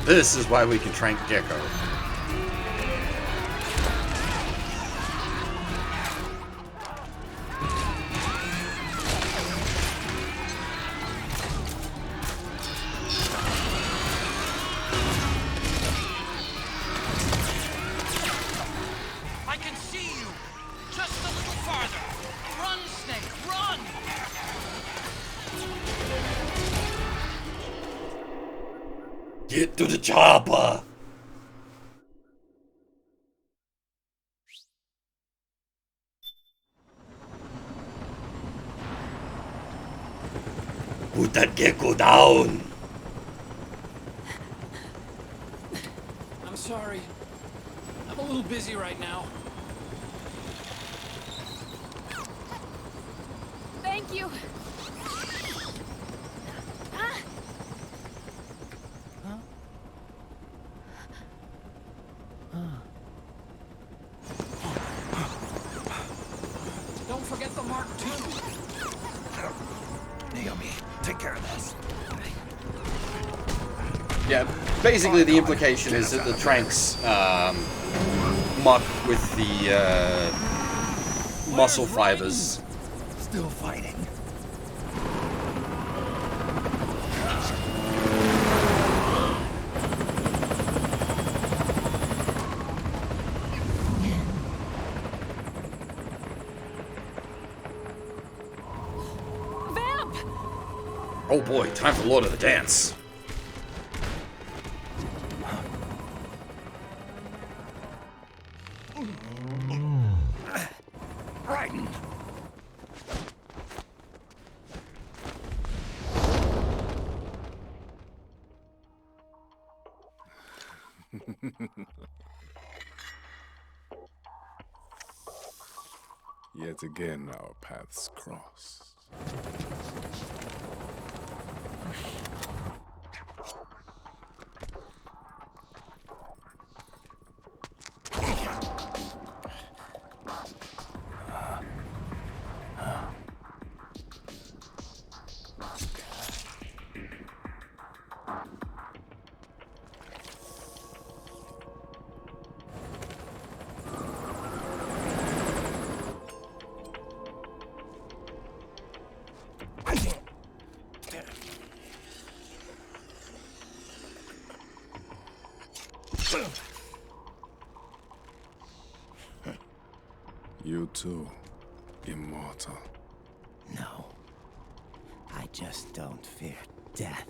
This is why we can trank Gecko. I can see you! Just a little farther! Run, Snake, run! Get to the chopper! Put that gecko down! I'm sorry. I'm a little busy right now. Thank you. Ah! Don't forget the Mark II. Naomi, take care of this. Yeah, basically the implication is that the tranks muck with the muscle fibers. Still fighting. Oh boy, time for Lord of the Dance. Raiden! Yet again, our paths cross. You too, immortal. No. I just don't fear death.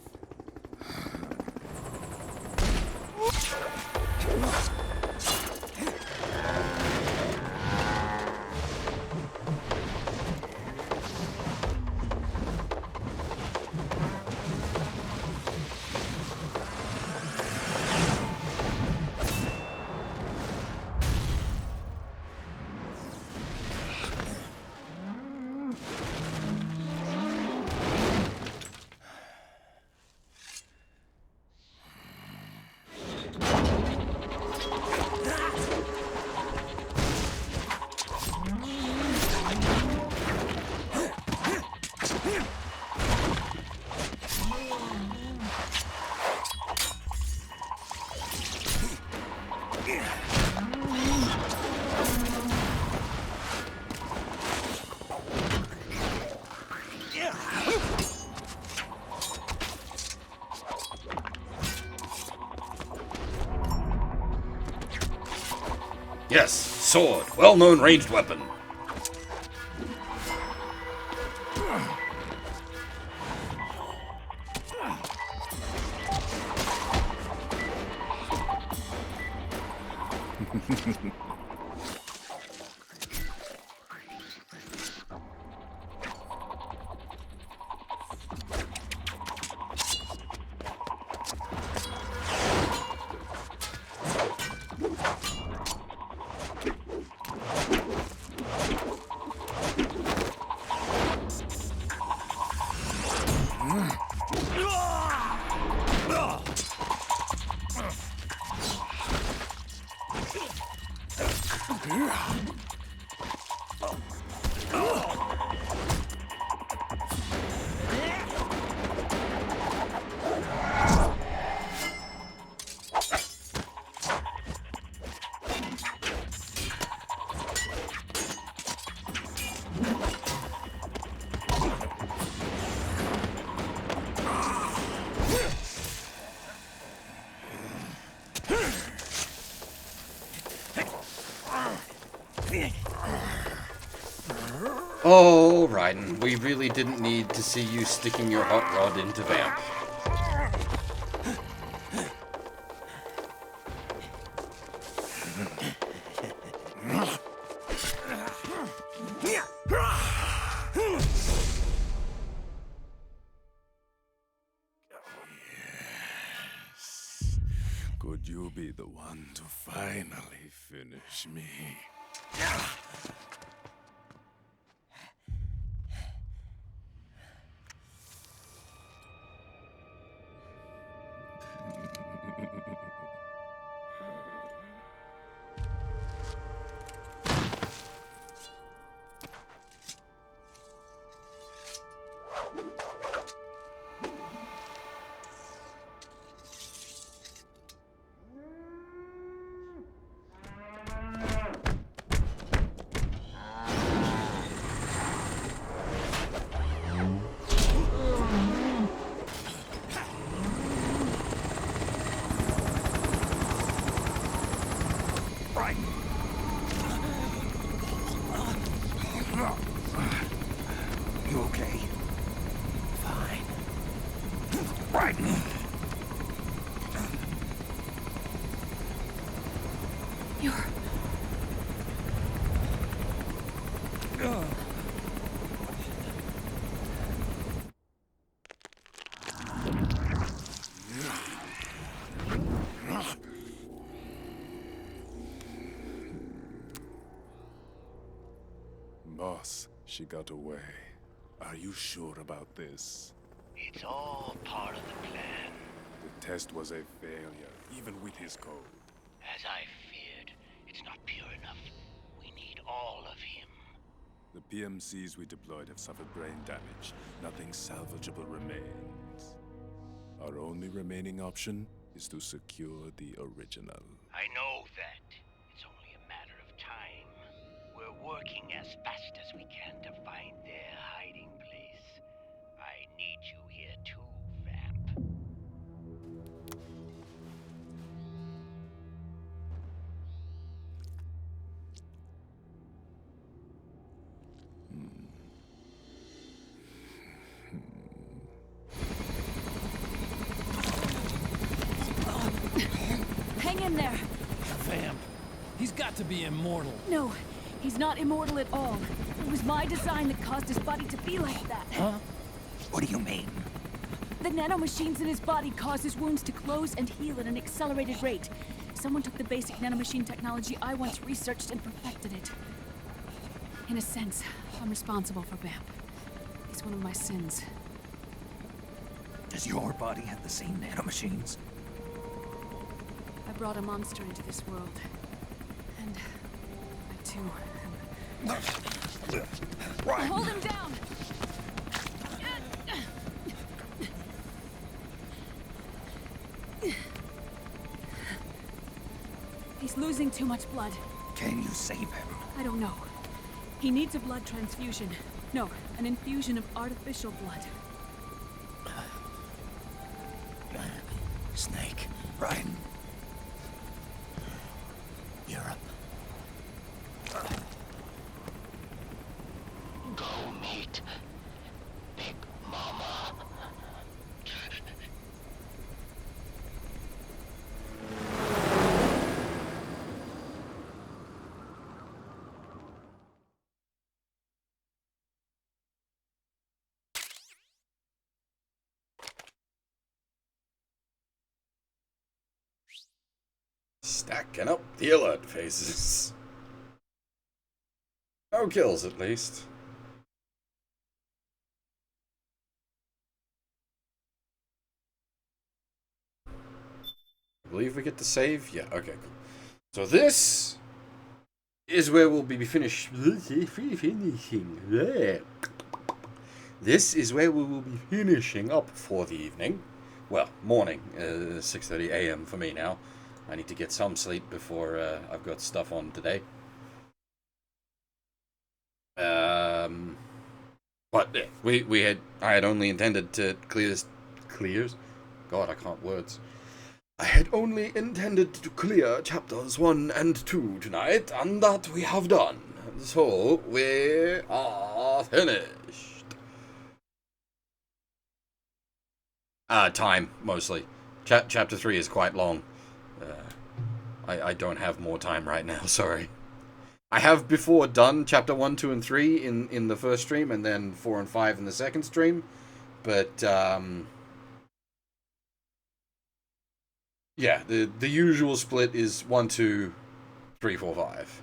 Yes, sword. Well-known ranged weapon. Oh, Raiden, we really didn't need to see you sticking your hot rod into Vamp. Could you be the one to finally finish me? You okay? Fine. Raiden! You're... Boss, she got away. Are you sure about this? It's all part of the plan. The test was a failure, even with his code. As I feared, it's not pure enough. We need all of him. The PMCs we deployed have suffered brain damage. Nothing salvageable remains. Our only remaining option is to secure the original. I know that. It's only a matter of time. We're working as fast as we can to find their hiding place. I need you here too, Vamp. Hang in there! Vamp. He's got to be immortal. No, he's not immortal at all. It was my design that caused his body to be like that. Huh? What do you mean? The nanomachines in his body cause his wounds to close and heal at an accelerated rate. Someone took the basic nanomachine technology I once researched and perfected it. In a sense, I'm responsible for Vamp. It's one of my sins. Does your body have the same nanomachines? I brought a monster into this world. And I too am... Hold him down! He's losing too much blood. Can you save him? I don't know. He needs a blood transfusion. No, an infusion of artificial blood. Snake, Raiden. Europe. Stacking up the alert phases. No kills, at least. I believe we get to save? Yeah, okay, cool. So this is where we'll be finishing. This is where we will be finishing up for the evening. Well, morning. 6:30 a.m. for me now. I need to get some sleep before I've got stuff on today. But yeah, I had only intended to clears. God, I can't words. I had only intended to clear chapters 1 and 2 tonight, and that we have done. So, we are finished. Time, mostly. Chapter 3 is quite long. I don't have more time right now, sorry. I have before done chapter 1, 2, and 3 in the first stream, and then 4 and 5 in the second stream, but, yeah, the usual split is 1, 2, 3, 4, 5.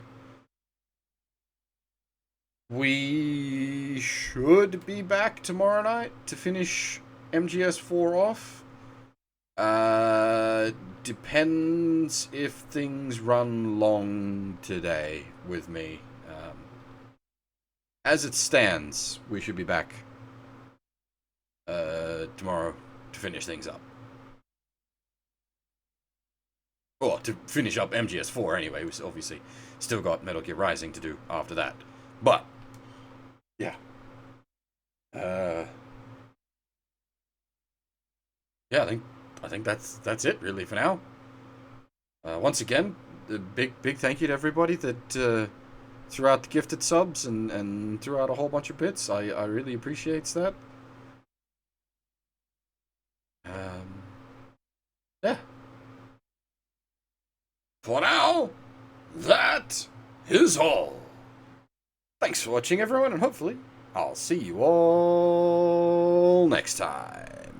We should be back tomorrow night to finish MGS4 off. Depends if things run long today with me. As it stands, we should be back tomorrow to finish things up. Well, to finish up MGS4 anyway. We've obviously still got Metal Gear Rising to do after that. But, yeah. Yeah, I think that's it really for now. Once again, a big thank you to everybody that threw out the gifted subs and threw out a whole bunch of bits. I really appreciate that. Yeah. For now, that is all. Thanks for watching, everyone, and hopefully I'll see you all next time.